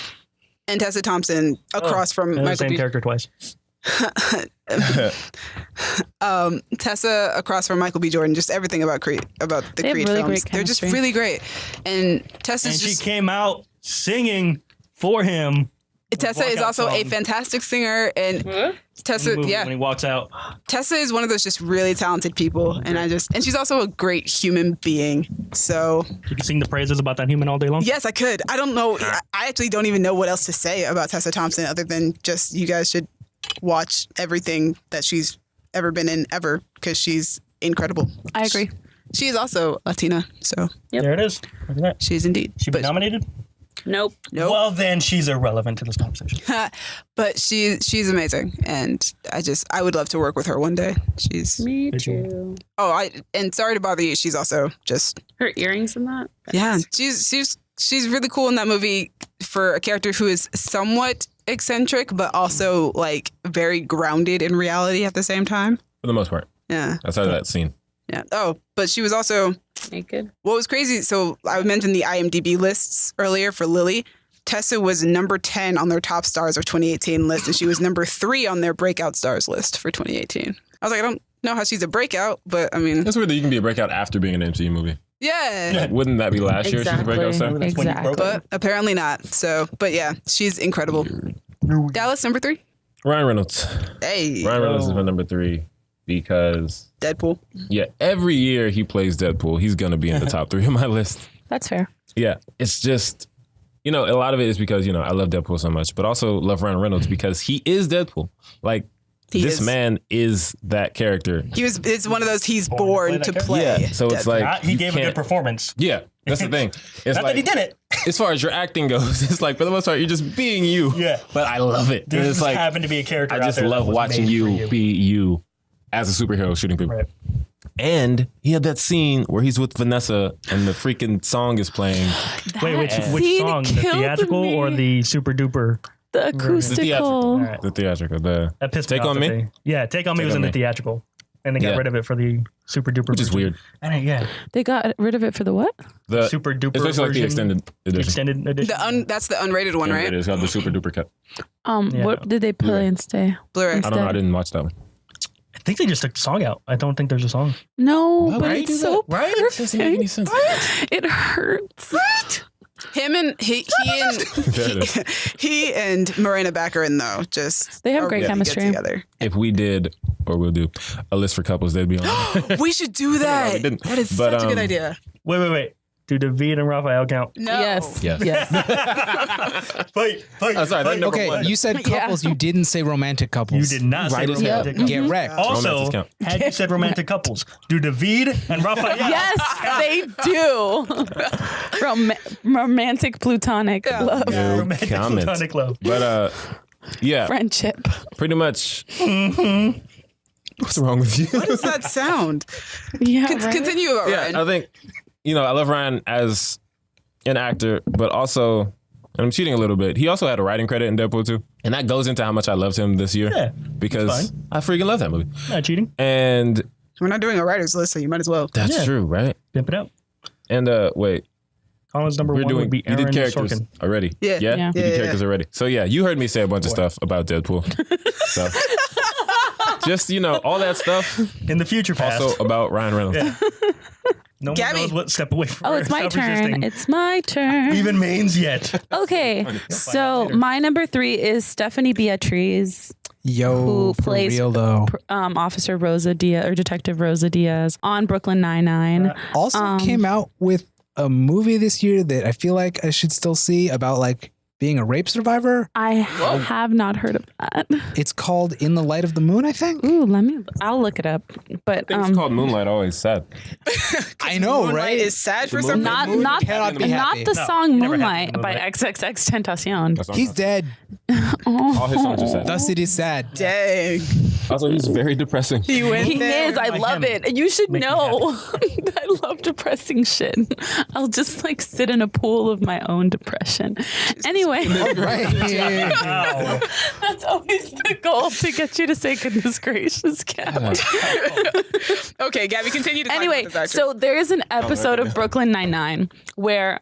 And Tessa Thompson across from The Michael same B. character twice. Tessa across from Michael B. Jordan, just everything about the They have Creed really films. great They're just chemistry. really great. And Tessa's And she just came out singing for him. Tessa is walkout also a song. fantastic singer, and in the Tessa, movie yeah, when he walks out. Tessa is one of those just really talented people, and she's also a great human being. So You can sing the praises about that human all day long. yes, I could. I don't know. I actually don't even know what else to say about Tessa Thompson other than just you guys should watch everything that she's ever been in ever because she's incredible. I agree. She is also Latina, so There it is. Look at that. she is indeed. She been nominated? Nope. Nope. Well, then she's irrelevant to this conversation. But she's amazing, and I would love to work with her one day. She's Me Did you- too. and sorry to bother you. She's also just Her earrings in that? yeah. She's really cool in that movie for a character who is somewhat eccentric, but also like very grounded in reality at the same time. For the most part. Yeah, Outside of that scene. yeah. Oh, but she was also. Naked. What was crazy, so I mentioned the IMDb lists earlier for Lily. Tessa was number 10 on their top stars of 2018 list, and she was number 3 on their breakout stars list for 2018. I was like, I don't know how she's a breakout, but I mean, That's weird that you can be a breakout after being in an MCU movie. Yeah. Wouldn't that be last year? She was breakout star. That's when you Exactly. broke it. But apparently not. So, but yeah, she's incredible. Dallas, number 3. Ryan Reynolds. Hey. Ryan Reynolds is my number 3 because Deadpool. every year he plays Deadpool, he's gonna be in the top 3 of my list. That's fair. Yeah, it's just, a lot of it is because, I love Deadpool so much, but also love Ryan Reynolds because he is Deadpool. Like, this man is that character. It's one of those he's born to play. Yeah, so it's like He you gave a can't- good performance. Yeah, that's the thing. It's Not like that he did it. as far as your acting goes, it's like for the most part you're just being you. Yeah. But I love it. There It's just like happened to be a character I out just there that love was watching made for you be you as a superhero shooting people. Right. And he had that scene where he's with Vanessa and the freaking song is playing. Wait, which scene song? The killed theatrical me. or the super duper? The acoustical. All right. The theatrical. That pissed me Take off on that Me? they- Yeah, Take On Me Take was on in the Me. theatrical. And they got Yeah. rid of it for the super duper Which is version. weird. And yeah, They got rid of it for the what? The super duper it's basically like the version. extended edition. Extended edition. That's the unrated one, Yeah, right? It is called the super duper cut. Yeah. What did they play Blu-ray. instead? Blu-ray. I don't know. I didn't watch that one. I think they just took the song out. I don't think there's a song. No, but would they it's do so that? Right? perfect. Doesn't make any sense. It hurts. Him and he There it and he and Morena Baccarin though just They have are great really good chemistry. together. If we did, or we'll do, a list for couples, they'd be on. We should do that. we didn't. That is But, such a good idea. Wait. Do David and Raphael count? No. Yes. Yes. Yes. Fight. Oh, sorry, they're number Okay, one. you said couples. You didn't say romantic couples. You did not say Right as romantic hell. couples. Get wrecked. Also, Romances count. had you said romantic couples, do David and Raphael? Yes, they do. Romantic plutonic love. No Romantic comment. platonic love. But yeah, Friendship. pretty much. What's wrong with you? What does that sound? Yeah. right? Continue, Ryan. I think, I love Ryan as an actor, but also, and I'm cheating a little bit, he also had a writing credit in Deadpool 2. And that goes into how much I loved him this year. Yeah, Because fine. I freaking love that movie. Not cheating. And We're not doing a writer's list, so you might as well. that's Yeah. true, right? Pimp it out. And wait, Colin's number we're one doing, would be you Aaron did characters Sorkin. already. Yeah. Yeah. You did Yeah. characters already. So yeah, you heard me say a bunch of stuff about Deadpool. So just, all that stuff, In the future past. also about Ryan Reynolds. Yeah. No one Gabby. knows what step away from Oh, her. it's my Stop turn. resisting. It's my turn. Even means yet. Okay, so my number 3 is Stephanie Beatriz, Yo, Who for plays- real though. Officer Rosa Diaz or Detective Rosa Diaz on Brooklyn Nine-Nine. Also came out with a movie this year that I feel like I should still see about like being a rape survivor. I have not heard of that. It's called In the Light of the Moon, I think. Ooh, I'll look it up. But It's called Moonlight, always sad. I know, Moonlight right? is sad for The some not Moon not cannot be not happy. the No, song never Moonlight happened, by Moonlight. XXX Tentacion. That's all. He's dead. All his songs are sad. Thus it is sad. Dang. Also, he's very depressing. He went He there. is. I Like love him. it. You should Make me know. I love depressing shit. I'll just like sit in a pool of my own depression. Anyway, Right. Wow. that's always the goal to get you to say goodness gracious, Gab. Okay, Gabby, continue to talk Anyway, about this actress. so there is an episode of Brooklyn Nine-Nine where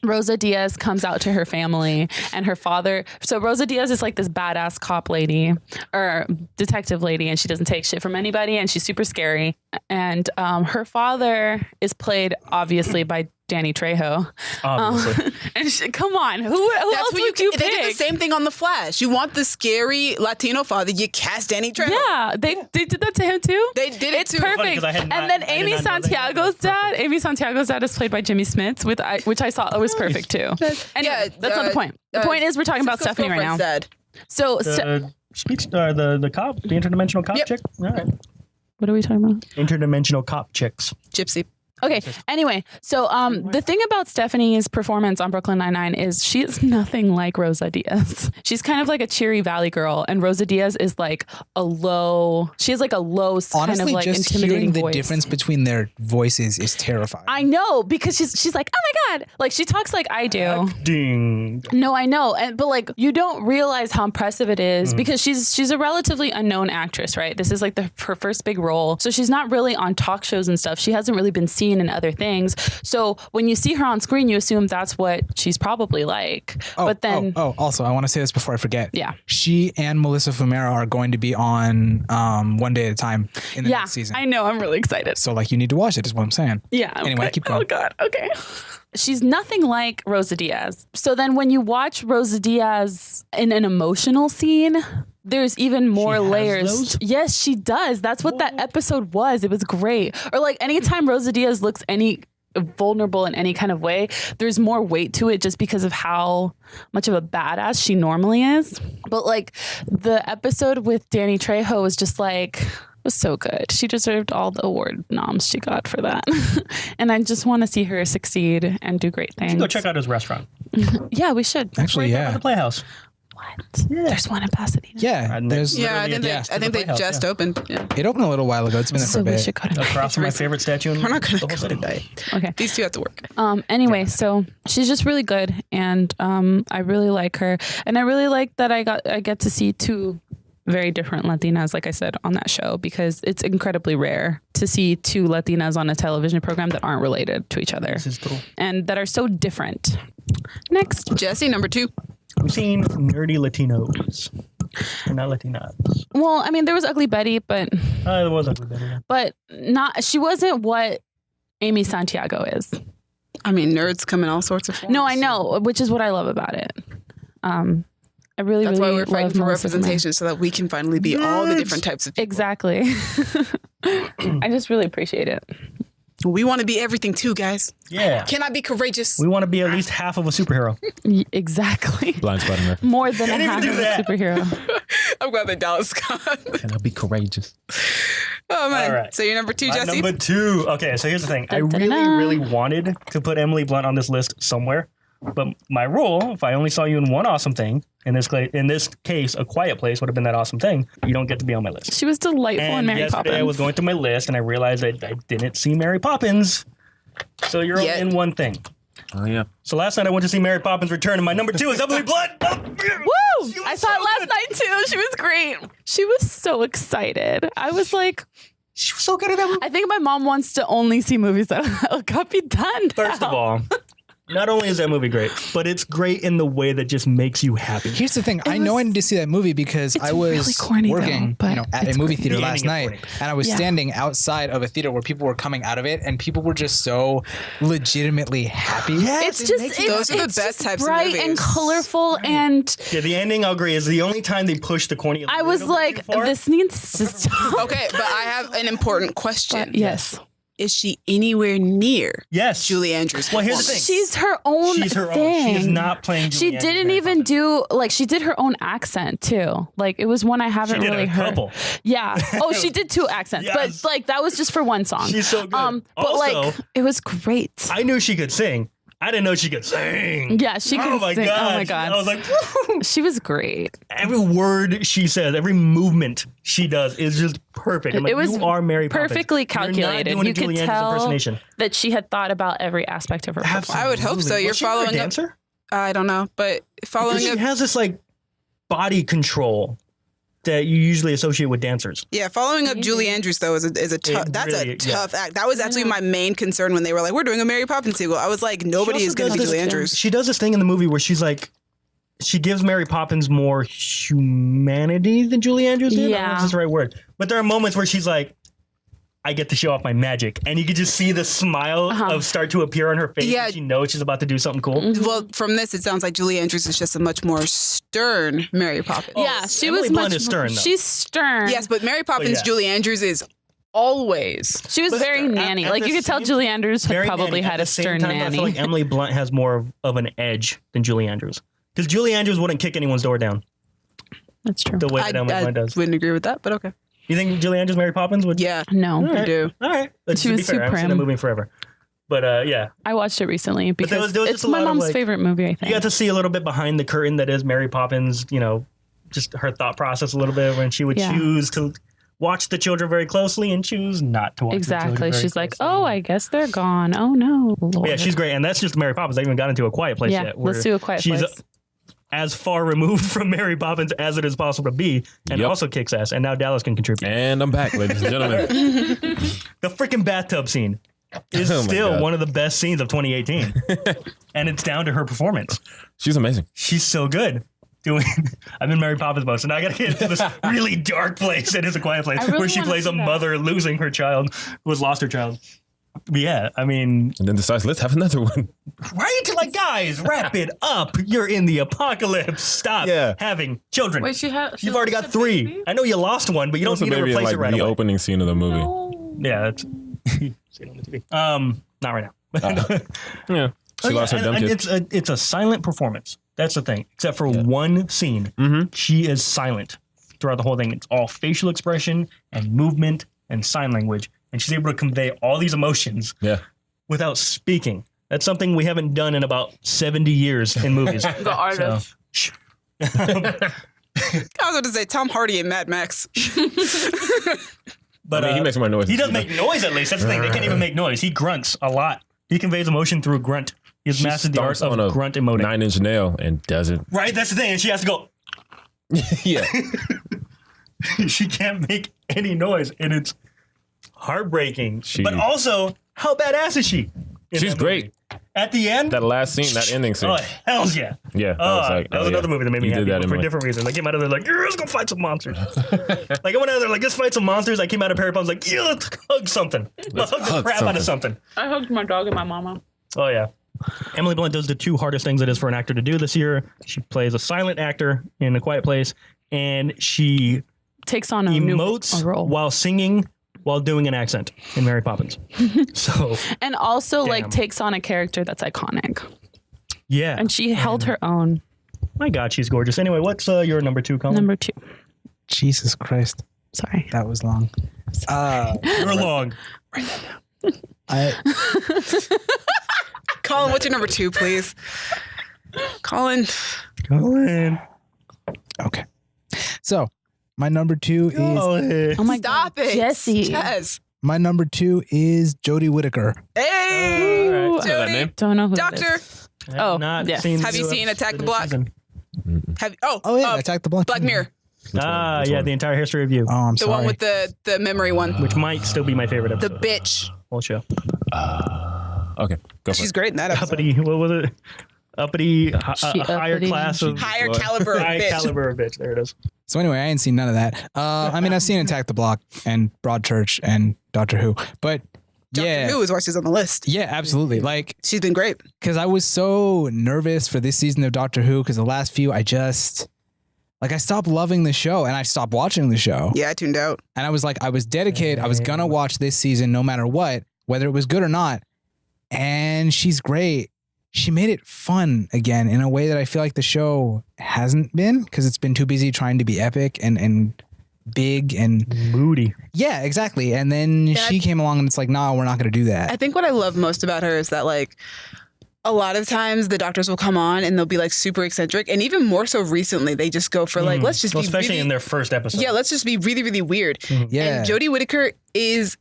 Rosa Diaz comes out to her family and her father. So Rosa Diaz is like this badass cop lady or detective lady, and she doesn't take shit from anybody, and she's super scary. And her father is played obviously by Danny Trejo. Obviously. And come on, who else That's what would you They did the pick? same thing on The Flash. You want the scary Latino father, you cast Danny Trejo. Yeah, they did that to him too. They did it It's too. Funny, perfect. 'cause I had not- And then I did Amy not know that. Santiago's dad. Amy Santiago's dad is played by Jimmy Smits, which I thought was perfect too. Anyway, that's not the point. The point is we're talking about Cisco's Stephanie right now. girlfriend's dead. So, The speech, the cop, the interdimensional cop Yep. chick. All right. what are we talking about? Interdimensional cop chicks. Gypsy. Okay. Anyway, so the thing about Stephanie's performance on Brooklyn Nine-Nine is she is nothing like Rosa Diaz. She's kind of like a cheery valley girl, and Rosa Diaz is like a low. She has like a low kind Honestly, of like just intimidating hearing the voice. difference between their voices is terrifying. I know, because she's like, oh my god, like she talks like I do. Ding. No, I know, but like you don't realize how impressive it is because she's a relatively unknown actress, right? This is like her first big role, so she's not really on talk shows and stuff. She hasn't really been seen seen in other things. So when you see her on screen, you assume that's what she's probably like. But then, also, I want to say this before I forget. Yeah. She and Melissa Fumero are going to be on One Day at a Time in the next season. I know. I'm really excited. So, like, you need to watch it, is what I'm saying. Yeah. Anyway, keep going. Oh, God. Okay. She's nothing like Rosa Diaz. So then when you watch Rosa Diaz in an emotional scene, there's even more layers. Those? Yes, she does. That's what that episode was. It was great. Or like anytime Rosa Diaz looks any vulnerable in any kind of way, there's more weight to it just because of how much of a badass she normally is. But like the episode with Danny Trejo was just like, was so good. She deserved all the award noms she got for that. And I just want to see her succeed and do great things. Go check out his restaurant. Yeah, we should. Actually, Right there by the Playhouse. What? Yeah. There's one in Pasadena. Yeah, there's Yeah, I think they just opened. Yeah. it opened a little while ago. It's been there for So a we bit. should go to Across from my favorite statue in We're not the gonna whole city. go today. Okay. These two have to work. Anyway, so she's just really good, and I really like her, and I really like that I get to see two very different Latinas, like I said, on that show, because it's incredibly rare to see two Latinas on a television program that aren't related to each other This is true. and that are so different. Next. Jesse, number 2. I'm seeing nerdy Latinos. They're not Latinas. Well, I mean, there was Ugly Betty, but It was ugly, but not. She wasn't what Amy Santiago is. I mean, nerds come in all sorts of forms. No, I know, which is what I love about it. I really, That's really why we're fighting love for Melissa Fumero. representation so that we can finally be all the different types of people. Exactly. I just really appreciate it. We want to be everything too, guys. yeah. Can I be courageous? We want to be at least half of a superhero. Exactly. Blind Spider-Man. More than a Can't even half do of a that. superhero. I'm glad that Dallas gone. Can I be courageous? Oh, man. All right. So you're number 2, My Jesse? number 2. Okay, so here's the thing. I Da-da-da. really wanted to put Emily Blunt on this list somewhere. But my rule, if I only saw you in one awesome thing, in this case, A Quiet Place would have been that awesome thing. You don't get to be on my list. She was delightful in And Mary yesterday Poppins. I was going through my list and I realized that I didn't see Mary Poppins. So you're only Yet. in one thing. Oh, yeah. So last night I went to see Mary Poppins Return, and my number 2 is Emily Blunt. Woo! She was I saw so it last good. night too. She was great. She was so excited. I was like, She was so good at that movie. I think my mom wants to only see movies that got be done. First now. of all, not only is that movie great, but it's great in the way that just makes you happy. Here's the thing. I know I need to see that movie because It's I was really corny, working, though, but at a it's movie great. theater The last ending is night, corny. and I was Yeah. standing outside of a theater where people were coming out of it, and people were just so legitimately happy. It's just Those are the it's best just types of bright and movies. colorful, and Yeah, the ending, I'll agree, is the only time they push the corny. I was like, this needs to stop. Okay, but I have an important question. Yes, Is she anywhere near yes, Julie Andrews? Well, here's the thing. she's her own. She's her thing. own. She is not playing. She Julie Andrews didn't Mary even Poppins. do like she did her own accent too. Like it was one I She haven't did really a heard. couple. Yeah. Oh, she did 2 accents, Yes. but like that was just for one song. She's so good. But Also, like it was great. I knew she could sing. I didn't know she could sing. Yeah, she Oh could my sing. god! Oh my god. I was like, woo. She was great. Every word she says, every movement she does is just perfect. I'm like, It was you are Mary Poppins. perfectly You're not calculated. doing a You could Julie Andrews tell impersonation. that she had thought about every aspect of her performance. I would hope so. Absolutely. You're Was she ever a following up. dancer? I don't know, but following Because she up. has this like body control that you usually associate with dancers. Yeah, following up Julie Andrews though is a tough. That's really- a tough act. That was actually my main concern when they were like, "We're doing a Mary Poppins sequel." I was like, nobody She is also going to be does Julie this- Andrews. She does this thing in the movie where she's like, she gives Mary Poppins more humanity than Julie Andrews did. I don't know if Yeah. that's the right word. But there are moments where she's like, I get to show off my magic. And you can just see the smile of start to appear on her face. Yeah. And she knows she's about to do something cool. Well, from this, it sounds like Julie Andrews is just a much more stern Mary Poppins. Yeah, she Emily was Blunt much is stern, though. She's stern. Yes, but Mary Poppins, yeah. Julie Andrews is always. She was But very at- nanny. at Like the you could tell same- Julie Andrews Very probably nanny. had At a the same stern time, I nanny. feel like Emily Blunt has more of an edge than Julie Andrews. Because Julie Andrews wouldn't kick anyone's door down That's true. the way that Emily Blunt does. wouldn't agree with that, but okay. You think Julie Andrews, Mary Poppins would? Yeah, No, All I do. All right. But She to be was fair, too I haven't seen prim. that movie in forever. But yeah, I watched it recently there because was just it's a my lot of, mom's like- favorite movie. I think. you got to see a little bit behind the curtain that is Mary Poppins, you know, just her thought process a little bit when she would Yeah. choose to watch the children very closely and choose not to watch the Exactly. children very She's like, closely. oh, I guess they're gone. Oh no. Lord. Yeah, she's great. And that's just Mary Poppins. I haven't even got into A Quiet Place Yeah, yet. where let's do A Quiet she's Place. as far removed from Mary Poppins as it is possible to be and Yep. also kicks ass. And now Dallas can contribute. And I'm back, ladies and gentlemen. The freaking bathtub scene. is Oh my still God. one of the best scenes of 2018. And it's down to her performance. She's amazing. She's so good. I'm in Mary Poppins mode, so now I gotta get into this really dark place that is A Quiet Place, really where she wanna plays see a that. mother losing her child who has lost her child. But yeah, I mean, And then decides, let's have another one. right? Like, guys, wrap it up. You're in the apocalypse. Stop having children. Wait, You've already got 3. I know you lost one, but you don't Also need to maybe in replace like it right the away. opening scene of the movie. Yeah, it's see it on the TV. Not right now. Yeah. She lost her dumb and kid. it's a silent performance. That's the thing. Except for one scene, she is silent throughout the whole thing. It's all facial expression and movement and sign language, and she's able to convey all these emotions without speaking. That's something we haven't done in about 70 years in movies. The artist. I was about to say Tom Hardy and Mad Max. But I mean, he makes more noise. He does make noise at least. That's the thing. They can't even make noise. He grunts a lot. He conveys emotion through grunt. He's mastered the art stomps on of a grunt emoting. 9-inch nail and doesn't. Right? That's the thing. And she has to go. Yeah. She can't make any noise, and it's heartbreaking. She- but also, how badass is she? in She's that great. movie? At the end? That last scene, that ending scene. Oh, hell yeah. Yeah. That was another movie that made me You happy, did that but in for my- different reasons. I came out of there like, yeah, let's go fight some monsters. Like, I went out of there like, let's fight some monsters. I came out of Perry Pumps like, yeah, let's hug something. Let's hug the hug crap out of something. I hugged my dog and my mama. Oh, yeah. Emily Blunt does the 2 hardest things it is for an actor to do this year. She plays a silent actor in A Quiet Place, and she Takes on a emotes new role. while singing while doing an accent in Mary Poppins. So, And also, Damn. like, takes on a character that's iconic. yeah. And she held her own. My God, she's gorgeous. Anyway, what's your number 2, Colin? Number 2. Jesus Christ, Sorry. that was long. You're long. I Colin, what's your number 2, please? Colin. Colin. okay. So my number 2 is Colin. Oh my Stop God. it. Jesse. Yes. my number 2 is Jodie Whittaker. Hey. All right. I know that Jody. name. Don't know who Doctor. that is. I have Oh, not yes. seen Have you new seen episodes Attack of the this Block? season. Have Oh yeah, Attack the Block. Black Mirror. Ah, yeah, the entire history of you, Oh, I'm The sorry. one with the memory one. which might still be my favorite The episode. bitch. Whole show. Okay, go for She's it. great in that episode. Uppity, what was it? Uppity, higher uppity. class of Higher caliber of high bitch. caliber of bitch. There it is. So anyway, I ain't seen none of that. I mean, I've seen Attack the Block and Broadchurch and Doctor Who, but yeah, Doctor Who is why she's on the list. yeah, absolutely. Like, She's been great. because I was so nervous for this season of Doctor Who because the last few, I stopped loving the show and I stopped watching the show. Yeah, I tuned out. And I was like, I was dedicated. I was gonna watch this season no matter what, whether it was good or not. And she's great. She made it fun again in a way that I feel like the show hasn't been because it's been too busy trying to be epic and big and Moody. yeah, exactly. And then she came along and it's like, no, we're not going to do that. I think what I love most about her is that, like, a lot of times the doctors will come on and they'll be like super eccentric, and even more so recently, they just go for like, let's just Well, be especially really, in their first episode. yeah, let's just be really, really weird. Yeah. And Jodie Whittaker is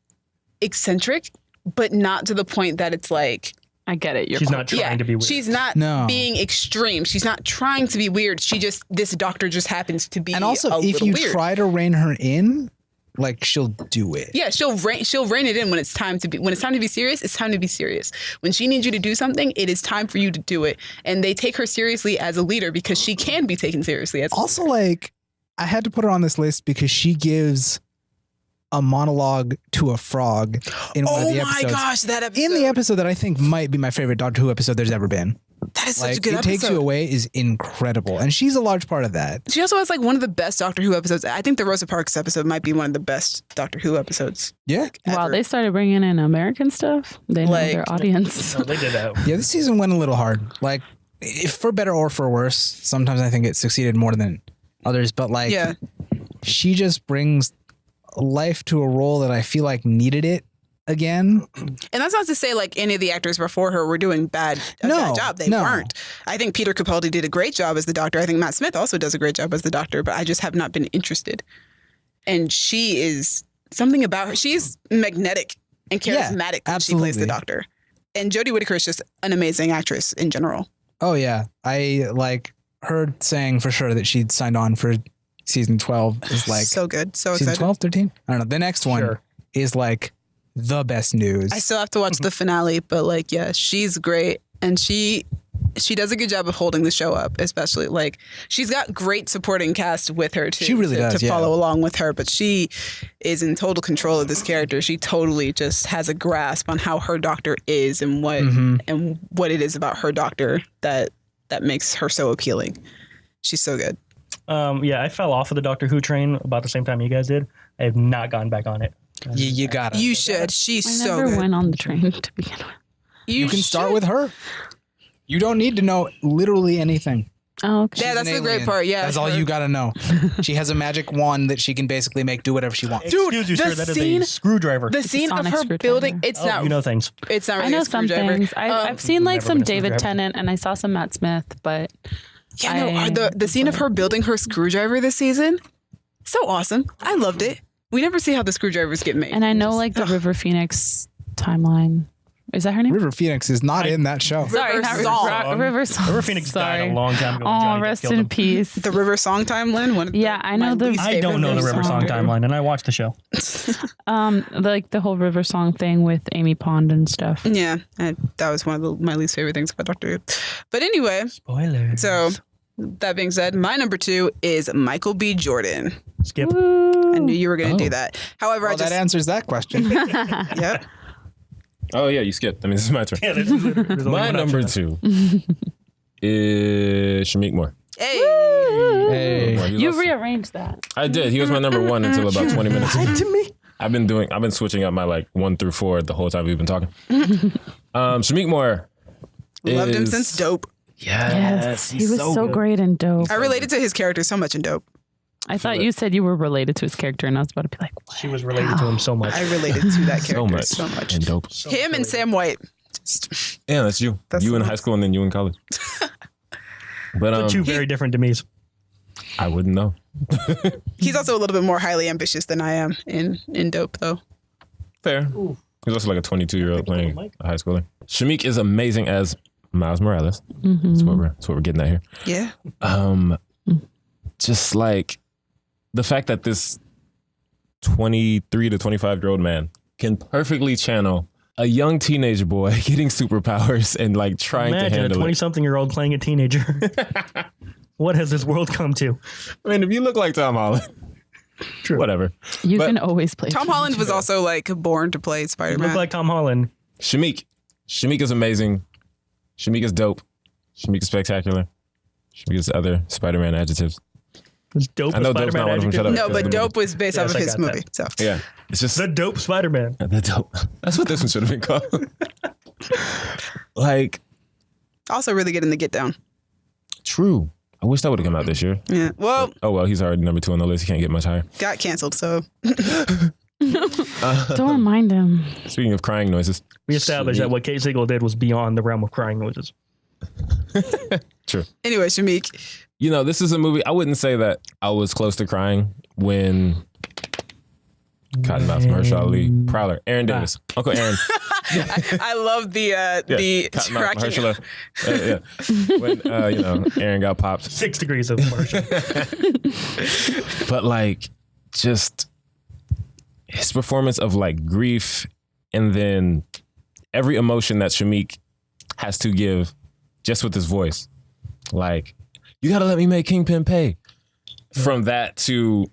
eccentric, but not to the point that it's like, I get it. She's not trying to be weird. she's not No. being extreme. She's not trying to be weird. This doctor just happens to be And also, a if little you weird. try to rein her in, like she'll do it. Yeah, she'll rein it in when it's time to be serious. It's time to be serious. When she needs you to do something, it is time for you to do it. And they take her seriously as a leader because she can be taken seriously as Also, like, I had to put her on this list because she gives a monologue to a frog in one of the episodes. Oh my gosh, that episode. In the episode that I think might be my favorite Doctor Who episode there's ever been. That is such Like, a good It episode. Takes You Away is incredible. And she's a large part of that. She also has like one of the best Doctor Who episodes. I think the Rosa Parks episode might be one of the best Doctor Who episodes. Yeah. Wow, ever. they started bringing in American stuff. They know Like- their audience. No, they did that. Yeah, this season went a little hard. Like, if for better or for worse, sometimes I think it succeeded more than others. But, like, Yeah. she just brings life to a role that I feel like needed it again. And that's not to say like any of the actors before her were doing a bad job. They no. weren't. I think Peter Capaldi did a great job as the Doctor. I think Matt Smith also does a great job as the Doctor, but I just have not been interested. And she is something about her. She's magnetic and charismatic when she plays the absolutely. Doctor. And Jodie Whittaker is just an amazing actress in general. Oh, yeah. I, like, heard saying for sure that she'd signed on for season 12 is like So good. So season excited. 12, 13? I don't know. The next one Sure. is like the best news. I still have to watch the finale, but like, yeah, she's great, and she does a good job of holding the show up. Especially like she's got great supporting cast with her too. She really does, to follow along with her, but she is in total control of this character. She totally just has a grasp on how her doctor is and what it is about her doctor that makes her so appealing. She's so good. Yeah, I fell off of the Doctor Who train about the same time you guys did. I have not gone back on it. You got it. You should. She's I so never good. went on the train to begin with. You can start with her. You don't need to know literally anything. Oh, okay. Yeah, She's that's an the great alien. part. Yeah, That's all you got to know. She has a magic wand that she can basically do whatever she wants. Dude, Excuse you, the sir, that is scene- a screwdriver. The scene of sonic her screwdriver. building. It's Oh, not. you know things. It's not I really know a some screwdriver. things. I've seen like never some been a David screwdriver. Tennant, and I saw some Matt Smith, but Yeah, no. The scene of her building her screwdriver this season, so awesome. I loved it. We never see how the screwdrivers get made. and I know like the River Phoenix timeline. Is that her name? River Phoenix is not in that show. Sorry, River not Song. River Song. River Phoenix died Sorry. a long time ago. when Oh, Johnny Depp rest killed in him. peace. The River Song timeline. One of Yeah, I know my the- least I don't favorite know the River River Song Song. timeline, and I watched the show. Like the whole River Song thing with Amy Pond and stuff. Yeah, that was one of my least favorite things about Doctor Who. But anyway, Spoilers. so that being said, my number 2 is Michael B. Jordan. Skip. I knew you were going to do Oh. that. However, Well, I just that answers that question. yep. Oh yeah, you skipped. I mean, this is my turn. Yeah, there's only My one number option. 2 is Shamik Moore. Hey. Hey. Moore, he You lost- rearranged that. I did. He was my number 1 until about 20 minutes ago. I've been switching up my like 1 through 4 the whole time we've been talking. Shamik Moore. Loved him is- since Dope. Yes, he was so good. great and dope. I related to his character so much in Dope. I thought you said you were related to his character, and I was about to be like, what? She was related to him so much. I related to that So character much. so much. And dope. Him and Sam White. Just, Yeah, that's you. That's you in the- high school and then you in college. But Two very different Demis. I wouldn't know. he's also a little bit more highly ambitious than I am in Dope, though. Fair. He's also like a 22-year-old playing a high schooler. Shamik is amazing as Miles Morales. That's what we're getting at here. Yeah. Just like the fact that this 23 to 25-year-old man can perfectly channel a young teenage boy getting superpowers and like trying to Imagine a handle it. 20-something-year-old playing a teenager. What has this world come to? I mean, if you look like Tom Holland, True. whatever. You But- can always play. Tom Holland was also like born to play You Spider-Man. look like Tom Holland. Shamik is amazing. Shamik is dope. Shamik is spectacular. Shamik is other Spider-Man adjectives. It's dope. I know dope's not one of them. Shut up. No, but The Dope was based off Yes, of I his got movie. So Yeah, it's just The dope Spider-Man. the dope. That's what this one should have been called. Like, also really good in the Get Down. true. I wish that would have come out this year. Yeah. Well, Oh well, he's already number 2 on the list. He can't get much higher. got canceled. So Don't remind him. Speaking of crying noises, We established that what Kate Siegel did was beyond the realm of crying noises. true. anyway, Shamik. You know, this is a movie. I wouldn't say that I was close to crying when Cottonmouth, Mahershala Ali, Prowler, Aaron Davis, Uncle Aaron. I love the Cottonmouth, tracking. Mahershala. When Aaron got popped. 6 degrees of immersion. But like, just his performance of like grief, and then every emotion that Shamik has to give just with his voice. Like, you gotta let me make Kingpin pay. From that to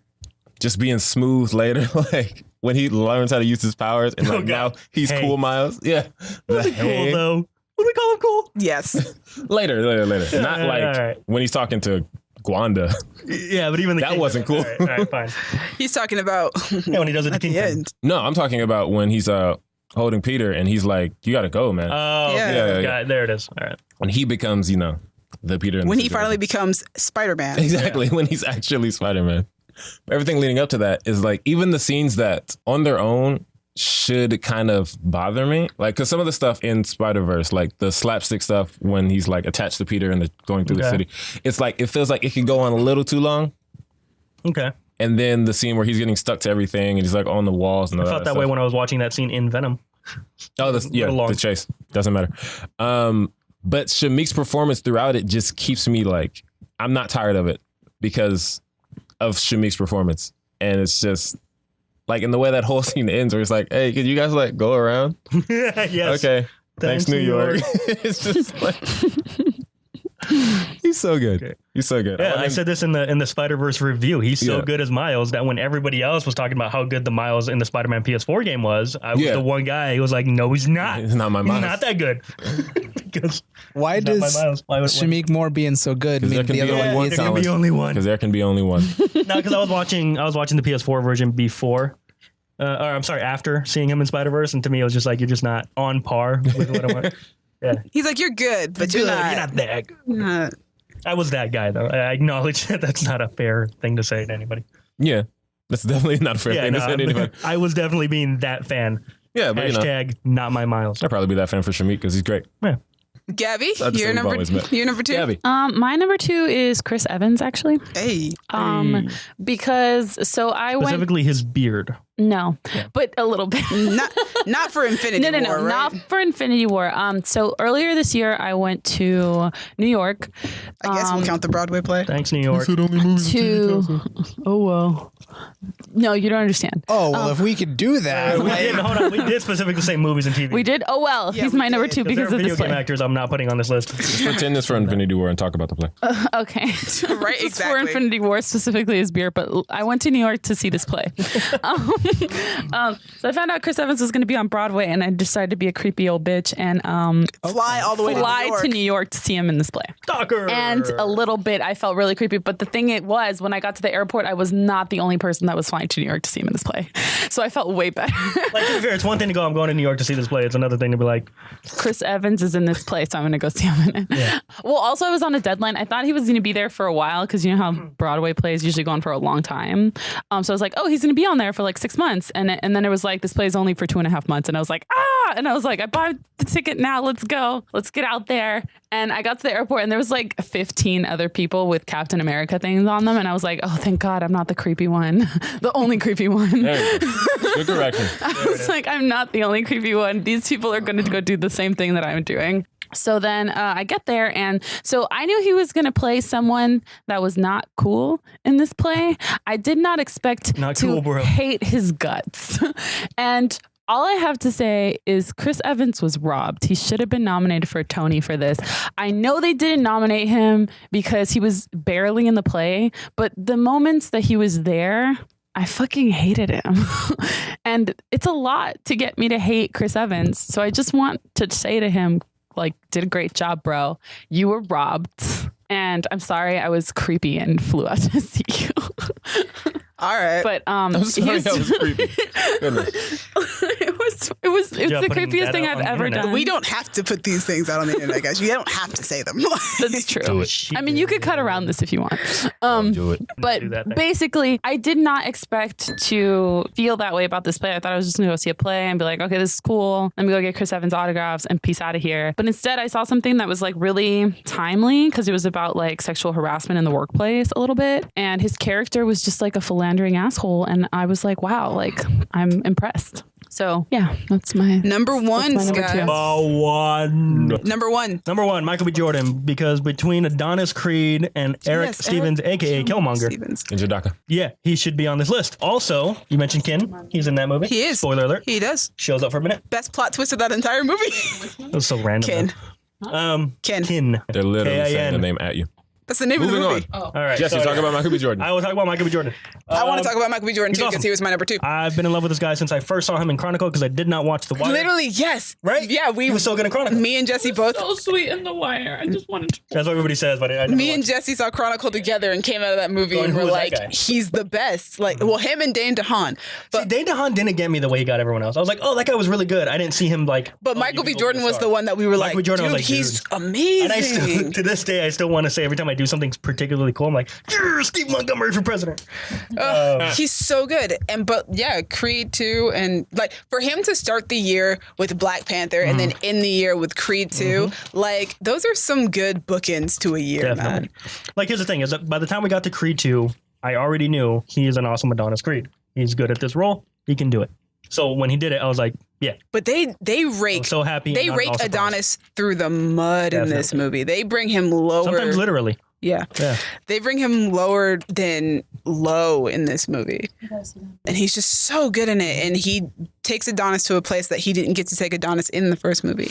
just being smooth later, like when he learns how to use his powers, and like Oh, now God. he's Hey. cool, Miles. Yeah, Was it cool though? Would we call him cool? Yes. later. Not like all right. when he's talking to Gwanda. Yeah, but even the That Kingpin- wasn't cool. All right, fine. He's talking about Yeah, when he does it at the end. No, I'm talking about when he's holding Peter and he's like, "You gotta go, man." Oh, Yeah. yeah, Yeah. there it is. All right. When he becomes, the Peter. in When the he situation. finally becomes Spider-Man. Exactly, when he's actually Spider-Man. Everything leading up to that is like, even the scenes that on their own should kind of bother me. Like, because some of the stuff in Spider-Verse, like the slapstick stuff when he's like attached to Peter and going through the Okay. city, it's like, it feels like it could go on a little too long. Okay. And then the scene where he's getting stuck to everything and he's like on the walls and I all felt that way when I was watching that scene in Venom. Oh, little long. the chase. Doesn't matter. But Shamik's performance throughout it just keeps me like, I'm not tired of it because of Shamik's performance. And it's just, Like in the way that whole scene ends, where it's like, "Hey, could you guys like go around?" Yes. Okay. Thanks, New York. It's just like he's so good. Okay. He's so good. Yeah, I said this in the Spider-Verse review. He's so Yeah. good as Miles that when everybody else was talking about how good the Miles in the Spider-Man PS4 game was, I was the one guy who was like, "No, he's not. It's not my He's Miles. not that good." Because Why he's not does my Miles. Why would- Shamik Moore being so good 'Cause mean there can the be other only one one needs there can talent. be only one. Because there can be only one. No, because I was watching the PS4 version before. Or I'm sorry, after seeing him in Spider-Verse, and to me it was just like, you're just not on par with what I want. Yeah, He's like, you're good, but Good, you're not. You're not that good. Not. I was that guy though. I acknowledge that that's not a fair thing to say to anybody. Yeah. That's definitely not a fair thing to say to anybody. I was definitely being that fan. Yeah, but Hashtag not my Miles. I'd probably be that fan for Shamik because he's great. Yeah. Gabby, I just say you're we've number always met. you're number 2. Gabby. My number 2 is Chris Evans, actually. Hey. Because so I went Specifically his beard. but a little bit. Not for Infinity No, War, right? not for Infinity War. So earlier this year, I went to New York. I guess we'll count the Broadway play. Thanks, New York. Well, no, you don't understand. Oh, well, if we could do that. We did. Hold on. We did specifically say movies and TV. We did. Oh well, Yeah, he's we my number did. 2 Because there because are of video this game play. actors I'm not putting on this list. Pretend this for Infinity War and talk about the play. Okay, Right, This is for exactly. Infinity War specifically is beer, but I went to New York to see this play. So I found out Chris Evans was going to be on Broadway, and I decided to be a creepy old bitch and Fly all the way fly to to New York to see him in this play. Stalker. And a little bit, I felt really creepy. But the thing it was, when I got to the airport, I was not the only person that was flying to New York to see him in this play. So I felt way better. Like, to be fair, it's one thing to go, I'm going to New York to see this play. It's another thing to be like, Chris Evans is in this play, so I'm going to go see him in it. Yeah. Well, also, I was on a deadline. I thought he was going to be there for a while because you know how Broadway plays usually go on for a long time. So I was like, oh, he's going to be on there for like 6 months. And then it was like, this play is only for 2.5 months. And I was like, ah! And I was like, I bought the ticket now. Let's go. Let's get out there. And I got to the airport and there was like 15 other people with Captain America things on them. And I was like, oh, thank God I'm not the creepy one. The only creepy one. There you go. Good correction. I was like, I'm not the only creepy one. These people are going to go do the same thing that I'm doing. So then I get there, and so I knew he was going to play someone that was not cool in this play. I did not expect Not to cool, bro. hate his guts. And all I have to say is Chris Evans was robbed. He should have been nominated for a Tony for this. I know they didn't nominate him because he was barely in the play, but the moments that he was there, I fucking hated him. And it's a lot to get me to hate Chris Evans. So I just want to say to him, like, did a great job, bro. You were robbed. And I'm sorry I was creepy and flew out to see you. All right. But I'm sorry, that was creepy. Goodness. it was Yeah, the putting creepiest that thing out I've on the ever internet. done. We don't have to put these things out on the internet, guys. You don't have to say them. That's true. Do it. I mean, you could cut around this if you want. Do it. But Do that thing. basically, I did not expect to feel that way about this play. I thought I was just going to go see a play and be like, okay, this is cool. Let me go get Chris Evans autographs and peace out of here. But instead, I saw something that was like really timely because it was about like sexual harassment in the workplace a little bit. And his character was just like a philandering asshole. And I was like, wow, like I'm impressed. So yeah, that's my Number one, That's my number Scott. two. Number one. Number one, Michael B. Jordan, because between Adonis Creed and Eric Yes, Stevens, aka Killmonger, Stevens. In Jadaka. yeah, he should be on this list. Also, you mentioned Kin. He's in that movie. He is. Spoiler alert. He does. Shows up for a minute. Best plot twist of that entire movie. That was so random. Kin. though. Kin. Kin. They're literally saying K-I-N. the name at you. That's the name Moving of the movie. on. All right. Jesse, so, talk about Michael B. Jordan. I will talk about Michael B. Jordan. I want to talk about Michael B. Jordan he's too because awesome. he was my number 2. I've been in love with this guy since I first saw him in Chronicle because I did not watch The Wire. Literally, yes. Right? Yeah, He was so good in Chronicle. me and Jesse both. so sweet in The Wire. I just wanted to. That's what everybody says, but I never Me and watched it. Jesse saw Chronicle together and came out of that movie Oh, and and who we're was like, that guy? he's the best. Like, well, him and Dane DeHaan. See, Dane DeHaan didn't get me the way he got everyone else. I was like, oh, that guy was really good. I didn't see him like. But oh, Michael B. you can go Jordan be a was star. the one that we were Michael like, B. Jordan dude, was like, he's dude. amazing. And I still, to this day, I still want to say every time I do something particularly cool, I'm like, Steve Montgomery for president. He's so good. But yeah, Creed 2 and like for him to start the year with Black Panther and then end the year with Creed 2, like those are some good bookends to a year, Definitely. man. Like, here's the thing: is that by the time we got to Creed 2, I already knew he is an awesome Adonis Creed. He's good at this role. He can do it. So when he did it, I was like, yeah, But they I'm rake so happy. they and not at rake all surprised. Adonis through the mud in this Definitely. movie. They bring him lower. Sometimes literally. Yeah. Yeah. They bring him lower than low in this movie. And he's just so good in it. And he takes Adonis to a place that he didn't get to take Adonis in the first movie.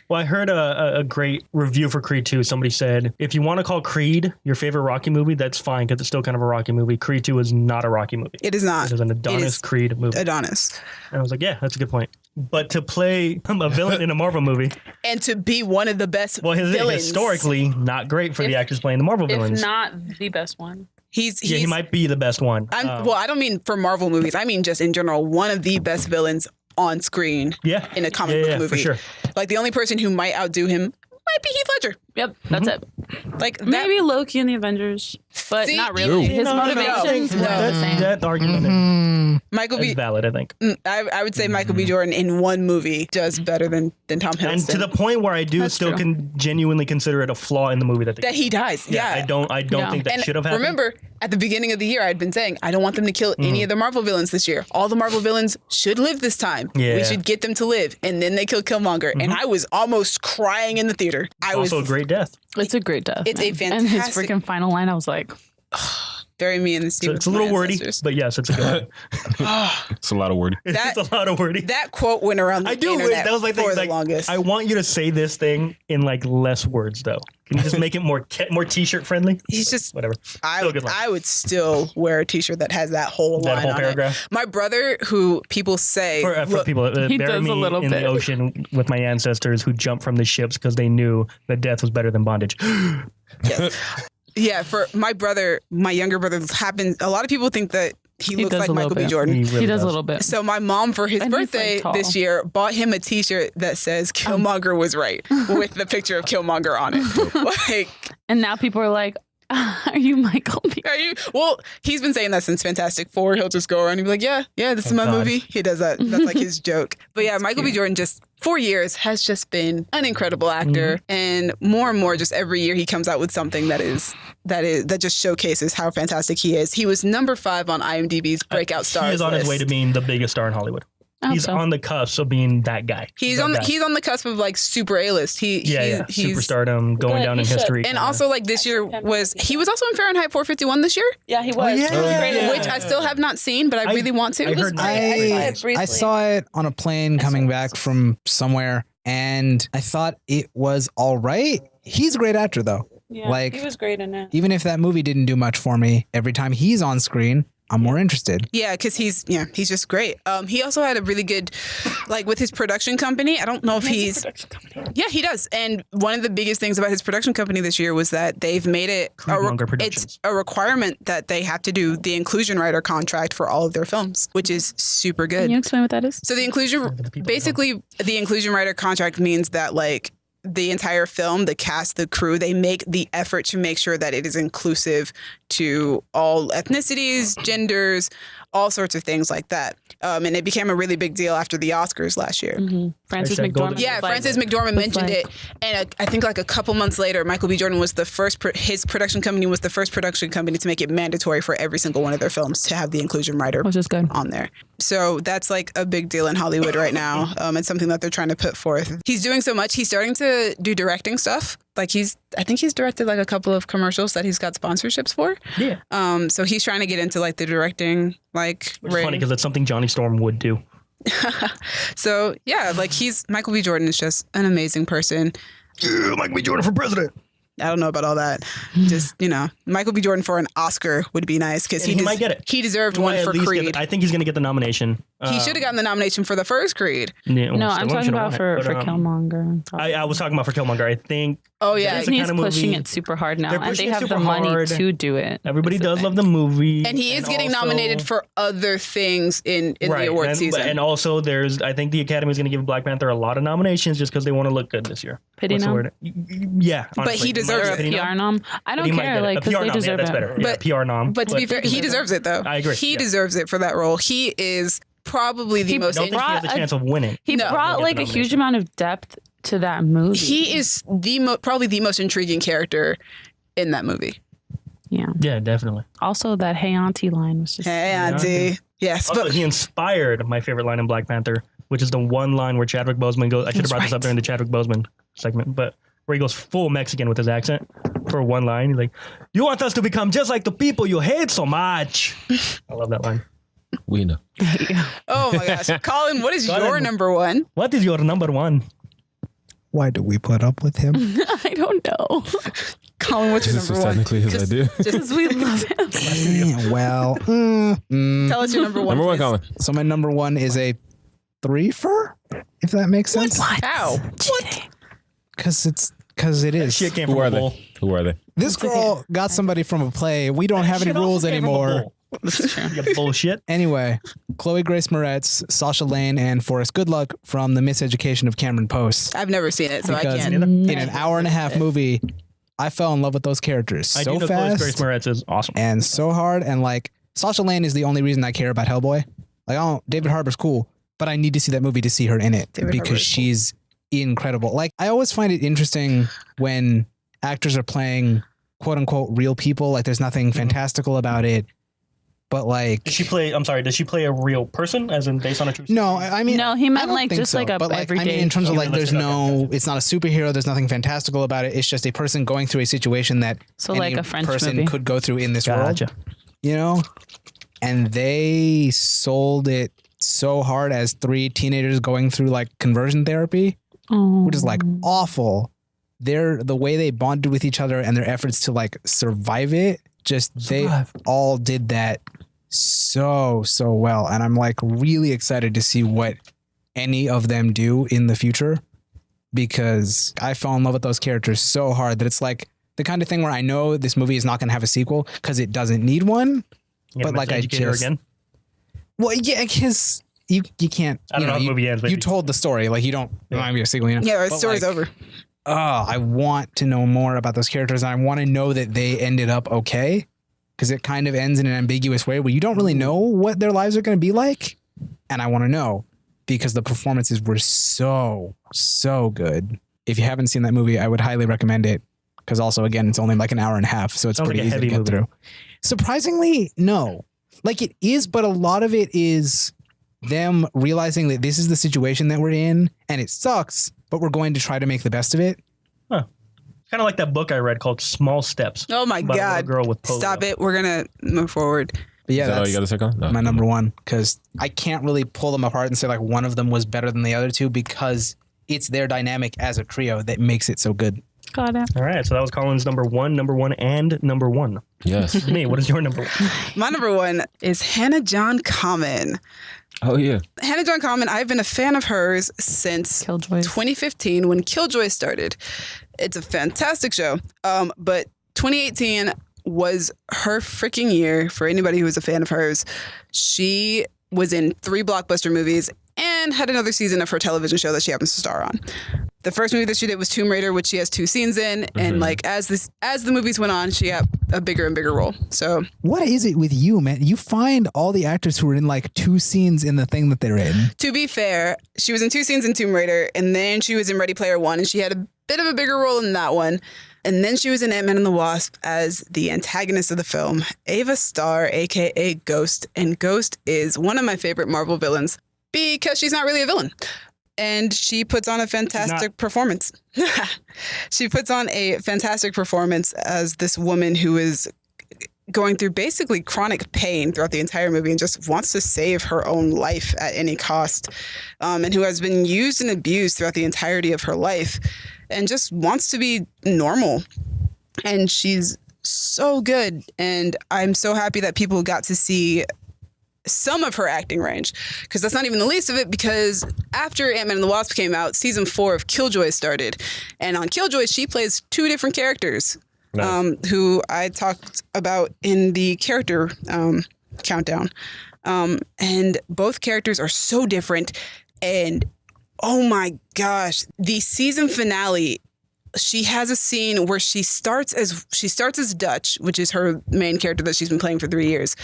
Well, I heard a great review for Creed 2. Somebody said, if you want to call Creed your favorite Rocky movie, that's fine because it's still kind of a Rocky movie. Creed 2 is not a Rocky movie. It is not. It is an Adonis Creed movie. Adonis. And I was like, yeah, that's a good point. But to play a villain in a Marvel movie. And to be one of the best villains. Historically, not great for the actors playing the Marvel villains. If not the best one. He might be the best one. Well, I don't mean for Marvel movies. I mean just in general, one of the best villains on screen in a comic book movie. For sure. Like the only person who might outdo him might be Heath Ledger. Yep, that's it. Like maybe Loki in the Avengers, but not really. His motivations were the same. That argument is valid, I think. I would say Michael B. Jordan in one movie does better than Tom Hiddleston. And to the point where I do can genuinely consider it a flaw in the movie that he dies. Yeah. I don't think that should have happened. Remember, at the beginning of the year, I had been saying, I don't want them to kill any of the Marvel villains this year. All the Marvel villains should live this time. Yeah. We should get them to live. And then they killed Killmonger. And I was almost crying in the theater. Also a great death. It's a great death. It's a fantastic. And his freaking final line, I was like, bury me in the sea. So it's a little wordy, but yes, it's a good one. It's a lot of wordy. It's a lot of wordy. That quote went around the internet that was like for the longest. I want you to say this thing in like less words, though. Can you just make it more t-shirt friendly? He's just whatever. I would still wear a t-shirt that has that whole line on paragraph. It. My brother, who people say for people he bury does me a little in bit. the ocean with my ancestors who jumped from the ships because they knew that death was better than bondage. Yes. Yeah, for my brother, my younger brother, a lot of people think that he looks like Michael B. Jordan. He does a little bit. So my mom, for his birthday this year, bought him a T-shirt that says "Killmonger was right" with the picture of Killmonger on it. And now people are like, "Are you Michael B? Are you?" Well, he's been saying that since Fantastic Four. He'll just go around and be like, "Yeah, this is my movie." He does that. That's like his joke. But yeah, Michael B. Jordan just 4 years has just been an incredible actor, and more, just every year he comes out with something that just showcases how fantastic he is. He was number 5 on IMDb's breakout stars. He is on his way to being the biggest star in Hollywood. He's on the cusp of being that guy. He's on the cusp of like super A-list. He's superstardom, going down in history. And also like this year he was also in Fahrenheit 451 this year. Yeah, he was. Which I still have not seen, but I really want to. I saw it on a plane coming back from somewhere, and I thought it was all right. He's a great actor, though. Yeah, he was great in it. Even if that movie didn't do much for me, every time he's on screen, I'm more interested. Yeah, because he's just great. He also had a really good, like with his production company. I don't know if he's. Yeah, he does. And one of the biggest things about his production company this year was that they've made it it's a requirement that they have to do the inclusion writer contract for all of their films, which is super good. Can you explain what that is? So the inclusion writer contract means that like the entire film, the cast, the crew, they make the effort to make sure that it is inclusive to all ethnicities, genders, all sorts of things like that. And it became a really big deal after the Oscars last year. Frances McDormand. Yeah, Frances McDormand mentioned it. And I think like a couple months later, Michael B. Jordan was the first, his production company was the first production company to make it mandatory for every single one of their films to have the inclusion writer on there. So that's like a big deal in Hollywood right now. It's something that they're trying to put forth. He's doing so much. He's starting to do directing stuff. Like I think he's directed like a couple of commercials that he's got sponsorships for. Yeah. So he's trying to get into like the directing, like. Which is funny because it's something Johnny Storm would do. So yeah, like Michael B. Jordan is just an amazing person. Yeah, Michael B. Jordan for president. I don't know about all that. Just, Michael B. Jordan for an Oscar would be nice because he might get it. He deserved one for Creed. I think he's going to get the nomination. He should have gotten the nomination for the first Creed. Yeah, no, I'm talking about for Killmonger. I was talking about for Killmonger. I think. Oh yeah, Disney's pushing it super hard now, and they have the money to do it. Everybody does love the movie, and he is getting nominated for other things in the award season. And also, I think the Academy is going to give Black Panther a lot of nominations just because they want to look good this year. Pity nom? Honestly, Yeah, but he deserves it. PR nom. I don't care, like because they deserve that's it. better. But PR nom. But to be fair, he deserves it though. I agree. He deserves it for that role. He is probably the most. I don't think he has a chance of winning. He brought like a huge amount of depth to that movie. He is probably the most intriguing character in that movie. Yeah, definitely. Also, that "Hey Auntie" line was just "Hey Auntie." Yes, also, he inspired my favorite line in Black Panther, which is the one line where Chadwick Boseman goes. I should have brought this up during the Chadwick Boseman segment, but where he goes full Mexican with his accent for one line. He's like, "You want us to become just like the people you hate so much." I love that line. We know. Oh my gosh, Colin, what is your number one? What is your number one? Why do we put up with him? I don't know. Colin, what's your This number was one? technically his idea. Because we love him. Well, Tell us your number one. Number one, please. Colin. so my number one is a threefer, if that makes sense. How? Because it is. Shit came Who from are a they? bowl. Who are they? This girl got somebody from a play. We don't have any Shit also rules came from a anymore. bowl. You bullshit. Anyway, Chloe Grace Moretz, Sasha Lane, and Forrest Goodluck from The Miseducation of Cameron Post. I've never seen it, so I Because can't. in an hour and a half movie, I fell in love with those characters I so do know Grace fast Moretz is awesome. and so hard. And like Sasha Lane is the only reason I care about Hellboy. Like, David Harbour's cool, but I need to see that movie to see her in it David Harbour because is cool. she's incredible. Like, I always find it interesting when actors are playing quote unquote real people. Like, there's nothing fantastical about it. But like, Does she play a real person, as in based on a true story? no, I mean, No, he meant I don't like think just so. like a but like, I mean, everyday. in terms of like, there's Realistic, no, it's not a superhero. There's nothing fantastical about it. It's just a person going through a situation that So any like a French person movie. could go through in this world. Gotcha. You know, and they sold it so hard as three teenagers going through like conversion therapy, which is like awful. The way they bonded with each other and their efforts to like survive it, they all did that so well. And I'm like really excited to see what any of them do in the future, because I fell in love with those characters so hard that it's like the kind of thing where I know this movie is not going to have a sequel because it doesn't need one. You But, like, I educator just- again. Well, yeah, because you can't. I don't know how the movie ends, but you told the story. Like, you don't want to be a sequel. You know? Yeah, our But, story's like, over. Oh, I want to know more about those characters, and I want to know that they ended up okay, because it kind of ends in an ambiguous way where you don't really know what their lives are going to be like, and I want to know because the performances were so good. If you haven't seen that movie, I would highly recommend it, because also again, it's only like an hour and a half, so it's Sounds pretty like a easy to heavy get movie. through. Surprisingly, no. Like, it is, but a lot of it is them realizing that this is the situation that we're in and it sucks, but we're going to try to make the best of it. Kind of like that book I read called Small Steps. Oh my about a little God. girl with polio. Stop it. We're going to move forward. But yeah, Is that all that's you got to say, Colin? No. my number one, because I can't really pull them apart and say like one of them was better than the other two, because it's their dynamic as a trio that makes it so good. Got it. All right, so that was Colin's number one, and number one. Yes. Me, what is your number one? My number one is Hannah John-Kamen. Oh, yeah. Hannah John-Kamen, I've been a fan of hers since Killjoys. 2015 when Killjoy started. It's a fantastic show. But 2018 was her freaking year for anybody who was a fan of hers. She was in 3 blockbuster movies and had another season of her television show that she happens to star on. The first movie that she did was Tomb Raider, which she has 2 scenes in, and like as the movies went on, she got a bigger and bigger role. So What is it with you, man? You find all the actors who are in like 2 scenes in the thing that they're in. to be fair, she was in 2 scenes in Tomb Raider, and then she was in Ready Player One, and she had a bit of a bigger role in that one. And then she was in Ant-Man and the Wasp as the antagonist of the film, Ava Starr, aka Ghost. And Ghost is one of my favorite Marvel villains because she's not really a villain. And she puts on a fantastic performance. She puts on a fantastic performance as this woman who is going through basically chronic pain throughout the entire movie and just wants to save her own life at any cost, and who has been used and abused throughout the entirety of her life and just wants to be normal. And she's so good. And I'm so happy that people got to see some of her acting range, because that's not even the least of it, because after Ant-Man and the Wasp came out, season 4 of Killjoy started. And on Killjoy, she plays 2 different characters. Nice. Who I talked about in the character countdown. And both characters are so different. And oh my gosh, the season finale, she has a scene where she starts as Dutch, which is her main character that she's been playing for 3 years.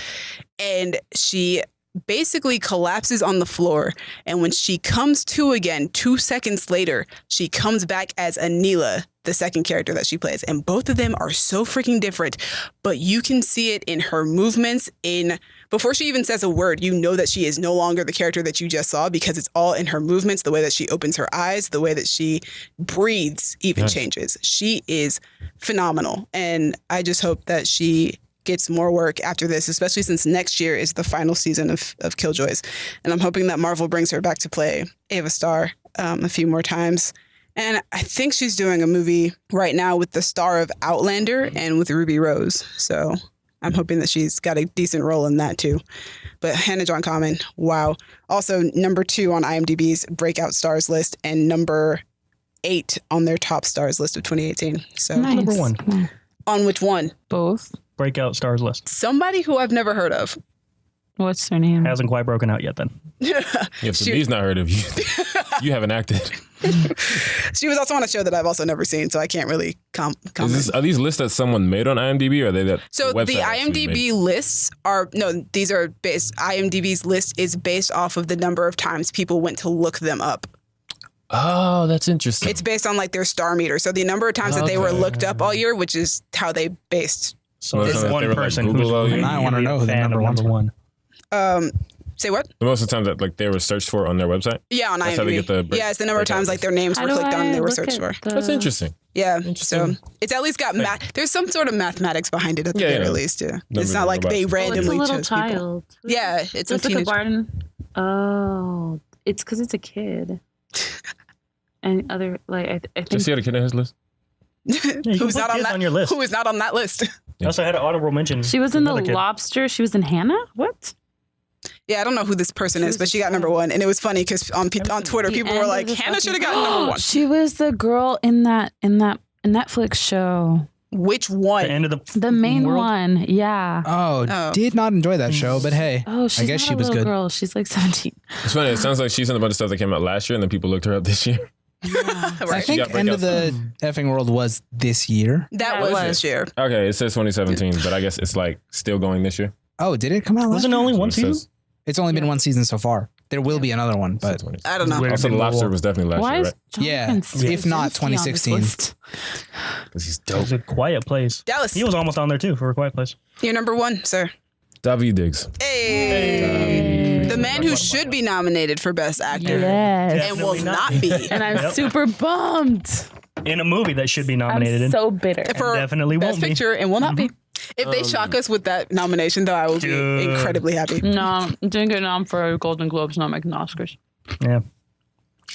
And she basically collapses on the floor. And when she comes to again, 2 seconds later, she comes back as Anila, the second character that she plays. And both of them are so freaking different, but you can see it in her movements, in before she even says a word, you know that she is no longer the character that you just saw because it's all in her movements, the way that she opens her eyes, the way that she breathes even changes. She is phenomenal. And I just hope that she gets more work after this, especially since next year is the final season of Killjoys. And I'm hoping that Marvel brings her back to play Ava Starr a few more times. And I think she's doing a movie right now with the star of Outlander and with Ruby Rose. So I'm hoping that she's got a decent role in that too. But Hannah John-Kamen, wow. Also number 2 on IMDb's breakout stars list and number 8 on their top stars list of 2018. So Nice. Number 1. Nice. On which one? Both. Breakout stars list. Somebody who I've never heard of. What's her name? Hasn't quite broken out yet then. If Demi's not heard of you, you haven't acted. She was also on a show that I've also never seen, so I can't really comment. Are these lists that someone made on IMDb, or are they that? So the website actually IMDb made? lists are these are based. IMDb's list is based off of the number of times people went to look them up. Oh, that's interesting. It's based on like their star meter. So the number of times that they were looked up all year, which is how they based. So Most there's of the time one they were like person Google who's all year. really I wanna know who the fan of number one. Say what? Most of the time that like they were searched for on their website. Yeah, on That's how they IMDb. get the break- Yeah, it's the number of breakout times like their names How were do clicked on and I they were look searched at for. That's interesting. Yeah, so Interesting. it's at least got math. There's some sort of mathematics behind it at the Yeah, very yeah. least. Yeah, No it's big not like deal they about it. randomly it's a little chose people. child. Yeah, it's So a it's like a teenage. garden. Oh, it's because it's a kid. And other like I think Just see how the kid on his list. you can Who's put not on kids that? on your list. Who is not on that list? I also had an honorable mention. she was in the Another kid. Lobster. She was in Hannah. What? Yeah, I don't know who this person She is, was but she got number 1, and it was funny because on Twitter The people were end like, of the "Hannah should have fucking- gotten number 1." She was the girl in that Netflix show. Which The one? end of the The main world. one. Yeah. Oh. Did not enjoy that show, but hey, Oh, she's I guess not she a was little good. girl. She's like 17. It's funny. It sounds like she's in a bunch of stuff that came out last year, and then people looked her up this year. I Right. think got End of breakouts. the Effing World was this year. That Yeah, it was was. this year. Okay, it says 2017, but I guess it's like still going this year. Oh, did it come out last Wasn't it year? only one That's what it season? says. It's only been one season so far. There will be another one, but I don't know. Wait. Also, the lobster was definitely last Why year, is right? John Yeah, Krasinski if not on this 2016. list? Because he's It dope. was a quiet place. Dallas, He was almost on there too for a quiet place. you're number 1, sir. David Diggs. Hey. The man who should be nominated for Best Actor Yes. and will Definitely not be. And I'm Yep. super bummed. In a movie that should be nominated I'm in. so bitter. For definitely Best won't be. Picture and will not be. If they shock us with that nomination, though, I will be Dude. incredibly happy. No, didn't get nom for Golden Globes, not making Oscars. Yeah.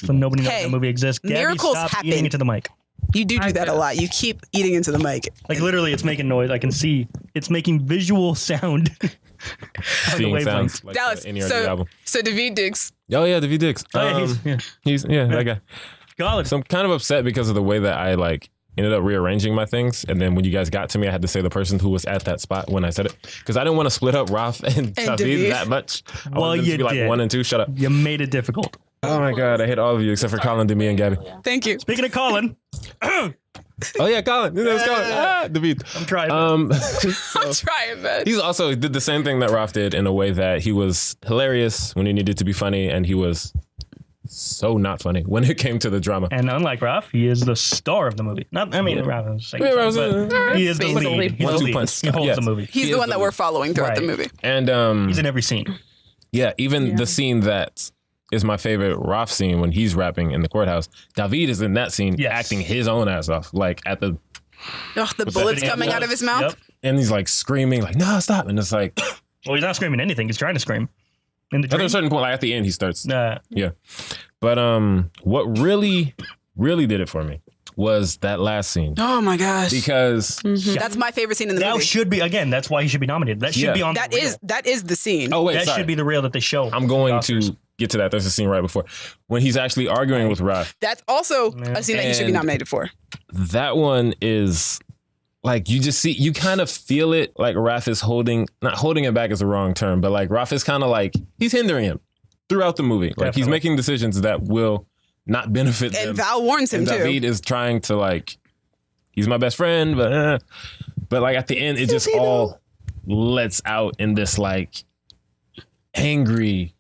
So nobody knows Hey, that movie exists. Gabby, miracles stop happen. eating into the mic. You do that a lot. You keep eating into the mic. Like literally, it's making noise. I can see it's making visual sound. on the Seeing wavelength. sounds like Dallas, the NERD album. so David Diggs. Oh yeah, David Diggs. Oh, yeah, He's that guy. College. So I'm kind of upset because of the way that I like ended up rearranging my things, and then when you guys got to me, I had to say the person who was at that spot when I said it because I didn't want to split up Ralph and David David. that much. I Well, wanted them to you be like did. 1 and 2. Shut up. You made it difficult. Oh my god, I hate all of you except for Colin, Demi, and Gabby. Thank you. Speaking of Colin, Oh yeah, Colin. His name's Colin. David. I'm trying. I'm trying, man. He's also did the same thing that Ralph did in a way that he was hilarious when he needed to be funny, and he was so not funny when it came to the drama. and unlike Ralph, he is the star of the movie. Not, I mean, Ralph is Yeah, Ralph's but he is the basically. lead. He's the 1-2 lead. punch. He holds Yes. the movie. He's He the is one the that we're following throughout the Right. movie. And He's in every scene. yeah, even the scene that is my favorite Ralph scene when he's rapping in the courthourhouse. David is in that scene Yes. acting his own ass off, like at the Ugh, the bullets coming out of his mouth. Yep. and he's like screaming like, "No, stop!" And it's like Well, he's not screaming anything. He's trying to scream. In the at a dream. certain point, like at the end, he starts. Nah. Yeah, but what really did it for me was that last scene Oh my gosh. because That's my favorite scene in the That movie. should be, again, that's why he should be nominated. That should Yeah. be on That the reel. is the scene. oh wait, That sorry. should be the reel that they show. I'm going the Oscars. to get to that. There's a scene right before when he's actually arguing with Ralph. That's also a scene that he should be And- nominated for. That one is like you kind of feel it like Raph is not holding it back is the wrong term, but like Raph is kind of like he's hindering him throughout the movie. Like he's Definitely. making decisions that will not benefit them. And Val warns him And too. David is trying to like he's my best friend, but like at the end it just all lets out in this like angry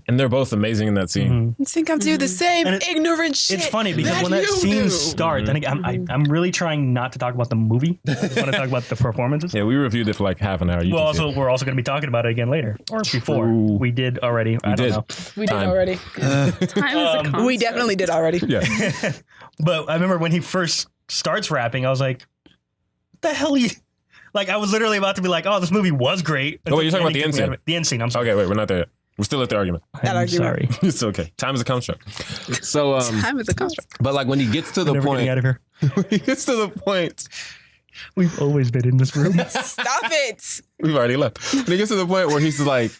And they're both amazing in that scene. I think I'm doing the same And ignorant shit. It's funny because when that you scene do. starts, and again, I'm really trying not to talk about the movie. I just want to talk about the performances. Yeah, we reviewed it for like half an hour. You Well, can see also, we're also going to be talking about it again later or before. True. We did already. I don't did. know. We Time. did already. Time is a constant. We definitely did already. it. Yeah. But I remember when he first starts rapping, I was like, "What the hell?" Like, I was literally about to be like, "Oh, this movie was great." Oh, wait, you're talking about the Kicked end me out scene? of it. The end scene. I'm sorry. Okay, wait, we're not there yet. We're still at the argument. That I'm argument. sorry. It's okay. Time is a construct. So, Time is a construct. but like when he gets to the Never getting point, out of here. when he gets to the point, We've always been in this room. Stop it. we've already left. When he gets to the point where he's like,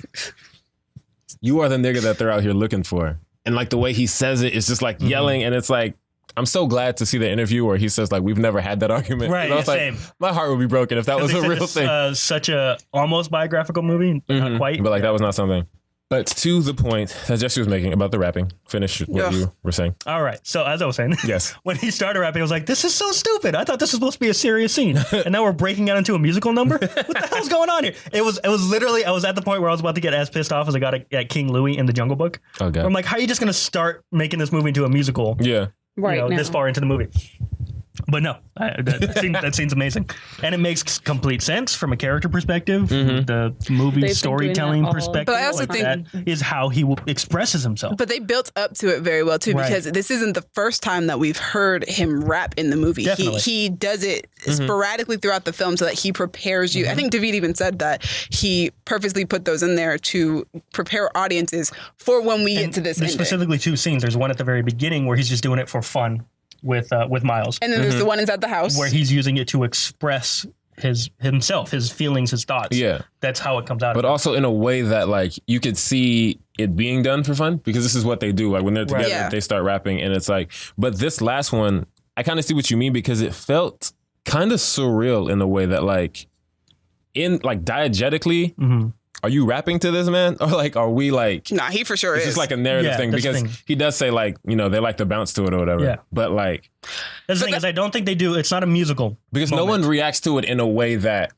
"You are the nigga that they're out here looking for," and like the way he says it is just like yelling, and it's like. I'm so glad to see the interview where he says like we've never had that argument. Right, And I was yeah, like, same. my heart would be broken if that was They a said real it's, thing. Such a almost biographical movie, but not quite. But like that was not something. But to the point that Jesse was making about the rapping, finish what Ugh. you were saying. All right. So as I was saying, Yes. when he started rapping, I was like, "This is so stupid. I thought this was supposed to be a serious scene, and now we're breaking out into a musical number. What the hell's going on here?" It was literally. I was at the point where I was about to get as pissed off as I got at King Louis in the Jungle Book. Oh god. Where I'm like, "How are you just gonna start making this movie into a musical?" Yeah. Right now. this far into the movie. But no, that scene's amazing, and it makes complete sense from a character perspective. The movie been storytelling doing that all- perspective, But I also think- that is how he expresses himself. But they built up to it very well too, Right. because this isn't the first time that we've heard him rap in the movie. Definitely. He does it sporadically throughout the film so that he prepares you. I think David even said that he purposely put those in there to prepare audiences for when we get to this There's ending. specifically two scenes. There's one at the very beginning where he's just doing it for fun with Miles, And then there's the one inside the house. where he's using it to express himself, his feelings, his thoughts. Yeah. That's how it comes out. But also in a way that like you could see it being done for fun because this is what they do. Like when they're together, Yeah. they start rapping and it's like, but this last one, I kind of see what you mean because it felt kind of surreal in a way that like in like diegetically, are you rapping to this man? Or like, are we like, Nah, he for sure it's is. just like a narrative Yeah, thing that's the because thing. he does say like, you know, they like to bounce to it or whatever. Yeah. But like, That's the thing is, I don't think they do. It's not a musical because no moment. one reacts to it in a way that,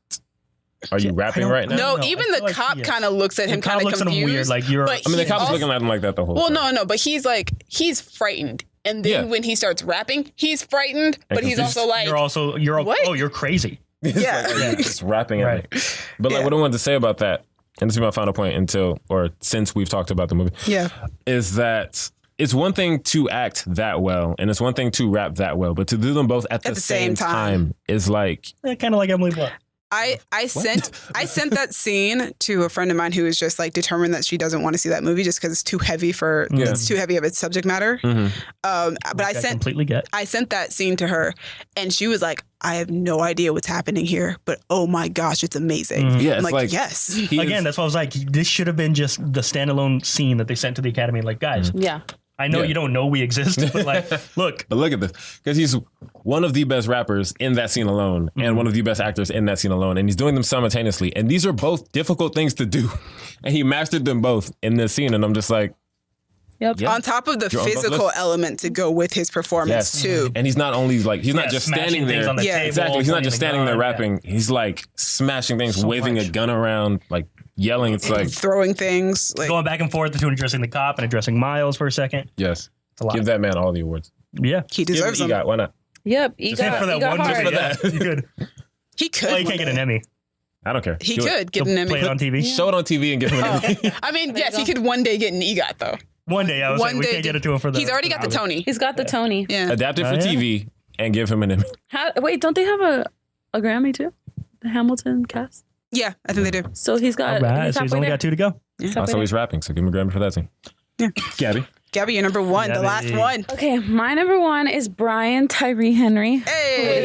are you rapping don't- right now? no, No, even I the feel like cop he is. kind of looks at him It kinda kind of looks at him confused. weird, like you're. but I mean, the he's cop was also- looking at him like that the whole Well, time. no, but he's frightened. And then Yeah. when he starts rapping, he's frightened, but he's confused. also like, What? Oh, you're crazy. yeah. Like, just rapping at Right. me. But like Yeah. what I wanted to say about that, and this is my final point since we've talked about the movie, Yeah. is that it's one thing to act that well, and it's one thing to rap that well, but to do them both at the same time is like, Kind of like Emily Blunt. I sent that scene to a friend of mine who was just like determined that she doesn't want to see that movie just because it's too heavy it's too heavy of its subject matter. But I completely get. I sent that scene to her, and she was like, "I have no idea what's happening here, but oh my gosh, it's amazing." Yeah, I'm it's like, yes. he Again, is- that's why I was like, this should have been just the standalone scene that they sent to the Academy. Like, guys, Yeah. I know Yeah. you don't know we exist, but like, look, But look at this, because he's one of the best rappers in that scene alone, and one of the best actors in that scene alone, and he's doing them simultaneously. And these are both difficult things to do, and he mastered them both in this scene. And I'm just like, Yep. yeah. On top of the You're on both physical lists. element to go with his performance Yes. too. And he's not only like he's not yeah, just smashing standing things there. on the Yeah. table, Exactly. He's not just pointing standing the there gun, rapping. He's like smashing things, So waving much. a gun around, like yelling. It's like, Throwing things like going back and forth between addressing the cop and addressing Miles for a second. yes. It's a lot. Give that man all the awards. Yeah, he Give him deserves them. EGOT. Why not? Yep. just for that one hard. movie. Yeah, you could. He could. Well, you one can't get day. an Emmy. I don't care. He Do it. could get He'll an Emmy. play it on TV. Show it on TV and give him an Emmy. I mean, There yes, you he go. could one day get an EGOT though. One day, I was One saying we day can't get it to him for the. He's already got the Tony. He's got the Tony. Yeah. Adapt it Oh, for yeah? TV and give him an Emmy. Wait, don't they have a Grammy too? The Hamilton cast. Yeah, I think they do. So he's got. All right, he's so he's halfway only there. got 2 to go. He's Also, halfway he's rapping, so give him a Grammy for that scene. Yeah. Gabby. Gabby, you're number one, the last Gabby. one. there. Okay, my number one is Brian Tyree Henry. Who is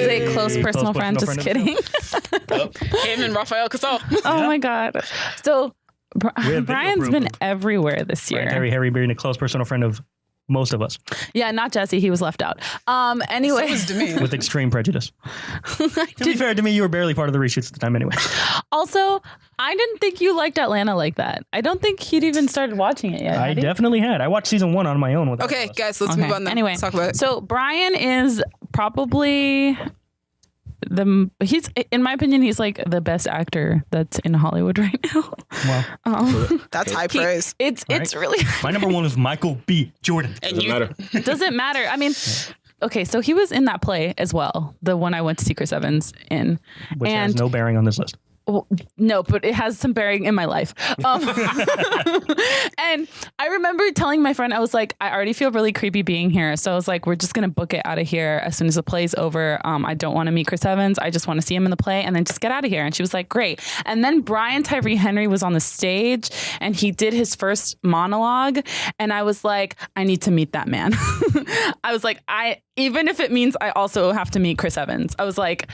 Hey, a close personal friend. Just kidding. him and Rafael Casal. Oh my God. So video Brian's proof been of- everywhere this year. Harry being a close personal friend of most of us Yeah, not Jesse. He was left out. Anyway. So was Demi. with extreme prejudice. To be fair to me, you were barely part of the reshoots at the time anyway. Also, I didn't think you liked Atlanta like that. I don't think he'd even started watching it yet. I had he? definitely had. I watched season 1 on my own. With Okay, guys, let's Okay. move on then. Anyway, Let's talk about it. So Brian is probably he's, in my opinion, he's like the best actor that's in Hollywood right now. Wow. That's high praise. It's Right. really My number one is Michael B. Jordan. Doesn't matter. it doesn't matter. I mean, okay, so he was in that play as well, the one I went to see Chris Evans in, Which has and no bearing on this list. well, no, but it has some bearing in my life. And I remember telling my friend, I was like, I already feel really creepy being here. So I was like, we're just going to book it out of here as soon as the play's over. I don't want to meet Chris Evans. I just want to see him in the play and then just get out of here. And she was like, great. And then Brian Tyree Henry was on the stage and he did his first monologue. And I was like, I need to meet that man. I was like, even if it means I also have to meet Chris Evans. I was like,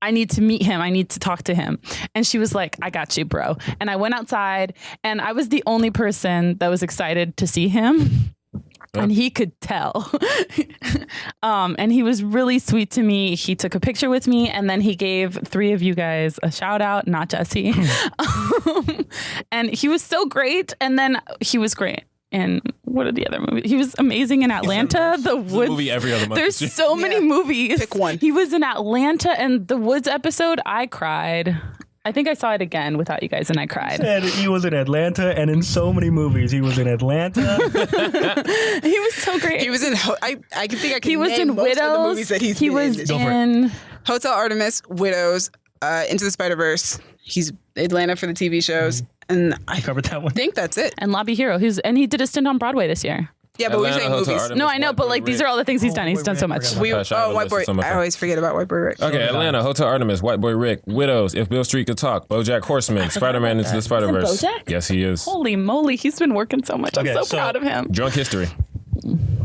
I need to meet him. I need to talk to him. And she was like, I got you, bro. And I went outside and I was the only person that was excited to see him. And he could tell. And he was really sweet to me. He took a picture with me and then he gave 3 of you guys a shout out, not Jesse. And he was so great. And then he was great. And what are the other movies? He was amazing in Atlanta. The Woods. Movie every other month. There's so many movies. Pick one. He was in Atlanta and the Woods episode. I cried. I think I saw it again without you guys and I cried. And he was in Atlanta and in so many movies. He was in Atlanta. He was so great. He was in. I can think I can. He was name in most Widows. Of the movies that he's He been was in. in. Hotel Artemis, Widows, Into the Spider-Verse. He's Atlanta for the TV shows, and I Covered that one. think that's it. And Lobby Hero. And he did a stint on Broadway this year. Yeah, but we're Atlanta, saying Hotel movies. Artemis, No, I know, White but Boy like these Rick. are all the things he's done. He's Boy done so Rick, much. forgot We, Gosh, I have a White list Boy. of some of I them. always forget about White Boy Rick. Okay, Atlanta, Hotel Artemis, White Boy Rick, Widows, If Beale Street Could Talk, BoJack Horseman, Spider-Man Into the Spider-Verse. BoJack? Yes, he is. Holy moly, he's been working so much. I'm Okay, so so- proud of him. Drunk History.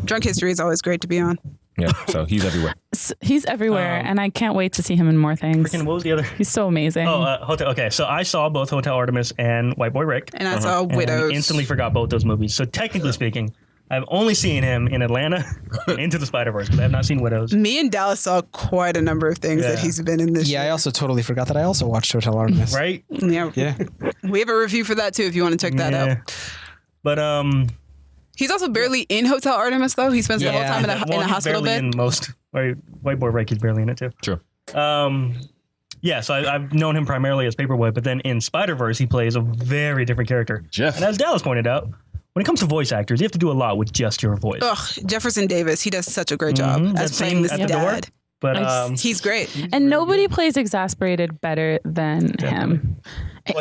Drunk History is always great to be on. Yeah, so he's everywhere. He's everywhere, and I can't wait to see him in more things. Freaking, what was the other? He's so amazing. Hotel. Okay, so I saw both Hotel Artemis and White Boy Rick. And I saw And Widows. instantly forgot both those movies. So technically speaking, I've only seen him in Atlanta, Into the Spider-Verse, but I have not seen Widows. Me and Dallas saw quite a number of things that Yeah. he's been in this Yeah, I year. also totally forgot that I also watched Hotel Artemis. Right? Yeah. Yeah. We have a review for that too if you want to check that out. But He's also barely in Hotel Artemis though. He spends the whole Yeah. time in a he's hospital barely bed. in most. White Boy Rick is barely in it too. True. Yeah, so I've known him primarily as Paperboy, but then in Spider-Verse he plays a very different character. Jeff. And as Dallas pointed out, when it comes to voice actors, you have to do a lot with just your voice. Ugh, Jefferson Davis. He does such a great job Mhm. as That playing scene this at the door? dad. But He's great. and nobody plays exasperated better than him.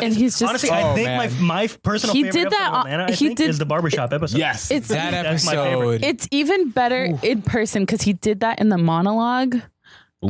And he's just honestly, I Oh, think man. my personal He favorite did episode that of on- Atlanta, I he think, did- is the barbershop episode. Yes. it's That That's my favorite. episode. it's even better in person because he did that in the monologue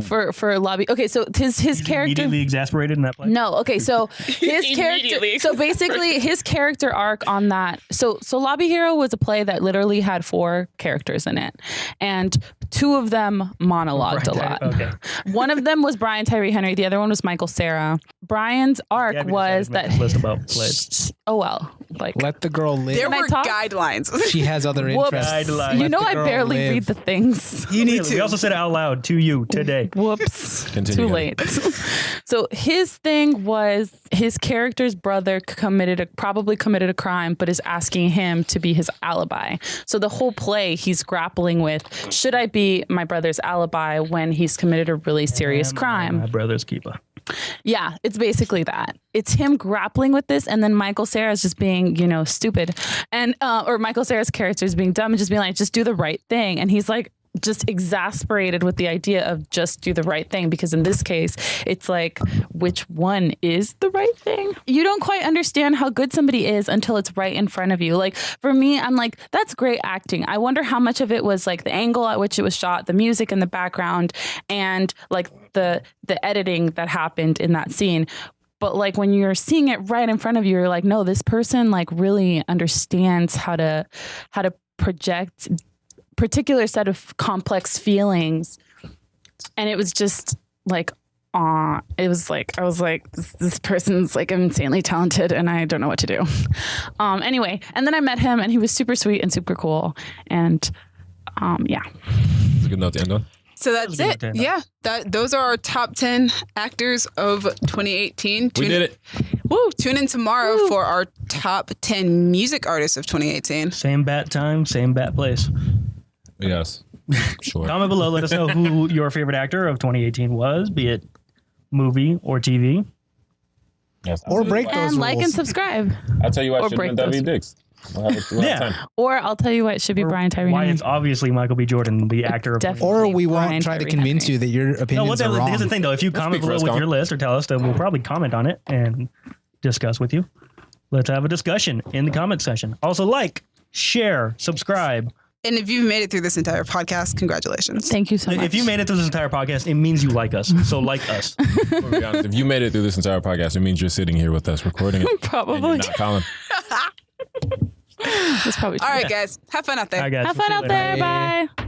for Lobby. Okay, so his He's character. immediately exasperated in that play. No, okay, so his character. So basically, his character arc on that. So Lobby Hero was a play that literally had 4 characters in it, and 2 of them monologued a lot. Okay. One of them was Brian Tyree Henry. The other one was Michael Cera. Brian's arc Gabby was decided to make that. this list about plays. Oh well, like Let the girl live. There Can I were talk? guidelines. She has other Whoops. interests. Guidelines. you Let know the I girl barely live. read the things. You need We to. also said it out loud to you today. Whoops. Continue, Too Gabby. late. So his thing was his character's brother probably committed a crime, but is asking him to be his alibi. So the whole play he's grappling with, should I be my brother's alibi when he's committed a really serious crime? My brother's keeper. Yeah, it's basically that. It's him grappling with this, and then Michael Cera's just being, stupid, and or Michael Cera's character is being dumb and just being like, just do the right thing, and he's like just exasperated with the idea of just do the right thing, because in this case, it's like, which one is the right thing? You don't quite understand how good somebody is until it's right in front of you. Like for me, I'm like, that's great acting. I wonder how much of it was like the angle at which it was shot, the music in the background, and like the editing that happened in that scene. But like when you're seeing it right in front of you, you're like, no, this person like really understands how to project particular set of complex feelings. And it was just like, it was like, I was like, this person's like insanely talented and I don't know what to do. Anyway, and then I met him and he was super sweet and super cool. And yeah. It's a good note to end on. So that's That was a it. good Yeah, those are our top 10 actors of 2018. We did it. Woo! Tune in tomorrow for our top 10 music artists of 2018. Same bat time, same bat place. Yes. Sure. Comment below. Let us know who your favorite actor of 2018 was, be it movie or TV. Yes, Or break those And like rules. and subscribe. I'll tell you what, or should have been break W. Dix. We'll have time. Or I'll tell you what, it should be Or Brian Tyree. why Henry. it's obviously Michael B. Jordan, the actor of Definitely. Or we won't Brian try to Tyree convince Henry. you that your No, opinions are wrong. here's the thing though. If you comment speak for below us, with Colin. your list or tell us, then we'll probably comment on it and discuss with you. Let's have a discussion in the comment section. Also, like, share, subscribe. And if you've made it through this entire podcast, congratulations. Thank you so much. If you made it through this entire podcast, it means you like us. So like us. To be honest, if you made it through this entire podcast, it means you're sitting here with us recording it. And Probably. you're not Colin. That's probably true. All right, guys. Have fun out there. All right, guys. Have We'll fun see you out later. there. Bye.